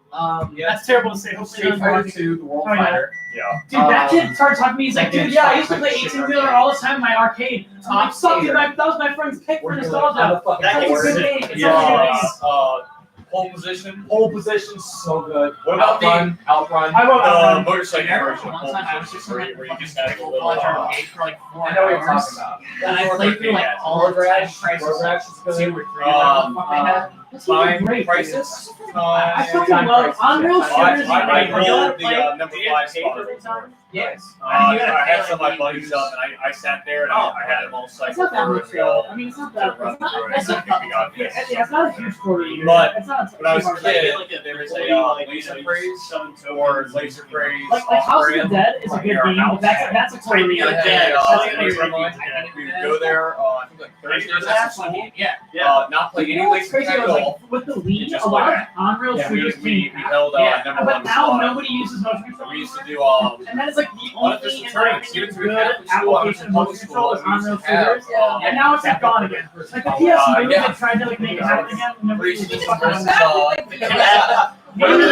Yeah. That's terrible to say. Hopefully, Street not Fighter watching. 2, The World Oh, yeah. Fighter. Yeah. Dude, that kid started talking to me. He's like, Like, dude, yeah, I used to like play shit 18-wheeler arcade. all the time in my arcade. I'm like, fuck, dude, that was my friend's pick for We're doing nostalgia. out of fucking That That's a game's good board. game. It's Yeah. such a good game. Pole position. Pole position's so good. What about Outrun. I wrote the that motorcycle Remember version of one pole time I was just position in where like you a just had a fucking little college arcade for like 4 I know what you're hours. talking about. And I played through like all Road the time Rash. prices. Road Rash is good. 2 or 3 Um, what the fuck they had. Time great, Crisis. I fucking Time love Crisis, Unreal yeah. Shooters. I and rolled Unreal the number 5 spot. Yes. I You gotta had pay, some of my like, buddies up, and I sat there and I had them all It's cycle not that through much and we all though. I mean, it's not that. run It's not. through it. It's not. Yeah, it's not a huge story either. But it's not. when I was a Like, kid, Like a- there was like, a laser praise or laser praise. Like House of the Dead is a good game, but that's a story. Breaking of the That's Dead. a That's story. Breaking of the Dead. We would go there, I think like Thursdays That's after a fun school. game. Yeah. Not play You any know what's laser crazy? tag I at was all. like, with the League, Just a lot like- of Unreal We Shooters we came out. held Yeah. number But one now spot. nobody uses motion control. We used to do And then it's like the only thing in Training, my students opinion who good Catholic school, I went to application of public motion school, control is and we on real used to have, figures, and now it's like gone again. Like the PS move, yeah. they tried to like make it happen again, and nobody was just fucking on that. Yeah. With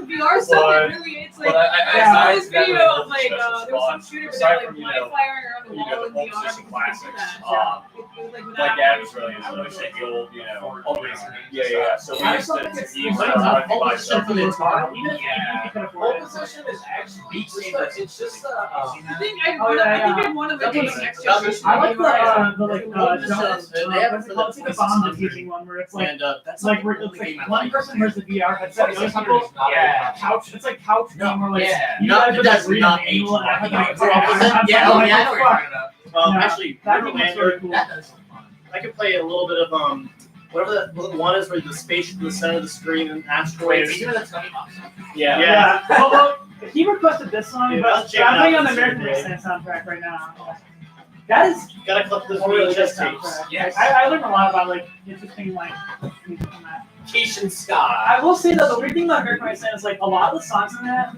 the VR stuff, it really, it's like, But I saw this never video of really like, special there was some spot. shooter, but Aside they from, like flying around the you know, wall in the VR pole position because they classics. could do that. It was like My without dad was application. really into those, like the old, Yeah. yeah. So we I used just don't to think it's use like them a to buy position stuff. for the guitar, even if Yeah. you could afford Pole it. position is actually It's just I think I Oh, yeah, think I want to like That's the next what- generation. I like VR. the like They have what's it it for called? the It's like the bomb 2600. defusing one where it's like And that's like the it's only game like I one like. person wears the VR headset, the other people Yeah. couch. It's like couch game where like Yeah. you No, guys it are does like reading not the age manual and well. I I think think I'm it's like, yeah, I'm like, I know what you're fuck. talking about. Yeah. Actually, That game looks really cool. That does. I could play a little bit of whatever the one is where the space in the center of the screen and Wait, asteroids. are you doing the Tony Hawk song? Yeah. Yeah. Well, he requested this song, Yeah, but that's I'm playing on the jamming out American this Wasteland soundtrack right now. That is Gotta clip this a really good VHS tapes. soundtrack. Yes. I learned a lot about like interesting like music from that. Quiche and Sky. I will say though, the weird thing about American Wasteland is like a lot of the songs in that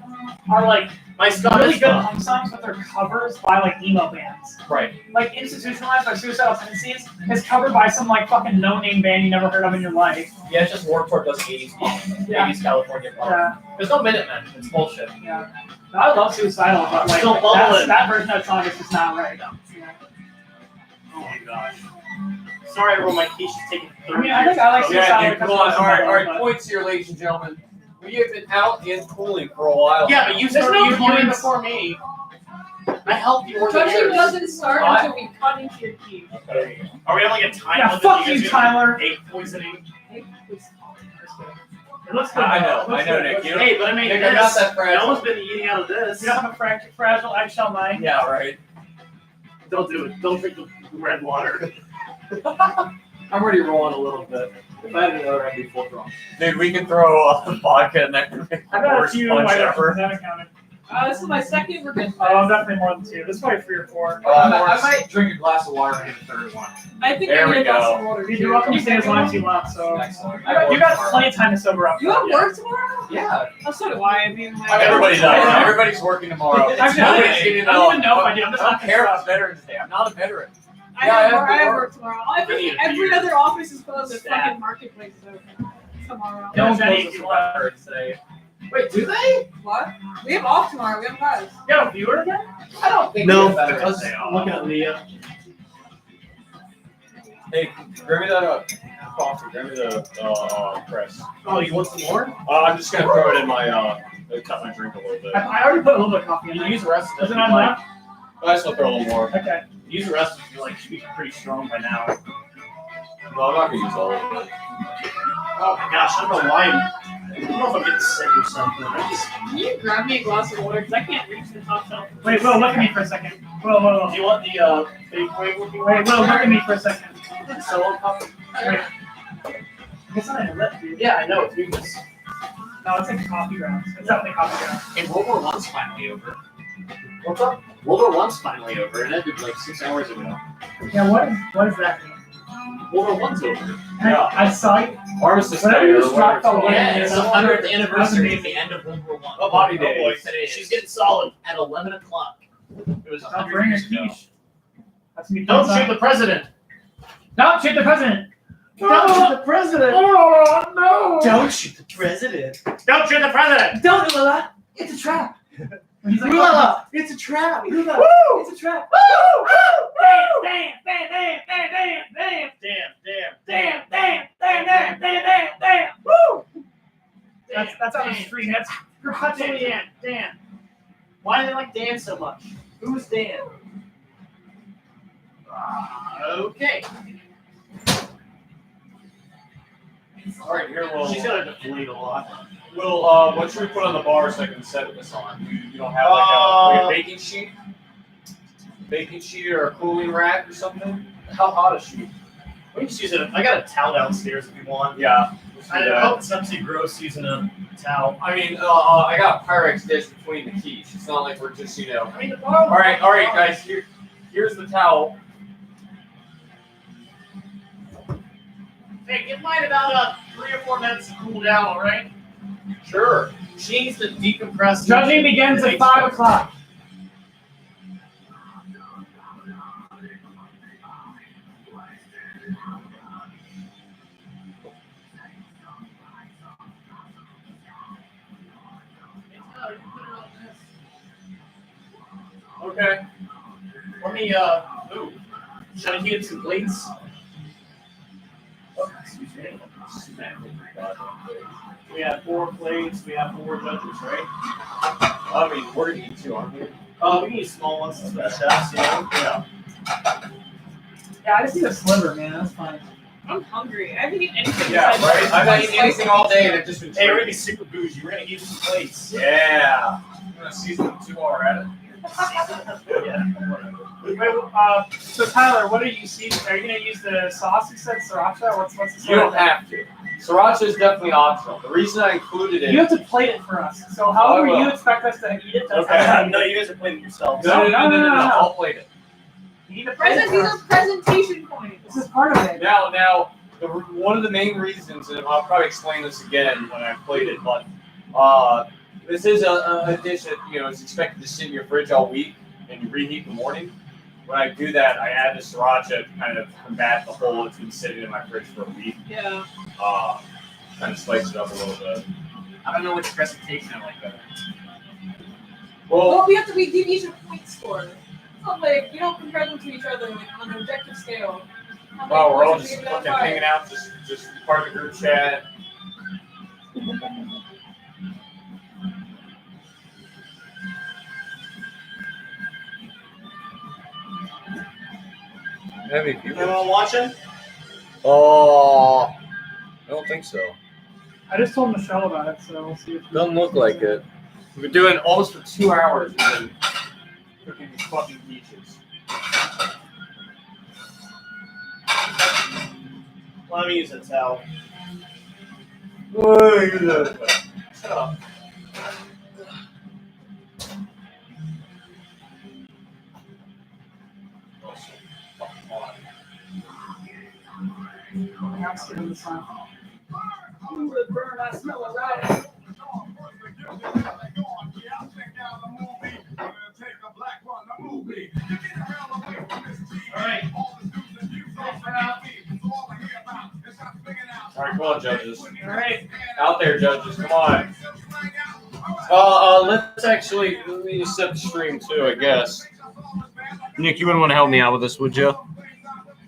are like My really Scottish good song. punk songs, but they're covers by like emo bands. Right. Like Institutionalized by Suicidal Tendencies is covered by some like fucking no-name band you never heard of in your life. Yeah, it's just Warped Tour does 80s pop. Yeah. 80s California pop. Yeah, There's no Minutemen. It's bullshit. yeah. No, I love Suicidal, but like Still bubbling. that version of that song is just not right. Yeah. Oh my gosh. Sorry, everyone. My quiche is taking 30 I mean, I think I like years. Suicidal Yeah, because come on. it's All right, similar, but- points here, ladies and gentlemen. We have been out and cooling for a while. Yeah, but you There's started no you doing points. before me. I helped you more than Touching yours. doesn't start I- until we cut into your teeth. There you go. Are we having like a time Yeah, limit? fuck because you, Tyler. Egg poisoning. It looks good. I know, though. It looks I know, good. Nick. You Hey, but I mean, Nick, I'm not this. that fragile. No one's been eating out of this. You don't have a fragile eggshell mind. Yeah, right. Don't do it. Don't drink the red water. I'm already rolling a little bit. If I had another, I'd be full drunk. Dude, we can throw vodka in that. I got a Worst few punch white ever. Russians, I haven't counted. This is my second. We're good. Oh, I'm definitely more than two. This is probably 3 or 4. I might drink a glass of water and get a third one. I think There I we need a glass go. of water. You're welcome to stay as long as you want, so. Excellent. You got plenty of time to sober up. You have work tomorrow? Yeah. Oh, so do I. I mean, like, Everybody does. Everybody's working tomorrow. Actually, I Nobody's don't getting even know if I do. I'm just I don't not care gonna if it's Veterans Day. I'm not a veteran. I Yeah, have, I I have have work. work tomorrow. I think need a every beer. other office is closed. The Stat. fucking marketplace is open tomorrow. Don't Jenny, close if you this want. Veterans Day. Wait, do they? What? We have off tomorrow. We have class. You got a viewer again? I don't think No, they have Veterans because Day I'm off. looking at Leah. Hey, grab me that coffee. Grab me the press. Oh, you want some more? I'm just gonna throw it in my cut my drink a little bit. I already put a little bit of coffee in You there. use the rest of Is it. it not enough? I just want to throw a little more. Okay. Use the rest of it. Like, should be pretty strong by now. No, I'm not gonna use all of it. Oh my gosh, I don't know why. I don't know if I'm getting sick or something. I just. Can you grab me a glass of water? Because I can't reach the top shelf. Wait, Will, look at me for a second. Will. Do you want the big wave looking Wait, Will, look at me for a second. solo cup? Wait. It's not a lip, dude. Yeah, I know. It's weakness. No, it's like coffee grounds. It's definitely coffee grounds. Hey, World War One's finally over. What's up? World War One's finally over. It ended like 6 hours ago. Yeah, what is that mean? World War One's over. I saw it. Armistice Whatever Day you or just whatever dropped all it's over. Yeah, it's the Yeah. 100th anniversary of amazing. the end of World War One. Oh, Bobby Oh boy, Days. Today she's is getting solid. at 11 o'clock. It was Don't 100 bring a years ago. quiche. That's me. Don't shoot the president. Don't shoot the president. Don't shoot the president. Oh no! Don't shoot the president. Don't shoot the president. Don't, Lula. It's a trap. When he's like, Lula, it's a trap. Lula, Woo! it's a trap. Woo! Woo! Damn! Woo! That's on the screen. That's perpetually Dan. Why do they like Dan so much? Who's Dan? Okay. All right, here we'll. She's gonna deflate a lot. What should we put on the bar so I can set this on? You don't have like a baking sheet? Baking sheet or a cooling rack or something? How hot is she? We can just use it. I got a towel downstairs if you want. Yeah. let's do I that. hope it's not too gross using a towel. I mean, I got a Pyrex dish between the quiche. It's not like we're just, I mean, the All right, guys. Here's the towel. Hey, give mine about 3 or 4 minutes to cool down, all right? Sure. She needs to decompress. Judging begins at 5 o'clock. Okay. Let me ooh. Should I heat some plates? Oh, excuse me. We have 4 plates, we have 4 judges, right? I mean, we're gonna eat 2, aren't we? We can use small ones for the chefs, you know? Yeah. Yeah, I just need a sliver, man. That's fine. I'm hungry. I haven't eaten anything. Yeah, besides right? I've not eaten spicy anything all day and I've just been Hey, we're gonna be drinking. super bougie. We're gonna use some plates. Yeah. I'm gonna season them 2 while we're at it. Yeah. Wait, so Tyler, what are you seeing? Are you gonna use the sauce instead of sriracha? What's the You don't have to. Sriracha is definitely optional. The reason I included it. You have to plate it for us. So however I will. you expect us to eat it, that's Okay. how No, you guys are plating yourselves. No. I'll plate it. you need to plate it Present, for these us. are presentation points. This is part of it. Now, one of the main reasons, and I'll probably explain this again when I plate it, but this is a dish that is expected to sit in your fridge all week and you reheat in the morning. When I do that, I add the sriracha to kind of combat the hole that's been sitting in my fridge for a week. Yeah. Kind of spice it up a little bit. I don't know which presentation I like better. Well, We have to give each a point score. It's not like we don't compare them to each other like on an objective scale. How many we're all points just do we give out of fucking hanging 5? out, just part of the group chat. Heavy people. Anyone watching? Oh, I don't think so. I just told Michelle about it, so we'll see if Doesn't look like it. We've been doing almost for 2 hours. We've been cooking these fucking quiches. Let me use a towel. Shut up. Perhaps give them the sign. Ooh, the burn, I smell it right. Alright. Alright, come on, judges. Alright. Out there, judges, come on. Let me set the stream too, I guess. Nick, you wouldn't want to help me out with this, would you?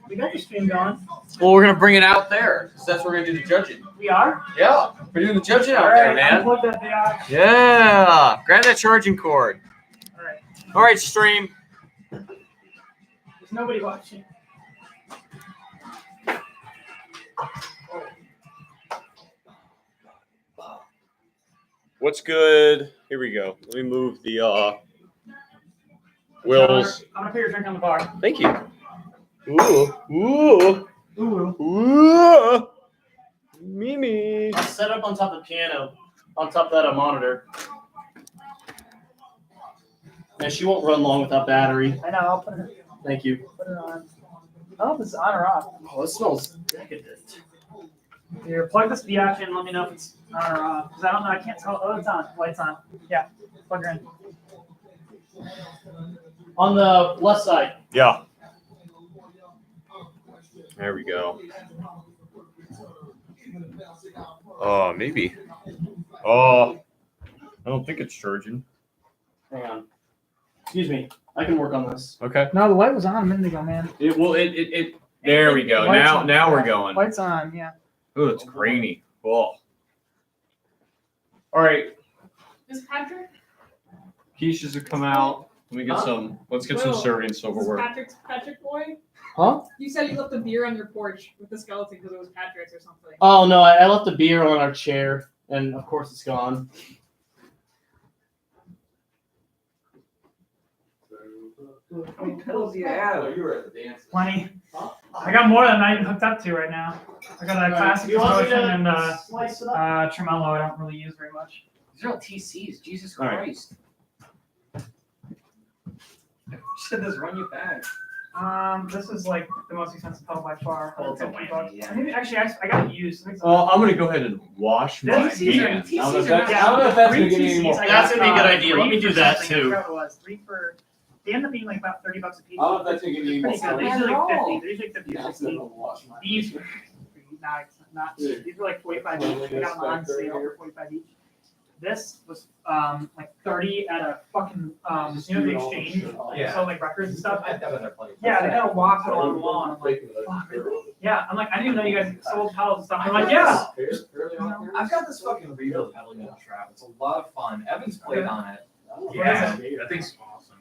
We got the stream going. Well, we're gonna bring it out there, because that's where we're gonna do the judging. We are? Yeah, we're doing the judging out there, man. Unplug that VR. Yeah, grab that charging cord. Alright. All right, stream. There's nobody watching. What's good? Here we go. Let me move the wheels. I'm gonna put your drink on the bar. Thank you. Ooh. Ooh. Mimi. I'll set up on top of the piano, on top of that monitor. Man, she won't run long without battery. I know, I'll put it, Thank you. put it on. I don't know if it's on or off. Oh, it smells decadent. Here, plug this VR in and let me know if it's on or off. Because I don't know, I can't tell. Oh, it's on. Light's on. Yeah, plug her in. On the left side. Yeah. There we go. Maybe. I don't think it's charging. Hang on. Excuse me. I can work on this. Okay. No, the light was on a minute ago, man. It. There we go. Light's on. Now we're going. Light's on, yeah. Oh, it's grainy. Oh. All right. Is Patrick? Quiches have come out. Let me get some. Let's get some Will, serving Is silverware. this Patrick boy? Huh? You said you left a beer on your porch with the skeleton because it was Patrick's or something. Oh, no. I left the beer on our chair, and of course it's gone. How many pedals do you have? You were at the dance. Plenty. I got more than I'm hooked up to right now. I got a classic You want me distortion to and slice it up? tremolo I don't really use very much. These are all TCs. Jesus All right. Christ. Should this run you back? This is like the most expensive pedal by far. Well, it's a 150 Whammy, bucks. yeah. Maybe actually I got it used. I think it's Well, I'm gonna go ahead and wash my TCs are- hands. TCs I don't know if are that's- not- I don't know if that's three gonna give me any more- TCs I That's got, gonna be a good idea. Let me 3 do for that, something. I too. forgot what it was. 3 for. They end up being like about $30 a piece. I don't know if that's gonna give you any more Pretty good. They're points. usually like Not at 50. all. They're usually 50 or Yeah, 60. I'm gonna wash my These were not cheap. These were like 45 each. I got them on sale for 45 each. This was like 30 at a fucking you know the exchange, Yeah. so like records and stuff. I've been there plenty. Yeah, they had a walk along the lawn. I'm like, fuck, really? Yeah, I'm like, I didn't even know you guys sold pedals and stuff. I'm like, yeah. I've got this fucking reverb pedal unit trap. It's a lot of fun. Evan's played on it. Yeah, that thing's awesome.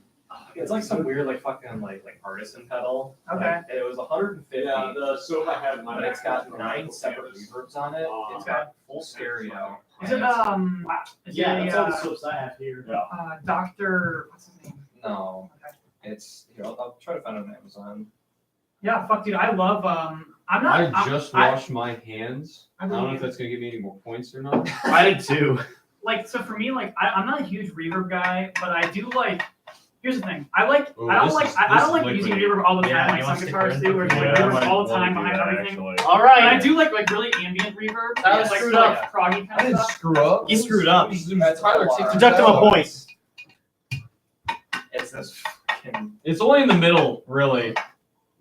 It's like some weird like fucking like artisan pedal. Okay. Like, it was 150. Yeah, the soap I had in my But it's got backpack. 9 separate reverbs on it. It's got full stereo. Is it is Yeah, it that's a, all the soaps I have here. Doctor? What's his name? No, Okay. it's here. I'll try to find it on Amazon. Yeah, fuck, dude. I love. I'm not. I just washed my hands. I don't know believe if that's gonna give me any more points or not. I did too. Like, so for me, like, I'm not a huge reverb guy, but I do like. Here's the thing. I like. Ooh, I don't this like. is- I this don't is like using liquid. reverb all the Yeah, time, you like wanna some stick guitars your do, where it's like Yeah, I reverb might all the wanna time do behind that, everything. actually. All And I right. do like really ambient reverb. That It's was like screwed like up. proggy I kind of didn't stuff. screw up. You screwed up. That's Tyler, Tyler. Deduct him a point. It's this fucking. It's only in the middle, really.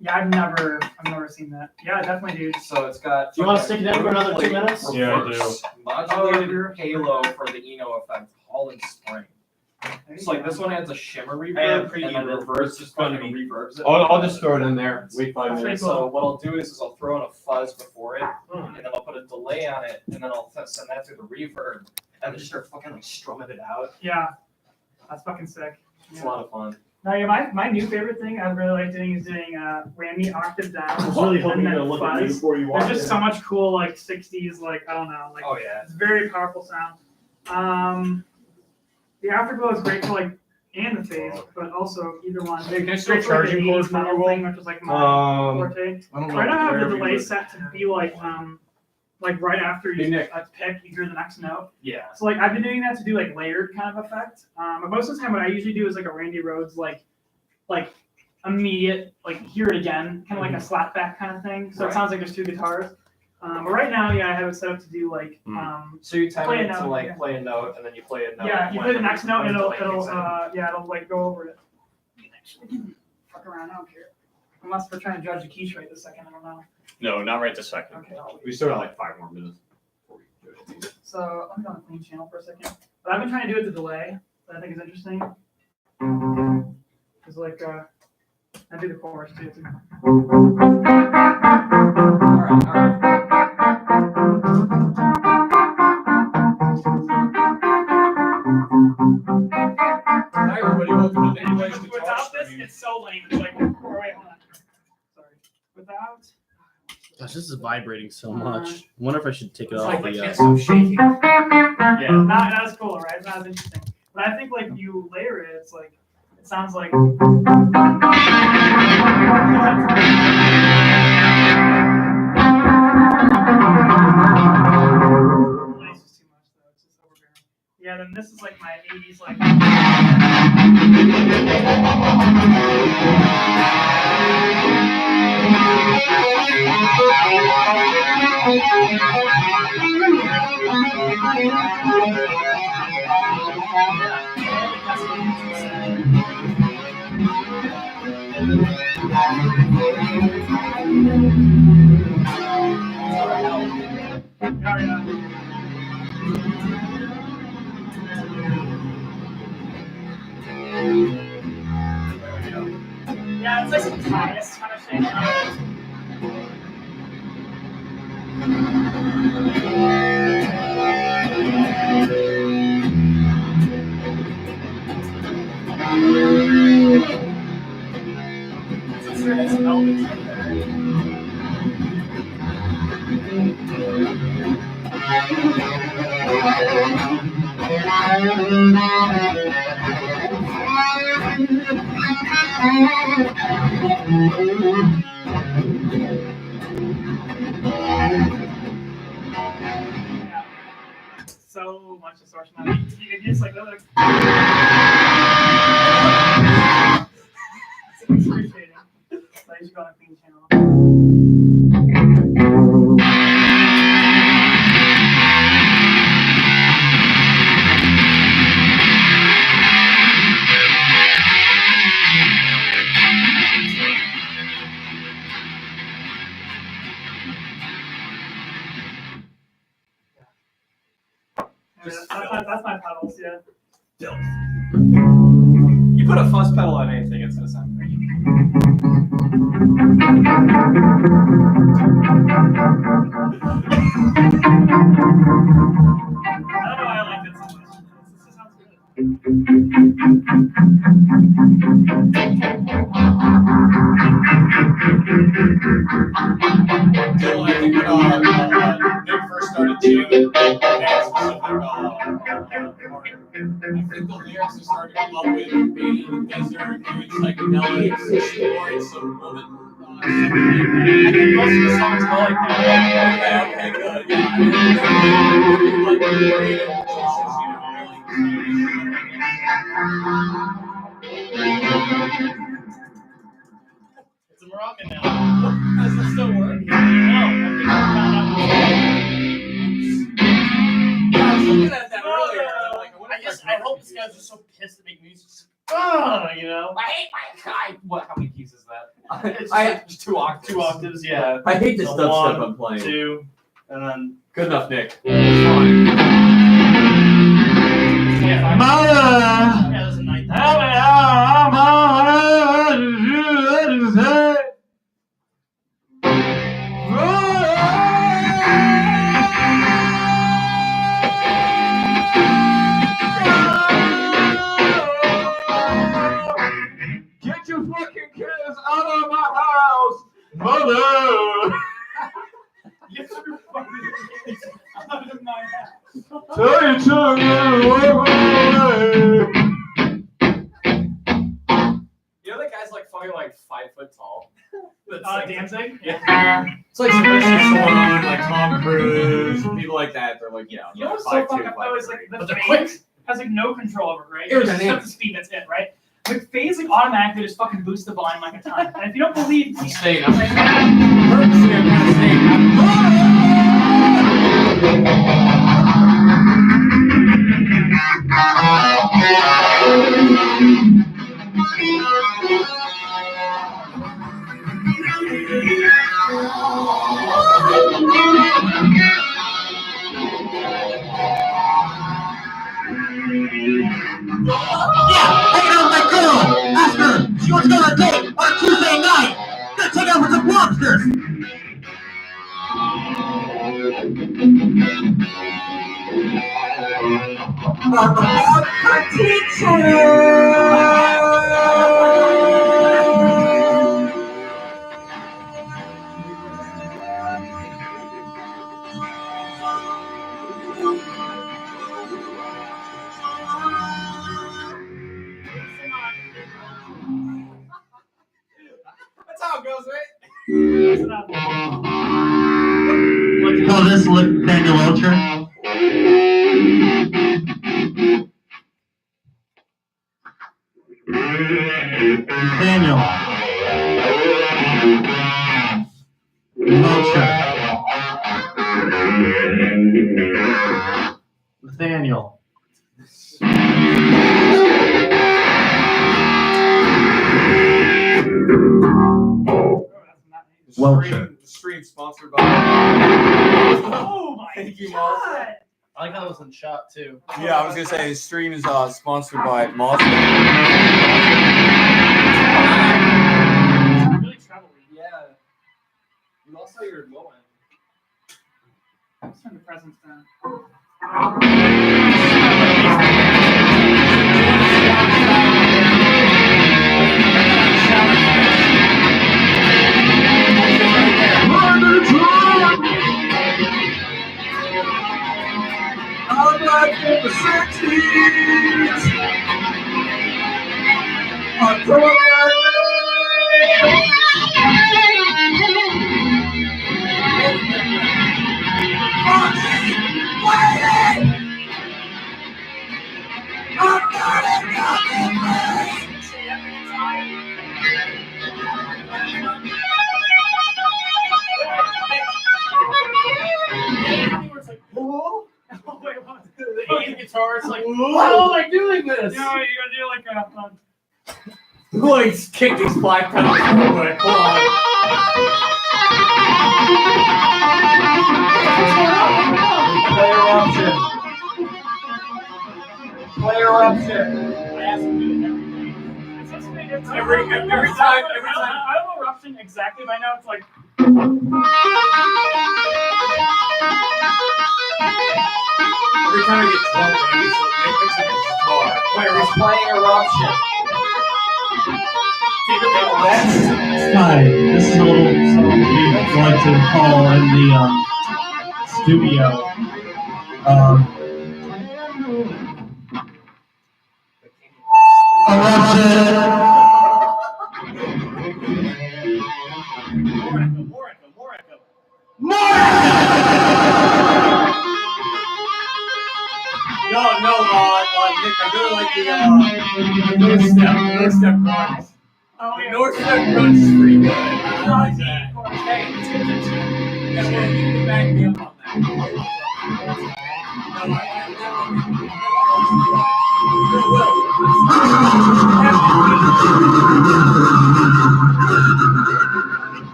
Yeah, I've never seen that. Yeah, definitely, dude. So it's got. Do you wanna stick it in for another 2 minutes? Yeah, I reverse, Modulated halo for the Eno effect, Holland Spring. It's like this one adds a shimmer reverb, and then the reverse just fucking reverbs it. I'll just throw it in there. Wait 5 That's minutes. pretty So what I'll do is I'll throw in a fuzz before it, and then I'll put a delay on it, and then I'll send that to the reverb, and then just start fucking like strumming it out. Yeah, that's fucking sick. It's a lot of fun. Now, yeah, my new favorite thing I really like doing is doing whammy octave down. I was really hoping and you were then gonna look at me fuzz. before you walked There's just in. so much cool like 60s, like I don't know, like Oh yeah. it's very powerful sound. The afterglow is great for like and the phase, but also either one. Hey, can I It's still great for, like, charge the you 80s for a metal while? thing, which is like my forte. I don't know. Right now I have wherever the you delay were- set to be like right after Hey, you Nick. pick, you hear the next note. Yeah. So like I've been doing that to do like layered kind of effect. But most of the time what I usually do is like a Randy Rhoads like immediate like hear it again, kind of like a slap back kind of thing. So it Right. sounds like there's 2 guitars. But right now, yeah, I have it set up to do like So you time Play a it to note, like yeah. play a note, and then you play a note. yeah, you when- play the next note when and the it'll delay kicks in. it'll like go over it. Fuck around, I don't care. Unless we're trying to judge the quiche right this second, I don't know. No, not right this second. Okay, I'll wait. We still got like 5 more minutes. before we do it. So let me go on the clean channel for a second. But I've been trying to do it the delay that I think is interesting. Cause like I do the chorus too. Hi everybody, welcome to Anyways Guitar Without this, Stream. it's so lame. It's like, wait, hold on. Sorry. Without. Gosh, this is vibrating so much. I wonder if I should take it It's off like, the. it's so shaky. Yeah. Not as cool, right? It's not as interesting. But I think like you layer it, it's like it sounds like. Nice is too much though. It's just overbearing. Yeah, then this is like my 80s like. Yeah, it's like some bias kind of thing. It's sort of velvet right there. Yeah. So much distortion on it. You just like, it's excruciating. you should go on Queen's channel. That's my pedals, yeah. You put a fuzz pedal on anything, it's gonna sound great. I don't know why I like it so much. This just sounds good. Dylan, I think when Nick first started jamming that specific I think the lyrics he started to come up with being in the desert, doing psychedelics, exploring some woman. I think most of the songs go like that. Okay, good. Yeah, I mean, like creative choices, It's a Moroccan now. Does it still work? No, I think I found out. Yeah, I was looking at that earlier. And I'm like, I hope this guy's just so pissed to make music. You know. I hate my guy. What? How many keys is that? It's Just 2 octaves. 2 octaves, yeah. I hate this So dubstep 1, I'm playing. 2, and then. Good enough, Nick. It's fine. Yeah, there's a ninth. Get your fucking kids out of my house, mother! Get your fucking kids out of my house. Tell your children away. You know that guy's like fucking like 5 foot tall. Danzig? Yeah. It's like someone like Tom Cruise, people like that. They're like, You know what's so fucked up though is like the But they're phase has like no control over it, right? Aerodynamics. Just set the speed, that's it, right? The phase like automatically just fucking boosts the volume like a ton. And if you don't believe I'm staying up. Purposely, I'm kind of staying Hanging out with my girl. Ask her she wants to go on a date on a Tuesday night. Gonna take out with some lobsters. That's how it goes, right? What do you call this, Daniel Welcher? Daniel. Welcher. Nathaniel. Welcher. The stream sponsored by. Oh my Thank you, god! I like how it was in shot too. Yeah, I was gonna say his stream is sponsored by Monster. It's really troubling. Yeah. You lost all your low end. Let's turn the presents down. I'm back in the 60s. I'm going back. like, oh wait, what? The 80s guitar, it's like, How am I doing this? No, you gotta do like a. Like, kick these 5 pedals real quick. Hold on. Player eruption. I asked him to do it every day. Every time. I don't know eruption exactly by now. It's like. Every time I get drunk, it picks up his guitar. Player is playing eruption. Hi, this is a little something we'd like to call in the studio. More echo. No, Nick, I really like the North Step Runs. Oh, The yeah. North Step Runs is pretty good. I like that. Hey, it's good to you. Yeah, well, you can back me up on that.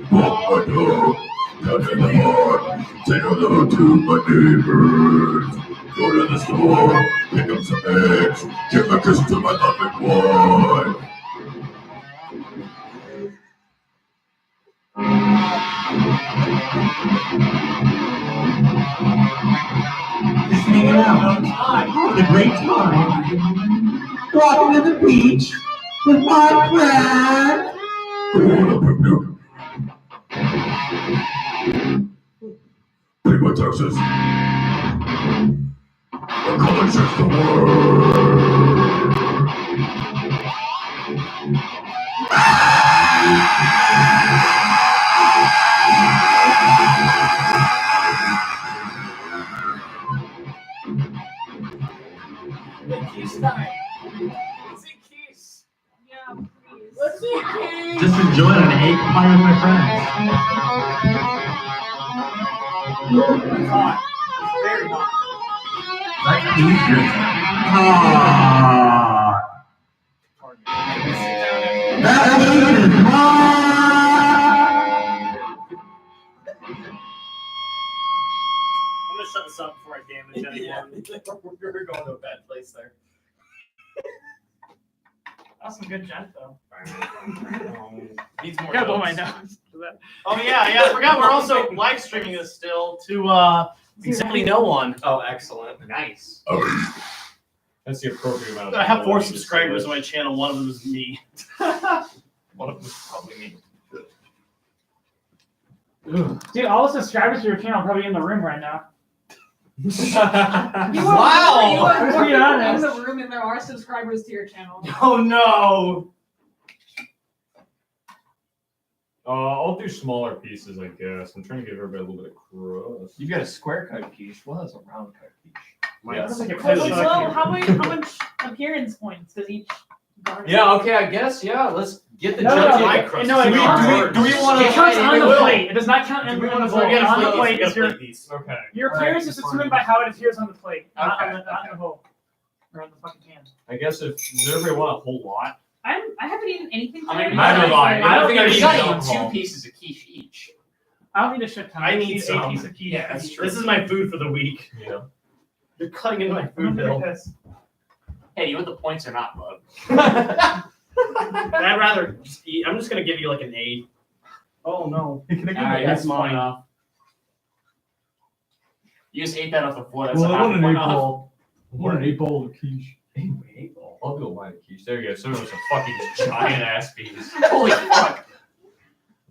No, Say hello to my neighbors. Go to the store, pick up some eggs, give a kiss to my loving wife. Just hanging out, having a great time. Walking to the beach with my friend. Pay my taxes. My collection's the word. Just enjoying an egg pie with my friends. it's hot. It's very hot. That's easier. Ah. That is I'm gonna shut this up before I damage anyone. We're going to a bad place there. That's some good gent though. Needs more Gotta blow my notes. nose. Oh yeah, I forgot we're also live streaming this still to exactly no one. Oh, excellent. Nice. That's the appropriate amount of I have people 4 that need to see subscribers this. on my channel. One of them is me. One of them is probably me. Dude, all the subscribers to your channel are probably in the room right now. You Wow! are Let's be honest. in the room, and there are subscribers to your channel. Oh no! I'll do smaller pieces, I guess. I'm trying to give everybody a little bit of crust. You've got a square cut quiche. Well, that's a round cut quiche. Yes. Like a Well, how much appearance points does each garden? Yeah, okay, I guess, yeah. Let's get the No, judge. no, my no, crust. no, it counts. Do we want It counts on the will. plate. It does not count in the plate. On the plate is your Okay. appearance is determined by how it appears on the plate, not Okay, on the bowl or on the fucking can. I guess if does everybody want a whole lot? I haven't eaten anything. I mean, today. neither have I. I don't think We I gotta need eat alcohol. 2 pieces of quiche each. I don't need a shit ton. I need need some. a piece of quiche. Yeah, that's true. This is my food for the week. Yeah. You're cutting into my I'm food gonna bill. make this. Hey, you want the points or not, bud? I'd rather just eat. I'm just gonna give you like an 8. Oh no. Alright, that's fine. You just ate that off the floor. That's Well, a I half want an point 8 off. ball. I want an 8 bowl of quiche. 8 ball. I'll go buy a quiche. There you go. So it was a fucking giant ass piece. Holy fuck.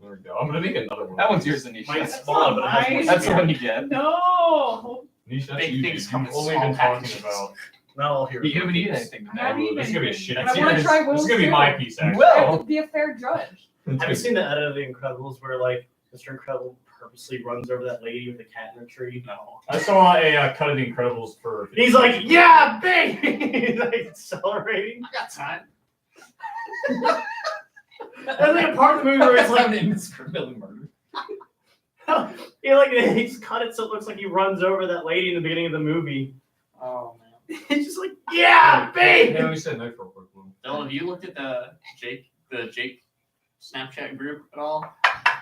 There we go. I'm gonna make another one. That one's yours, Anisha. Mine's smaller, but it has more Nice. That's the spirit. one you get. No. Niche, that's Big you, things dude. come You've in only small been talking packages. about. Now I'll hear You it. haven't eaten anything I haven't today. eaten This is gonna be a shit. And I wanna this try is Will's gonna be too. my piece, actually. I have to be a fair judge. Have you seen the edit of The Incredibles where like Mr. Incredible purposely runs over that lady with the cat in a tree? No. I saw a cut of The Incredibles for. He's like, yeah, baby! He's like celebrating. I got time. There's like a part of the movie where it's like indiscriminately murdered. he just cut it so it looks like he runs over that lady in the beginning of the movie. Oh man. He's just like, yeah, babe. Yeah, we said knife real quick. Dylan, have you looked at the Jake Snapchat group at all?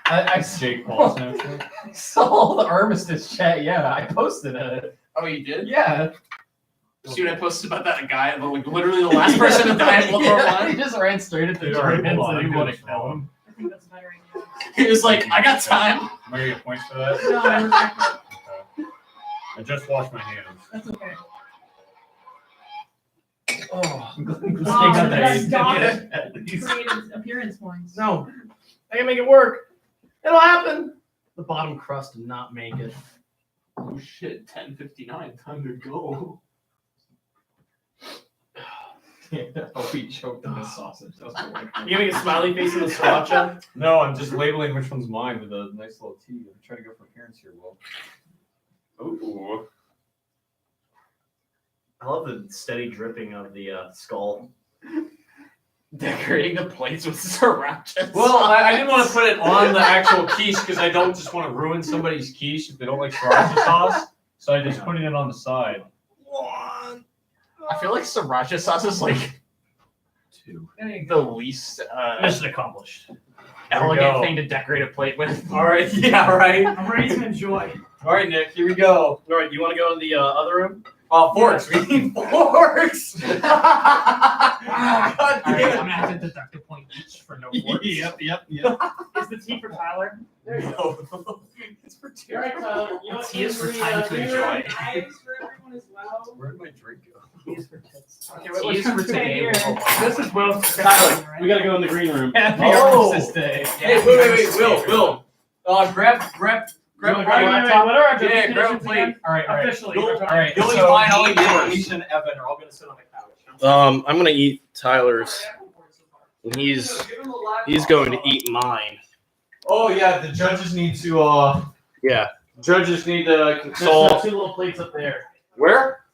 I Jake Paul Snapchat. saw the armistice chat. Yeah, I posted it. Oh, you did? Yeah. See what I posted about that guy? Like literally the last person to die in World War Yeah, he One. just ran straight at the Dude, alright, Germans hold on, and he I'm wanted doing to kill this him. I think that's a better idea. He was like, I got time. Am I gonna get points for that? No, I respect that. Okay. I just washed my hands. That's okay. Oh, That's created appearance points. no, I can make it work. It'll happen. The bottom crust did not make it. Oh shit, 10:59, time to go. Oh, he choked on the sausage. That was really You gonna make a smiley face in the sriracha? No, I'm just labeling which one's mine with a nice little T. I'm trying to go for appearance here, Will. Ooh. I love the steady dripping of the skull. Decorating the plates with sriracha. Well, I didn't want to put it on the actual quiche because I don't just want to ruin somebody's quiche if they don't like sriracha sauce. So I just put it on the side. I feel like sriracha sauce is like the least Mission accomplished. elegant go. thing to decorate a plate with. All right, yeah, right. I'm ready to enjoy. All right, Nick, here we go. All right, you want to go in the other room? Forks. We need forks. God Alright, I'm damn. gonna have to deduct a point each for no forks. Yep. Is the tea for Tyler? No. It's for two. All right, Tyler. You know what? Tea is for time to enjoy. Knives for everyone as well. Where'd my drink go? Tea is for kids. Okay, tea is for today. This is Will's. Tyler, we gotta go in the green room. Happy Oh. Armistice Day. Hey, wait, Will. Grab Grab a a laptop, whatever. Yeah, grab a plate. All right. Officially. Go. All right. Billy, so mine, I'll me, eat yours. Alicia, and Evan are all gonna sit on the couch. I'm gonna eat Tyler's, and he's going to eat mine. Oh yeah, the judges need to. Yeah. Judges need to There's consult. two little plates up there. Where?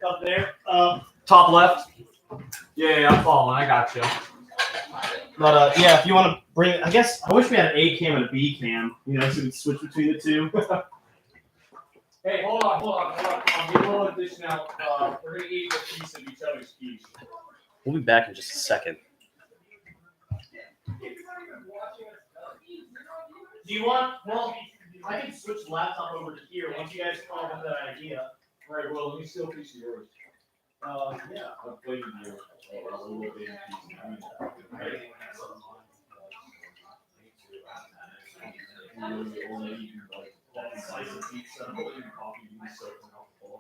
Up there. Top left. Yeah, I'm following. I got you. But yeah, if you want to bring, I guess I wish we had an A cam and a B cam. You know, so we could switch between the two. Hey, hold on. I'll give a little addition out. We're gonna eat a piece of each other's quiche. We'll be back in just a second. Do you want? Well, I can switch the laptop over to here once you guys come up with that idea. All right, well, let me steal a piece of yours. Yeah. I'll play with you. A little bit piece. Slice of pizza, coffee, so helpful.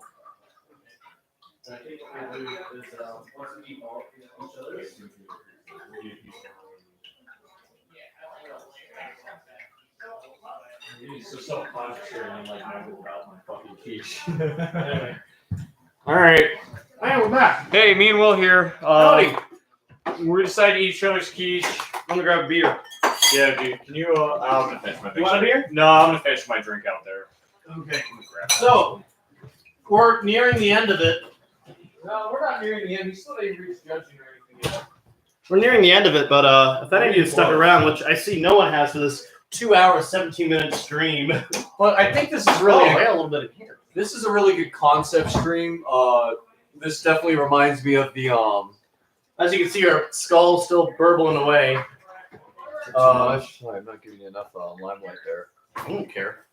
I think what we'll do is once we eat all each other's, it's so self-conscious here, and I'm like never about my fucking quiche. Anyway. All right. Hey, we're back. Hey, me and Will here. Howdy. We decided to eat each other's quiche. I'm gonna grab a beer. Yeah, dude. Can you? I'm gonna finish my drink. You want a beer? No, I'm gonna finish my drink out there. Okay. I'm gonna grab So we're nearing the end of it. No, we're not nearing the end. We still didn't reach judging or anything yet. We're nearing the end of it, but if any of you have stuck around, which I see no one has for this 2 hour, 17-minute stream. But I think this is really I got a little bit of here. this is a really good concept stream. This definitely reminds me of the As you can see, our skull's still burbling away. I'm not giving you enough limelight there. I don't care.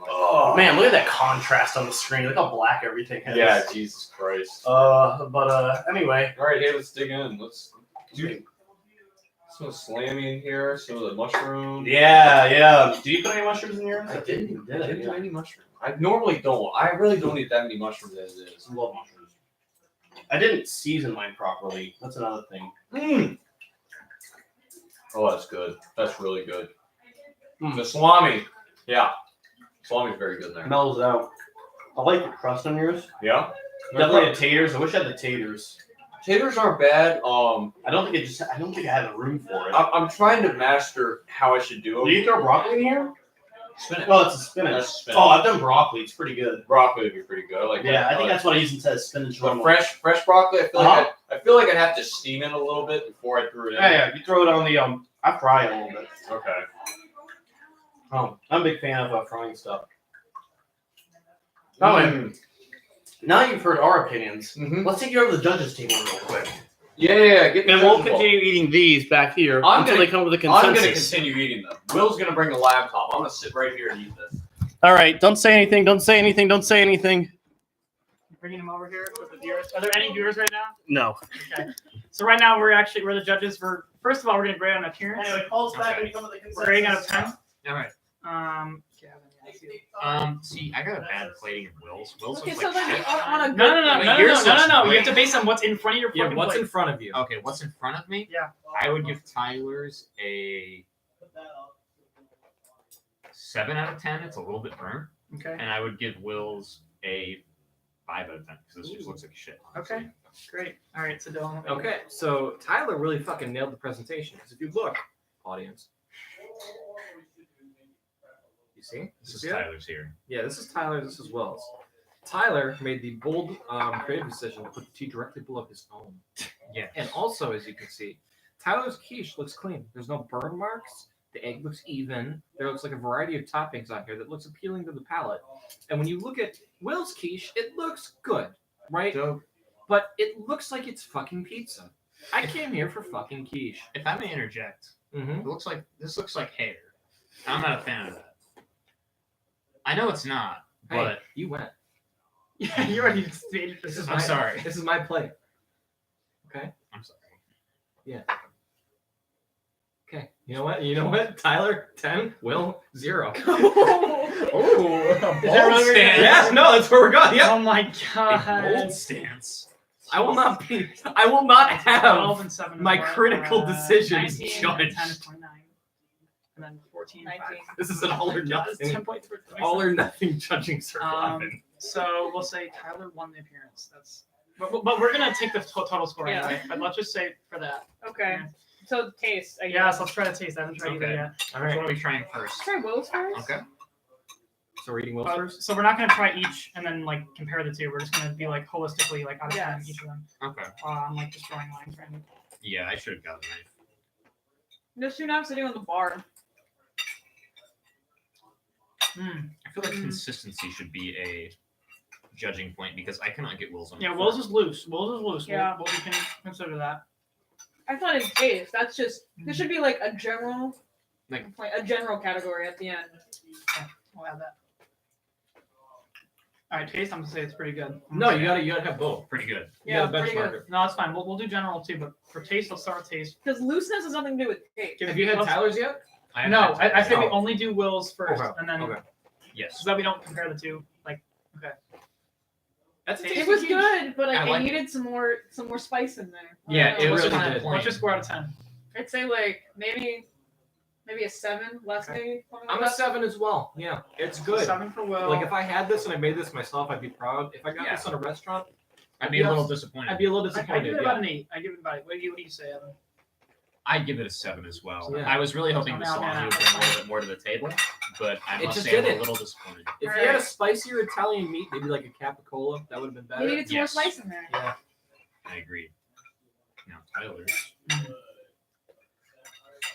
Oh man, look at that contrast on the screen. Look how black everything is. Yeah, Jesus Christ. But anyway. All right, hey, let's dig in. Let's do some slammy in here. Some of the mushroom. Yeah. Do you put any mushrooms in yours? I didn't do any mushrooms. I normally don't. I really don't eat that many mushrooms as it is. I love mushrooms. I didn't season mine properly. That's another thing. Oh, that's good. That's really good. The salami. Yeah. Salami's very good in there. Mellows out. I like the crust on yours. Yeah. Definitely the taters. I wish I had the taters. Taters aren't bad. I don't think I had the room for it. I'm trying to master how I should do them. Do you throw broccoli in here? Spinach. Oh, it's a spinach. That's spinach. Oh, I've done broccoli. It's pretty good. Broccoli would be pretty good. I like that. Yeah, I think that's what I use instead of spinach. But normally. fresh broccoli, I feel like I'd have to steam it a little bit before I threw it in. Yeah. You throw it on the I fry it a little bit. Okay. Oh, I'm a big fan of frying stuff. Oh, and now you've heard our opinions. Let's take you over to the judges' table real quick. Yeah. Get the And we'll judges continue eating these back here I'm until gonna- they come up with a consensus. I'm going to continue eating them. Will's going to bring the laptop. I'm going to sit right here and eat this. All right, don't say anything. Don't say anything. Don't say anything. Bringing them over here with the viewers. Are there any viewers right now? No. Okay. So right now we're the judges. First of all, we're gonna grade on appearance. Anyway, calls back when you come with the consensus. We're grading out of 10. All right. See, I got a bad plating of Will's. Will's Okay, looks so like then shit. on a good No. You have to base on what's in front of your Yeah, fucking what's plate. in front of you? Okay, what's in front of me? Yeah. I would give Tyler's a 7 out of 10. It's a little bit burnt. Okay. And I would give Will's a 5 out of 10 because this just looks like shit. Honestly. Okay. Great. All right. So Dylan. Okay, so Tyler really fucking nailed the presentation. Because if you look, audience, you see? This is See it? Tyler's here. Yeah, this is Tyler. This is Wells. Tyler made the bold creative decision to put the tea directly below his own. Yeah. And also, as you can see, Tyler's quiche looks clean. There's no burn marks. The egg looks even. There looks like a variety of toppings on here that looks appealing to the palate. And when you look at Will's quiche, it looks good, right? Dope. But it looks like it's fucking pizza. I came here for fucking quiche. If I may interject, it looks like this looks like hair. I'm not a fan of that. I know it's not, Hey, but you went. Yeah, you already stated this. This is I'm sorry. This is my plate. Okay. I'm sorry. Yeah. Okay. You know what? You know what? Tyler 10, Will 0. Oh, Is that really where stance. Yeah. No, that's where we're going. Yeah. Oh my god. Bold stance. I will not have 12 and 7 is my what? critical decisions 19 judged. and 10 is 29. And then 14 and 5. This is an all or Yeah, it's nothing. 10 points for All or nothing judging circle. So we'll say Tyler won the appearance. But we're gonna take the total score Yeah. anyway. But let's just say for that. Okay. So taste. I Yeah, guess. so let's try to taste. I haven't tried either Okay. yet. All What right. are we trying first? Try Will's first. Okay. So we're eating Will's first. So we're not gonna try each and then like compare the two. We're just gonna be like holistically like out of 10 Yes. each of them. Okay. I'm like just drawing lines right now. Yeah, I should have got a knife. Just you're not sitting on the bar. I feel like consistency should be a judging point because I cannot get Will's on. Yeah, the Will's floor. is loose. Will's is loose. Yeah. We can consider that. I thought it's taste. That's just. There should be like a general. Like- a general category at the end. We'll add that. All right, taste. I'm gonna say it's pretty good. No, you gotta have both. Pretty good. You Yeah, gotta pretty benchmark good. it. No, that's fine. We'll do general too, but for taste, let's start with taste. Because looseness has nothing to do with taste. Have you had Tyler's yet? I No, have I say we Oh. only do Will's first, Okay, and then okay. Yes. so that we don't compare the two. Like, okay. That's a It It tasty was quiche. good, but I I like needed some more spice in there. Yeah, it What's really your did. score? What's your score out of 10? I'd say like maybe a 7, less maybe. something like I'm a that. 7 as well. Yeah, it's good. 7 for Will. Like if I had this and I made this myself, I'd be proud. If I got Yeah. this in a restaurant, I'd be a little disappointed. I'd be a little I give disappointed. it about Yeah. an 8. I give it about 8. What do you say, Evan? I'd give it a 7 as well. Yeah. I was really hoping the Oh, salami man, would bring a little bit more to the table, but I It must just say I'm a didn't. little disappointed. If you had a spicier Italian meat, maybe like a capicola, that would have been You better. needed some Yes. more spice in there. Yeah. I agree. Now Tyler's.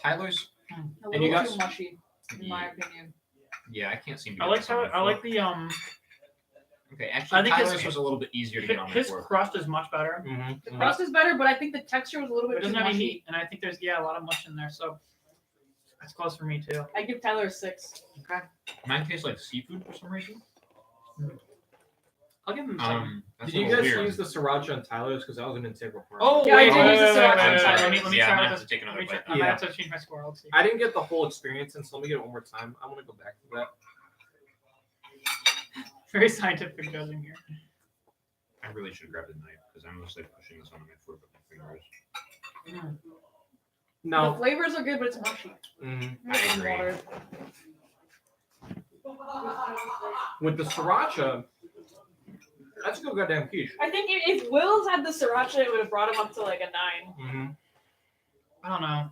Tyler's. A And little you got- too mushy, in my opinion. Yeah, I can't seem to. I get like this on how my I like fork. the Okay, actually, I think his- Tyler's was a little bit easier to get on my his fork. crust is much better. The crust is better, but I think the texture was a little It bit too doesn't have any mushy. meat, and I think there's a lot of mush in there, so that's close for me too. I give Tyler a 6. Mine tastes like seafood for some reason. I'll give him 7. That's Did a you little guys weird. use the sriracha on Tyler's? Because that was an integral part. Oh, Yeah, I wait, did wait, use the wait, sriracha. wait, I'm wait, sorry. Let me Yeah, try I'm with gonna this. have to take another bite. I might have to change my score. Let's see. I didn't get the whole experience, and so let me get it one more time. I want to go back to that. Very scientific judging here. I really should have grabbed a knife because I'm mostly pushing this on my fork with my fingers. The No. flavors are good, but it's mushy. Mm-hmm. I agree. Water. With the sriracha, that's a good goddamn quiche. I think if Will's had the sriracha, it would have brought him up to like a 9. Mm-hmm. I don't know.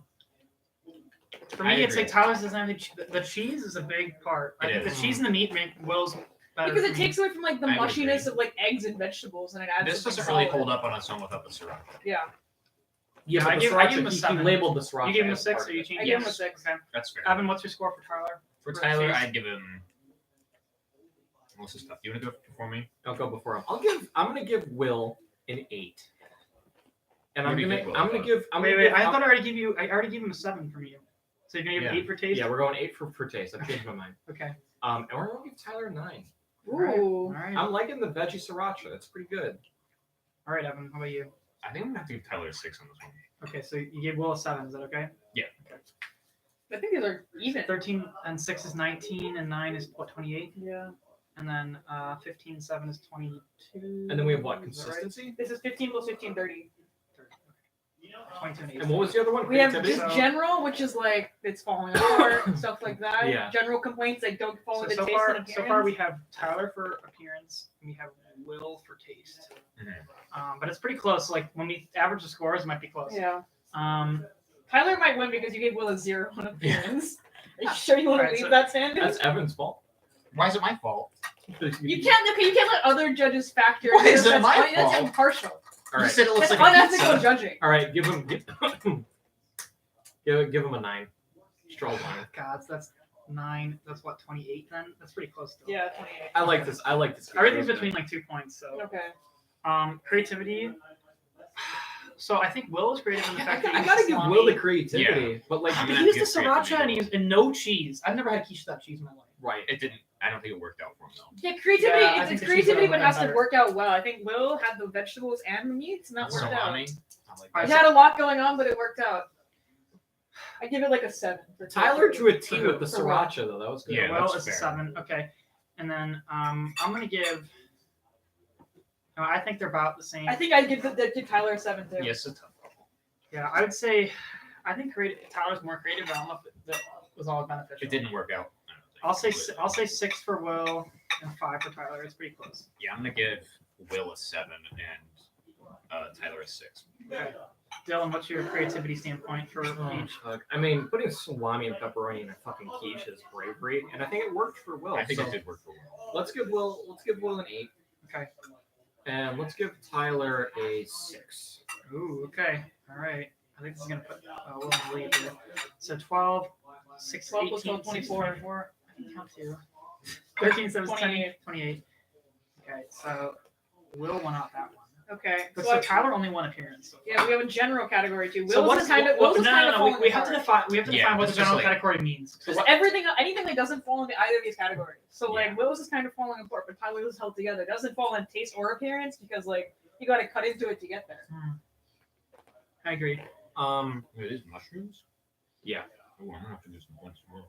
For I me, it's agree. like Tyler's doesn't have the cheese is a big part. I It think the is. cheese and the meat make Will's better. Because for it me. takes away from like the I would mushiness agree. of like eggs and vegetables, and it adds. This something doesn't really solid. hold up on its own without the sriracha. Yeah. Yeah, I but the give sriracha, him a he 7. labeled the sriracha. You gave him a as 6, part or of you it. changed? I gave him a Yes. 6. Okay. That's fair. Evan, what's your score for Tyler? For for Tyler, cheese? I'd give him. What's this stuff? You want to go before me? Don't go before him. I'm gonna give Will an 8. And I'm Pretty gonna good, Will, I'm gonna I give I'm Wait, gonna wait. give, I I'm- thought I already gave him a 7 from you. So you're gonna give him Yeah. 8 for taste? yeah, we're going 8 for taste. I've changed my mind. Okay. And we're gonna give Tyler a 9. Ooh. All right. I'm liking the veggie sriracha. It's pretty good. All right, Evan. How about you? I think I'm gonna have to give Tyler a 6 on this one. Okay, so you gave Will a 7. Is that okay? I think these are even. 13 and 6 is 19, and 9 is what, 28? Yeah. And then 15 and 7 is 22. And then we have what, Is that right? consistency? This is 15 plus 15, 30. 22 and 8. And what was the other one? We have Creativity? just general, which is like it's falling apart, stuff like that. Yeah. General complaints that don't fall into taste and appearance. So far we have Tyler for appearance, and we have Will for taste. Mhm. But it's pretty close. Like when we average the scores, it might be close. Yeah. Um, Tyler might win because you gave Will a 0 on appearance. Are you sure you want to Alright, leave so- that standard? That's Evan's fault. Why is it my fault? You can't let other judges factor. Why is because it my that's fault? impartial. All You right. said it looks That's like a unethical pizza. judging. All right, give him give him a 9. Stroll 9. God, so that's 9. That's what, 28 then? That's pretty close. Still. Yeah, 28. I like this. I like this. Everything's between like 2 points. So Okay. creativity. So I think Will is creative in the fact that I he gotta used give salami. Will the creativity, but like I'm He gonna used the give sriracha creativity. and he used and no cheese. I've never had quiche without cheese in my life. right. It didn't. I don't think it worked out for him though. Yeah, creativity. Yeah, I it's think the creativity, cheese but would it have has to been work out well. I think Will had the vegetables and the meats, and that worked out. Salami. I like Alright, He that. had a lot going on, but it worked out. I give it like a 7. For Tyler creativity. drew a T with the For Will. sriracha though. That was good. Yeah, Well, that's it's a fair. 7. Okay, and then I'm gonna give. No, I think they're about the same. I think I'd give Tyler a 7 too. Yes, it's tough. Yeah, I would say. I think Tyler's more creative. But I don't know if that was all beneficial. It didn't work out. I don't think. I'll say 6 for Will and 5 for Tyler. It's pretty close. Yeah, I'm gonna give Will a 7 and Tyler a 6. Okay. Dylan, what's your creativity standpoint for Oh, each? fuck. I mean, putting salami and pepperoni in a fucking quiche is bravery, and I think it worked for Will. I think so it did work for Will. let's give Will an 8, Okay. and let's give Tyler a 6. Ooh, okay. All right. I think this is going to put Will in the lead here. So 12, 6, 12 18, plus 12, 24. 24. I can count too. 13, 7, 10, 28. 28. Okay, so Will won out that one. Okay. But So so Tyler only one appearance. yeah, we have a general category too. Will's So what is is kind of what, Will's is no, kind no, of no, falling we have to apart. define Yeah, what the it's just general like- category means. So Because what, anything that doesn't fall into either of these categories. So like Will's is kind of falling apart, but Tyler's is held together. It doesn't fall in taste or appearance because like you got to cut into it to get there. I agree. Wait, these mushrooms? Yeah. Oh, I'm gonna have to do some points more.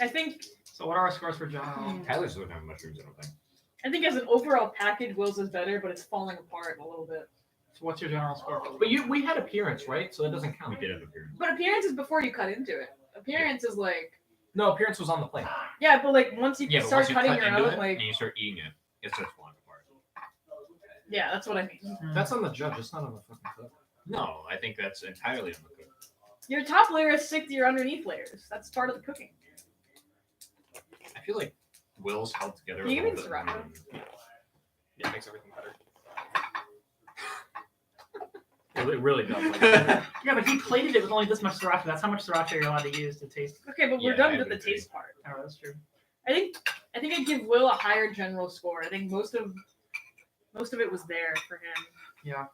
I think So what are our scores for John? Tyler's doesn't have mushrooms, I don't think. as an overall package, Will's is better, but it's falling apart a little bit. So what's your general score? But we had appearance, right? So that doesn't count. We did have appearance. But appearance is before you cut into it. Appearance is like No, appearance was on the plate. yeah, but like once you Yeah, but start once you cutting cut your into own, it like and you start eating it, it starts falling apart. yeah, that's what I mean. That's on the judge. It's not on the fucking cook. No, I think that's entirely on the cook. Your top layer is stick to your underneath layers. That's part of the cooking. I feel like Will's held together. You a mean little bit sriracha? more than- Yeah, it makes everything better. It really does. Yeah, but he plated it with only this much sriracha. That's how much sriracha you're allowed to use to taste. Okay, but we're Yeah, done I with the would agree. taste part. Oh, that's true. I think I'd give Will a higher general score. I think most of it was there for him. Yeah.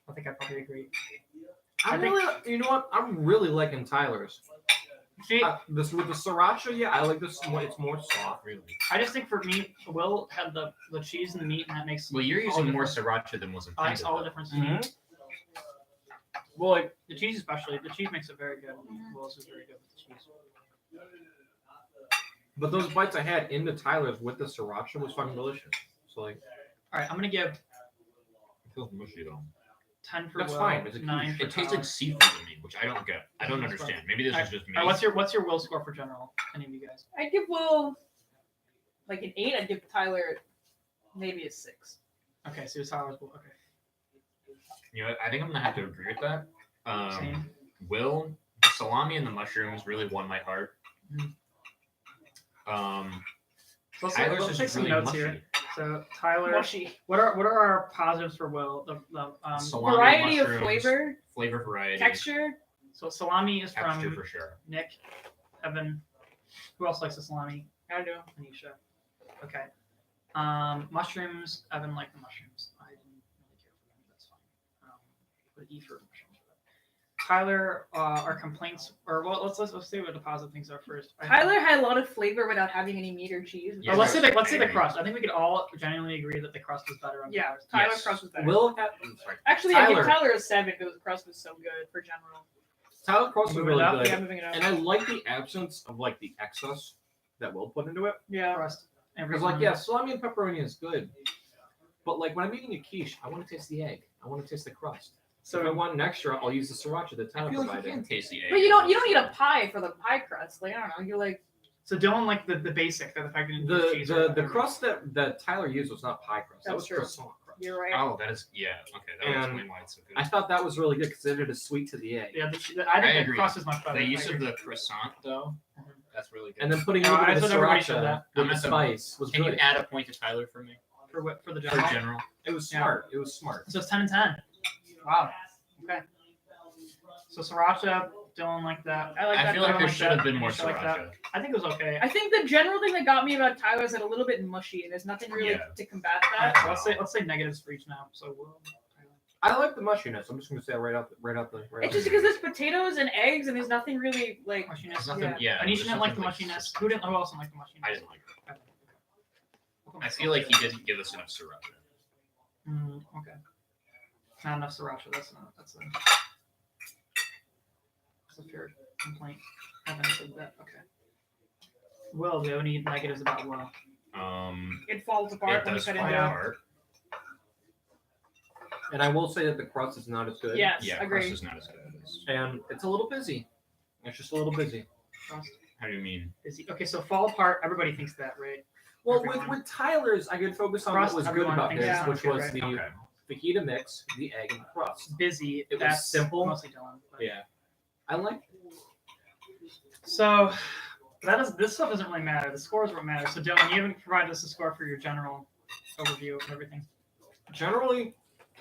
I think I probably agree. I'm really, you know what? I'm really liking Tyler's. See, This with the sriracha, yeah, I like this. It's more soft. Really? I just think for me, Will had the cheese and the meat, and that makes Well, you're all using the more difference. sriracha than was Makes intended. all the though. difference to me. Well, like the cheese especially, the cheese makes it very good. Will's is very good with the cheese. But those bites I had into Tyler's with the sriracha was fucking delicious. So like, All right, I'm gonna give It feels mushy though. 10 for That's Will, fine, it's a 9 for It tastes Tyler. like seafood to me, which I don't get. I don't That's understand. Maybe this is just me. All right, what's your Will score for general? Any of you guys? I'd give Will like an 8. I'd give Tyler maybe a 6. Okay, so Tyler's Will. Okay. You know, I think I'm gonna have to agree with that Same. Will, the salami and the mushrooms really won my heart. So Tyler's let's is take some really notes mushy. here. So Tyler, Mushy. what are our positives for Will? Salami, Variety of mushrooms, flavor, flavor variety, texture. So salami is texture from for sure. Nick, Evan. Who else likes the salami? I do. Anisha. Okay. Mushrooms. Evan liked the mushrooms. I didn't really care for them. That's fine. But E for mushrooms. Tyler, our complaints, or well, let's see what the positive things are first. Tyler had a lot of flavor without having any meat or cheese. Oh, let's say the crust. I think we could all genuinely agree that the crust was better. On Yeah, Tyler's. Tyler's crust was better. Will Actually, I give Tyler a 7 because the crust was so good for general. Tyler crust was Moving really it up? good, Yeah, moving it up. and I like the absence of like the excess that Will put into it. Yeah. Crust. Because like yeah, salami and pepperoni is good, but like when I'm eating a quiche, I want to taste the egg. I want to taste the crust. So if I want an extra, I'll use the sriracha that Tyler I feel like you provided. can taste the egg. But you don't need a pie for the pie crust. Like I don't know, you like So Dylan like the basic, the fact that cheese. The crust that Tyler used was not pie crust. That That's was true. croissant crust. you're right. Oh, that is okay. That would And explain why it's so good. I thought that was really good because it is sweet to the egg. Yeah, I think the agree. crust is much better. The I use of agree. the croissant though, that's really good. And then putting a No, little I bit of thought everybody said sriracha that. with I'm the at the- spice was Can good. you add a point to Tyler for me? for the For general. general. It was Yeah. smart. It was smart. So it's 10 and 10. Wow. Okay. So sriracha, Dylan liked that. I like I that. feel like Dylan there liked should have that. been more Anisha liked that. sriracha. I think it was okay. I think the general thing that got me about Tyler is that a little bit mushy, and there's nothing really Yeah. to combat Alright, that. so let's say negatives for each now. So we'll. I like the mushiness. I'm just gonna say it right out the. It's just because there's potatoes and eggs, and there's nothing really like. Mushiness. There's nothing. Yeah. Yeah. Anisha there's didn't like the nothing, mushiness. Who else didn't like the mushiness? I didn't like it. I feel like he didn't give us enough sriracha. Okay. Not enough sriracha. That's a fair complaint. I haven't said that. Okay. Will, do you have any negatives about Will? It falls apart It when you does cut fall into it. apart. And I will say that the crust is not as good. Yes, Yeah, agree. crust is not as good as this. And it's a little busy. It's just a little busy. Crust. How do you mean? Is he, okay, so fall apart. Everybody thinks that, right? Well, Everyone. with Tyler's, I could focus on Crust, what was good everyone about thinks this, it's which good, was right? the Okay. fajita mix, the egg, and the crust. Busy. It was That's simple. Mostly Dylan. but- Yeah, I like it. So this stuff doesn't really matter. The scores what matter. So Dylan, you haven't provided us a score for your general overview of everything. Generally,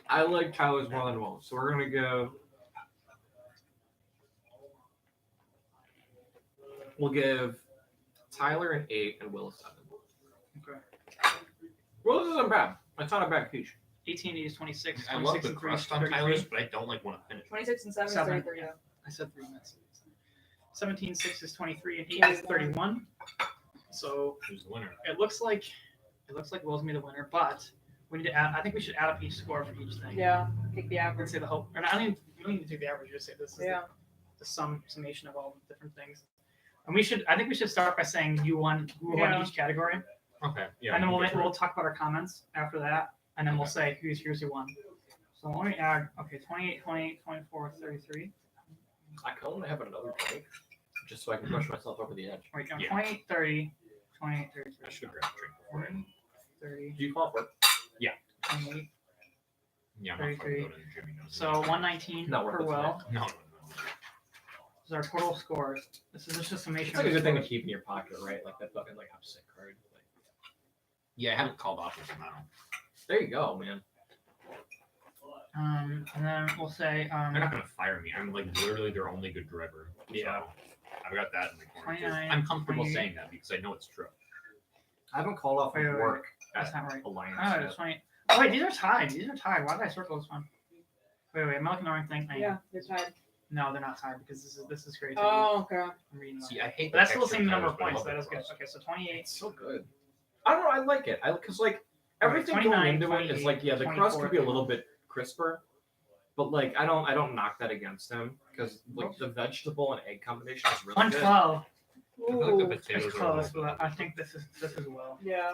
I like Tyler's more than Will, so we're gonna go. We'll give Tyler an 8 and Will a 7. Okay. Will's isn't bad. It's not a bad quiche. 18 is 26. I love 26 the and 3 is crust on 33. Tyler's, but I don't like want to finish. 26 and 7 is 7. 33. Yeah. I said 3 minutes. 17, 6 is 23, and 8 is 31. So Who's the winner? it looks like Will's gonna be the winner, but we need to add. I think we should add up each score for each thing. Yeah. Take the average. Let's say the whole. Or not, you don't need to do the average. Just say this is Yeah. the summation of all the different things. And I think we should start by saying who won Yeah. each category, Okay. Yeah. and then we can go through we'll talk about our comments after that, and then we'll say here's who won. So let me add. Okay, 28, 28, 24, 33. I can only have another drink, just so I can push myself over the edge. Wait, no, Yeah. 28, 30, 28, I 33. should have grabbed a drink before. 40, 30, Do you call for it? 28. Yeah, I'm not fucking 33. going to Jimmy knows So 119 Not worth per it well. No. Is our total scores. This is just a summation. It's like a of good thing to scores. keep in your pocket, right? Like that fucking like I'm sick card. Like, Yeah, I haven't called off this amount. there you go, man. And then we'll say They're not gonna fire me. I'm like literally their only good driver. Yeah. So I've got that in the corner. too. 29, I'm comfortable 28. saying that because I know it's true. I haven't called off Wait, of wait, work that's at not right. Alliance. Oh, yet. it's 20. Oh wait, these are tied. Why did I circle this one? Wait, am I looking at the wrong thing? I am. Yeah. They're tied. No, they're not tied because this is great. Oh, okay. I'm reading that. See, I hate But that's still the texture same of number of Tyler's, points. but I That love is the good. crust. Okay, so 28. It's so good. I don't know. I like it. Because like everything 29, going into it is like yeah, the crust 24, could be a little bit crisper, but like I don't knock that against him because like the vegetable and egg combination is really good. 112. I feel like the Ooh. potatoes It's are close, a little but I think this is well. Yeah.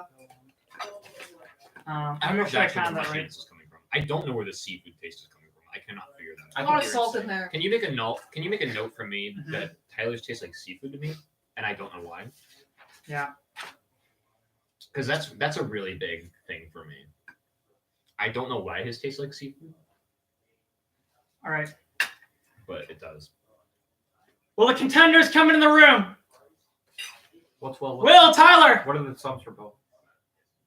I don't I'm know not sure I exactly where found the that right. mushiness is coming from. I don't know where the seafood taste is coming from. I cannot figure that I A out. lot of think salt you're in there. Can you make a note? Can you make a note for me Mhm. that Tyler's tastes like seafood to me, and I don't know why? Yeah. Because that's a really big thing for me. I don't know why his tastes like seafood. All right. but it does. Will the contenders come in the room? What's well? Will, Tyler. What are the sums for both?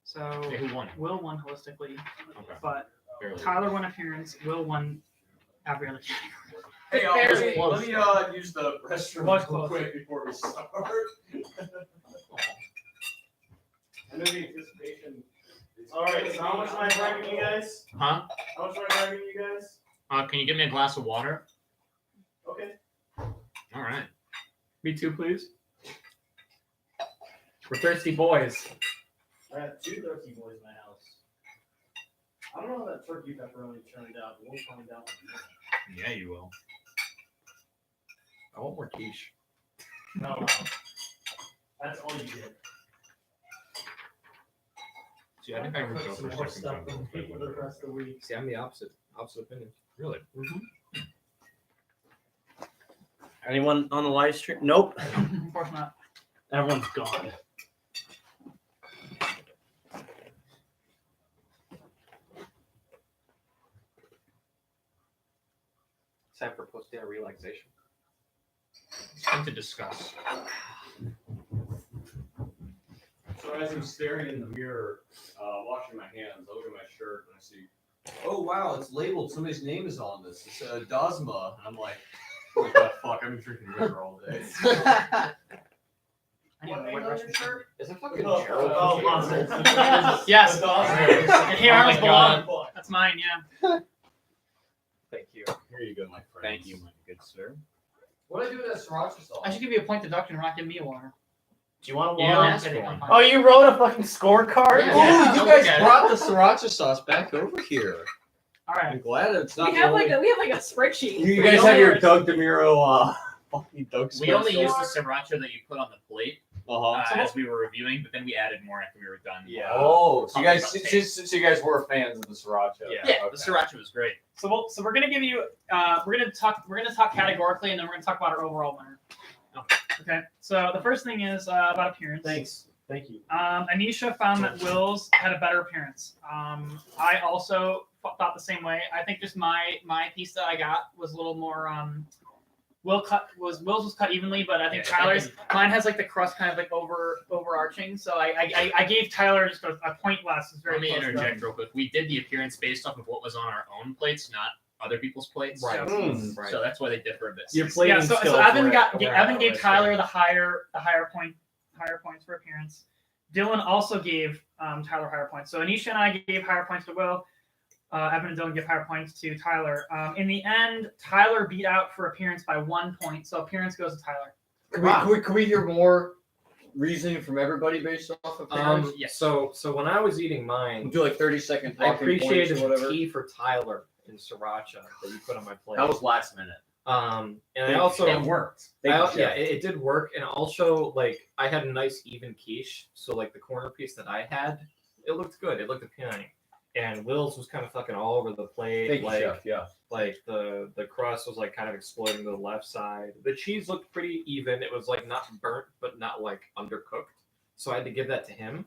So Okay, who won? Will won holistically, Okay. but Barely. Tyler won appearance. Will won every other category. Hey, Barely. let me use the restroom Was real close. quick before we start. I know the anticipation. All right, so how much am I bribing you guys? Huh? How much am I bribing you guys? Can you give me a glass of water? Okay. All right. Me too, please. We're thirsty boys. I have 2 thirsty boys in my house. I don't know how that turkey pepperoni turned out, but we'll find out. Yeah, you will. I want more quiche. No, that's all you get. See, I think I would go Some for more second stuff time. than people the rest of the week. See, I'm the opposite opinion. Really? Anyone on the live stream? Nope. Of course not. Everyone's gone. It's time for post-dinner relaxation. Something to discuss. So as I'm staring in the mirror, washing my hands, I look at my shirt and I see, oh wow, it's labeled. Somebody's name is on this. It's Dosma. And I'm like, what the fuck? I've been drinking liquor all day. I need to wear Russian shirt. Is it fucking Oh, Gerald? oh, Monster? Yes. Dosma. And here, Oh ours my belong. God. That's mine. Yeah. Thank you. Here you go, my friend. Thank you, my good sir. What do I do with that sriracha sauce? I should give you a point deduction for not giving me a water. Do you want a You water? asked for one. Oh, you wrote a fucking scorecard? Yeah. Oh, you Don't guys look at brought the sriracha sauce back over here. All right. I'm glad it's not. We the have only- like a spreadsheet. You for guys the have your owners. Doug DeMuro. Fucking Doug. We only used the sriracha that you put on the plate Uh-huh. as we were reviewing, but then we added more after we were done. Oh, so you guys, Talking about taste. so you guys were fans of the sriracha. Yeah, Okay. the sriracha was great. So we're gonna give you we're gonna talk categorically, and then we're gonna talk about our overall winner. Okay. So the first thing is about appearance. Thanks. Thank you. Anisha found that Will's had a better appearance. I also thought the same way. I think just my piece that I got was a little more. Will's was cut evenly, but I think Tyler's mine has like the crust kind of like overarching. So I gave Tyler just a point less. It's very Let me close, interject real quick. We did the appearance based off of what was on our own plates, not other people's plates. Right. So, so that's why they differ a bit. Your though. plating Yeah. So skills Evan were- got were Evan out gave right Tyler there. the higher points for appearance. Dylan also gave Tyler higher points. So Anisha and I gave higher points to Will. Evan and Dylan give higher points to Tyler. In the end, Tyler beat out for appearance by 1 point. So appearance goes to Tyler. Can we hear more reasoning from everybody based off of parents? Yes. So when I was eating mine, We'll do like 30-second I talking points appreciated or the whatever. tea for Tyler in sriracha that you put on my plate. That was last minute. And I also it worked. it did work, and also like I had a nice even quiche, so like the corner piece that I had, it looked good. It looked appealing. And Will's was kind of fucking all over the plate. Thank you, like, Chef. Yeah. like the crust was like kind of exploding to the left side. The cheese looked pretty even. It was like not burnt, but not like undercooked. So I had to give that to him.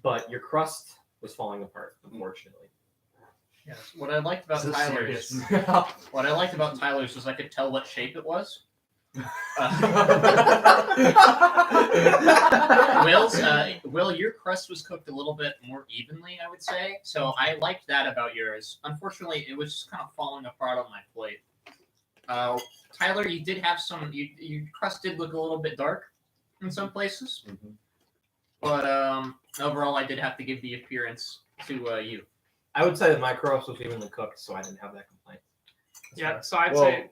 But your crust was falling apart, unfortunately. Yes. What I liked about This is Tyler's, serious. what I liked about Tyler's was I could tell what shape it was. Will, your crust was cooked a little bit more evenly, I would say. So I liked that about yours. Unfortunately, it was just kind of falling apart on my plate. Tyler, you did have some. Your crust did look a little bit dark in some places, but overall, I did have to give the appearance to you. I would say that my crust was evenly cooked, so I didn't have that complaint. Yeah. So I'd say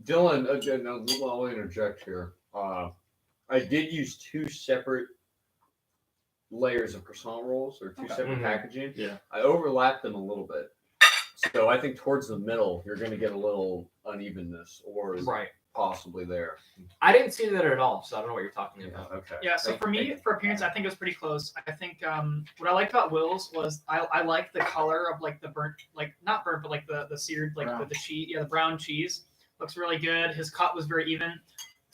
Dylan, again, I'll interject here. I did use 2 separate layers of croissant rolls or 2 separate Mhm. packaging. Yeah. I overlapped them a little bit. So I think towards the middle, you're going to get a little unevenness or Right. possibly there. I didn't see that at all, so I don't know what you're talking Yeah, about. okay. yeah. So for me, for appearance, I think it was pretty close. I think what I liked about Will's was I liked the color of like the burnt, like not burnt, but like the seared, like the cheese. Yeah, the brown cheese looks really good. His cut was very even.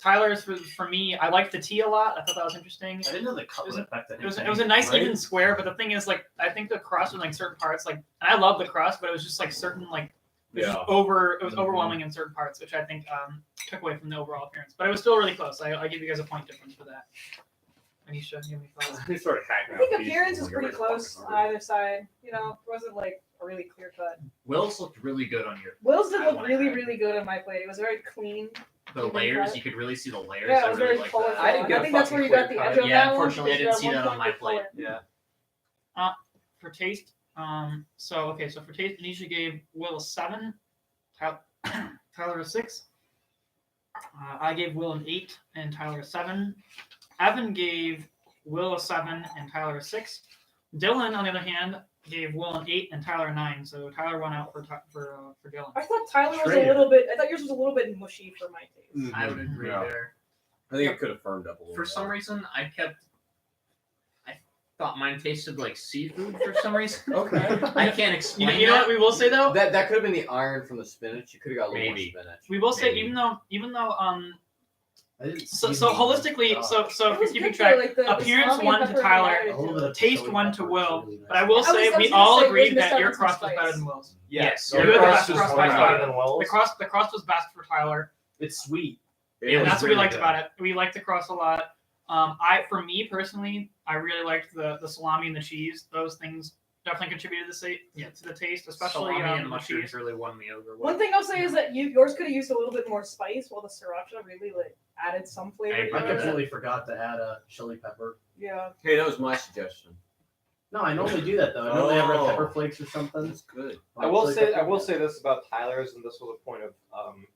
Tyler's for me, I liked the tea a lot. I thought that was interesting. I didn't know the cut would affect It was anything. a nice right? even square, but the thing is, like, I think the crust was like certain parts, like, and I love the crust, but it was just like certain like It was Yeah. just it was overwhelming in certain parts, which I think took away from the overall appearance. But it was still really close. I give you guys a point difference for that. Anisha, you have any thoughts? He started hacking I out think pieces appearance is like pretty every close fucking on hard. either side. You know, it wasn't like a really clear cut. Will's looked really good on your Will's did I look wanna really, add. really good on my plate. It was very clean. the Even layers. cut. You could really see the layers. Yeah, it I was really very like colorful. that. I didn't get I a think that's where you fucking got the clear edge cut. on Yeah, that one. unfortunately, I because didn't see you that have on one my point plate. with color. Yeah. For taste, so for taste, Anisha gave Will a 7, Tyler a 6. I gave Will an 8 and Tyler a 7. Evan gave Will a 7 and Tyler a 6. Dylan, on the other hand, gave Will an 8 and Tyler a 9. So Tyler won out for Dylan. I thought Tyler was Traitor. a little bit. I thought yours was a little bit mushy for my taste. I would agree Yeah. there. I think it could have firmed up a little For bit. some reason, I thought mine tasted like seafood for some reason. Okay. I can't explain You know that. what we will say though? That could have been the iron from the spinach. You could have got a little Maybe. more spinach. We will say Maybe. even though I didn't so see holistically the- so It if you're was keeping good, track, though, like the appearance salami won and to pepper Tyler, added a little to bit it. of taste chili won to pepper Will, is really but I nice. will I say was we gonna all say, agreed we missed that out your on some crust was better spice. than Will's. Yes. Your Your crust crust was is by way far- better than Will's. The crust was best for Tyler. It's sweet. And that's what we liked about it. We liked the crust a lot. For me personally, I really liked the salami and the cheese. Those things definitely contributed to the taste, especially Salami and the mushrooms cheese. really won me over. One thing I'll say is that yours could have used a little bit more spice, while the sriracha really like added some flavor. I to I agree. it. completely forgot to add a chili pepper. Yeah. Hey, that was my suggestion. No, I normally do that though. I normally have red Oh. pepper flakes or something. That's good. I will say this about Tyler's, and this was a point of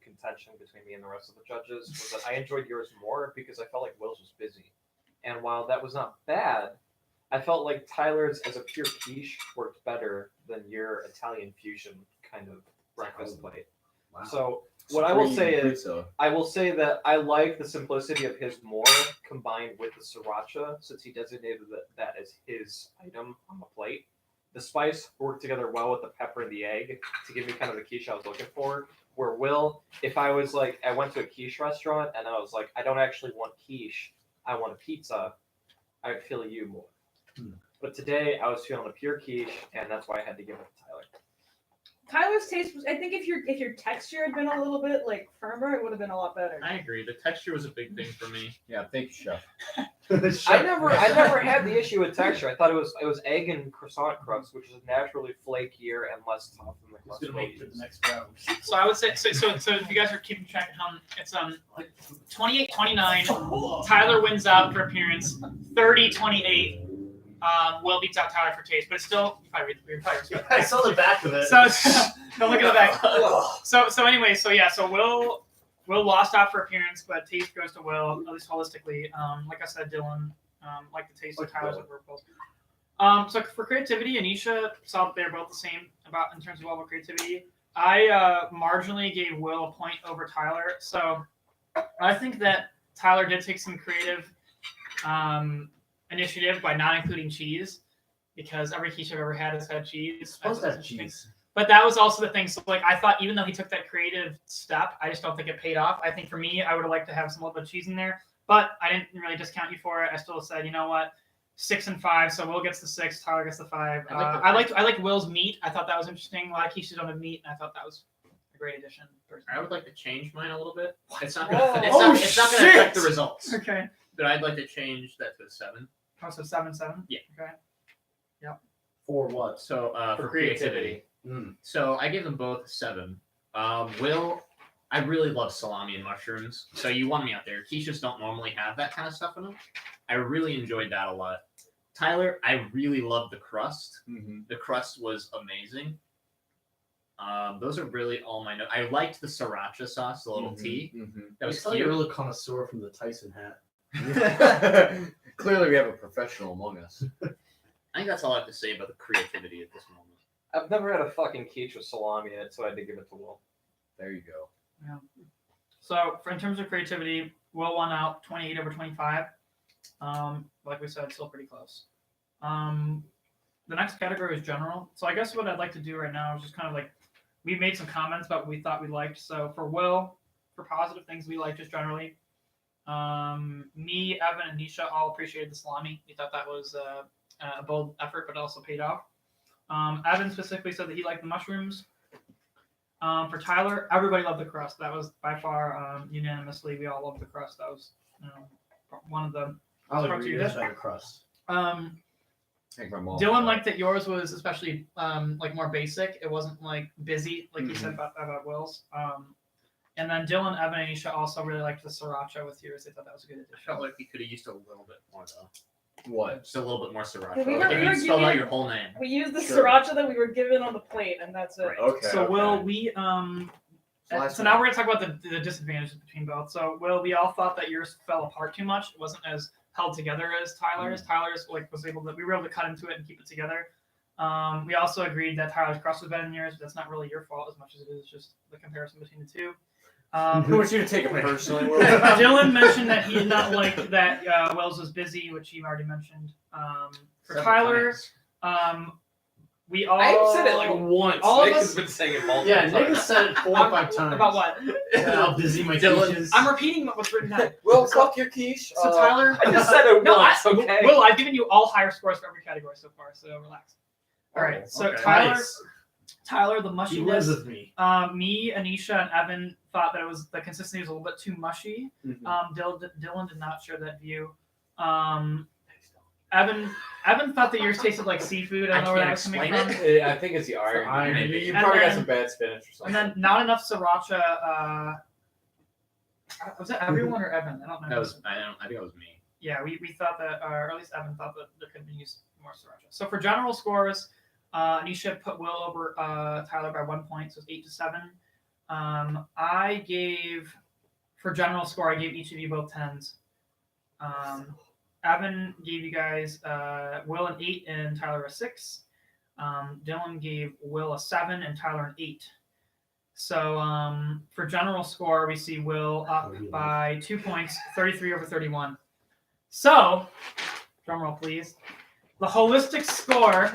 contention between me and the rest of the judges, was that I enjoyed yours more because I felt like Will's was busy, and while that was not bad, I felt like Tyler's as a pure quiche worked better than your Italian fusion kind of breakfast plate. Wow. So what I will say is, Pizza. I will say that I like the simplicity of his more combined with the sriracha, since he designated that as his item on the plate. The spice worked together well with the pepper and the egg to give me kind of the quiche I was looking for. Where Will, if I was like, I went to a quiche restaurant and I was like, I don't actually want quiche, I want a pizza, I'd feel you more. But today I was feeling a pure quiche, and that's why I had to give it to Tyler. Tyler's taste was. I think if your texture had been a little bit like firmer, it would have been a lot better. I agree. The texture was a big thing for me. Yeah, thank you, chef. I never had the issue with texture. I thought it was egg and croissant crust, which is naturally flakier and less tough than the It's crust. gonna make it to the next round. So I would say so if you guys are keeping track at home, it's 28-29. Tyler wins out for appearance. 30-28. Will beats out Tyler for taste, but it's still you're probably respect I saw the back of it. So don't look at the back. So anyway, so Will lost out for appearance, but taste goes to Will, at least holistically. Like I said, Dylan liked the taste of Tyler's over both. So for creativity, Anisha saw that they're both the same about in terms of level of creativity. I marginally gave Will a point over Tyler. So I think that Tyler did take some creative initiative by not including cheese, because every quiche I've ever had has had cheese. Supposed to have cheese. But that was also the thing. So like I thought, even though he took that creative step, I just don't think it paid off. I think for me, I would have liked to have some little bit of cheese in there, but I didn't really discount you for it. I still said, you know what, 6 and 5. So Will gets the 6, Tyler gets the 5. I liked Will's meat. I thought that was interesting. A lot of quiches don't have meat, and I thought that was a great addition. I would like to change mine a little bit. It's not Whoa. gonna. It's not gonna shit! affect the results. Okay. But I'd like to change that to a 7. Oh, so 7-7. Yeah. Okay. For what? So for creativity. So I gave them both a 7. Will, I really love salami and mushrooms. So you won me out there. Quiches don't normally have that kind of stuff in them. I really enjoyed that a lot. Tyler, I really loved the crust. The crust was amazing. Those are really all my notes. I liked the siracha sauce, the little tea. That was You're a cute. real connoisseur from the Tyson hat. Clearly, we have a professional among us. I think that's all I have to say about the creativity at this moment. I've never had a fucking quiche with salami in it, so I had to give it to Will. There you go. Yeah. So in terms of creativity, Will won out 28 over 25. Like we said, still pretty close. The next category is general. So I guess what I'd like to do right now is just kind of like, we made some comments about what we thought we liked. So for Will, for positive things we liked just generally, me, Evan, and Nisha all appreciated the salami. We thought that was a bold effort, but also paid off. Evan specifically said that he liked the mushrooms. For Tyler, everybody loved the crust. That was by far unanimously. We all loved the crust. That was one of the. I'll parts agree. you That's did. better crust. Dylan liked that yours was especially like more basic. It wasn't like busy like you said about Will's. And then Dylan, Evan, and Isha also really liked the sriracha with yours. They thought that was a good addition. I felt like we could have used a little bit more though. What? Just a little bit more sriracha. Yeah, we were Like, if you spelled out giving- your whole name. We used the Sure. sriracha that we were given on the plate, and that's it. Right. Okay. So okay. Will, we so now we're gonna talk about the disadvantages between both. So Will, we all thought that yours fell apart too much. It wasn't as held together as Tyler's. Tyler's like we were able to cut into it and keep it together. We also agreed that Tyler's crust was better than yours, but that's not really your fault as much as it is just the comparison between the two. Who wants you to take it personally? Dylan mentioned that he did not like that Wells was busy, which he already mentioned. For Tyler, we all. I've said it like once. all of Nick us- has been saying it multiple Yeah, times. Nick has said it 4 or 5 times. About what? How busy my Dylan- quiche is. I'm repeating what's written down. Well, fuck your quiche. So Tyler, I just said it no, once, okay? Will, I've given you all higher scores for every category so far, so relax. All right, so okay. Tyler, the He lives mushiness. with me. Me, Anisha, and Evan thought that the consistency was a little bit too mushy. Dylan did not share that view. Evan thought that yours tasted like seafood. I don't know where that was coming from. I think it's the iron. You And probably got then- some bad spinach or And something. then not enough sriracha. Was that everyone or Evan? I don't know. That was I think it was me. Yeah, we thought that, or at least Evan thought that there could be used more sriracha. So for general scores, Anisha put Will over Tyler by 1 point, so it's 8-7. I gave, for general score, I gave each of you both 10s. Evan gave you guys Will an 8 and Tyler a 6. Dylan gave Will a 7 and Tyler an 8. So for general score, we see Will up by 2 points, 33 over 31. So, drum roll please. The holistic score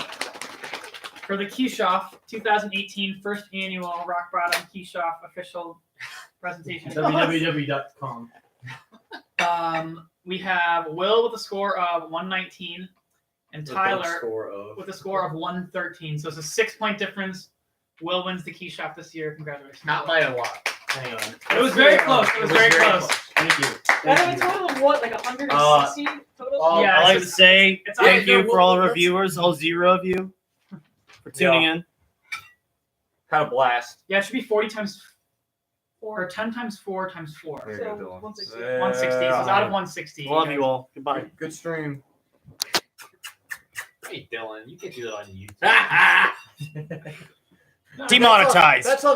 for the Quiche-off 2018 first annual Rock Bottom Quiche-off official presentation. www.com. We have Will with a score of 119 and Tyler with a score of 113. So it's a 6-point difference. Will wins the Quiche-off this year. Congratulations. Not by a lot. Hang on. It was very close. It was very close. Thank you. That had a total of what, like 160 total? Yeah, I'd like it's- to say it's thank either you for all Will- our viewers, all 0 of you, for tuning in. Had a blast. Yeah, it should be 40 times 4 or 10 times 4 times 4. There you So, go, Dylan. 160. 160. So it's out of 160. Love you all. Goodbye. Good stream. Hey, Dylan, you can do that on YouTube. Demonetized. That's all.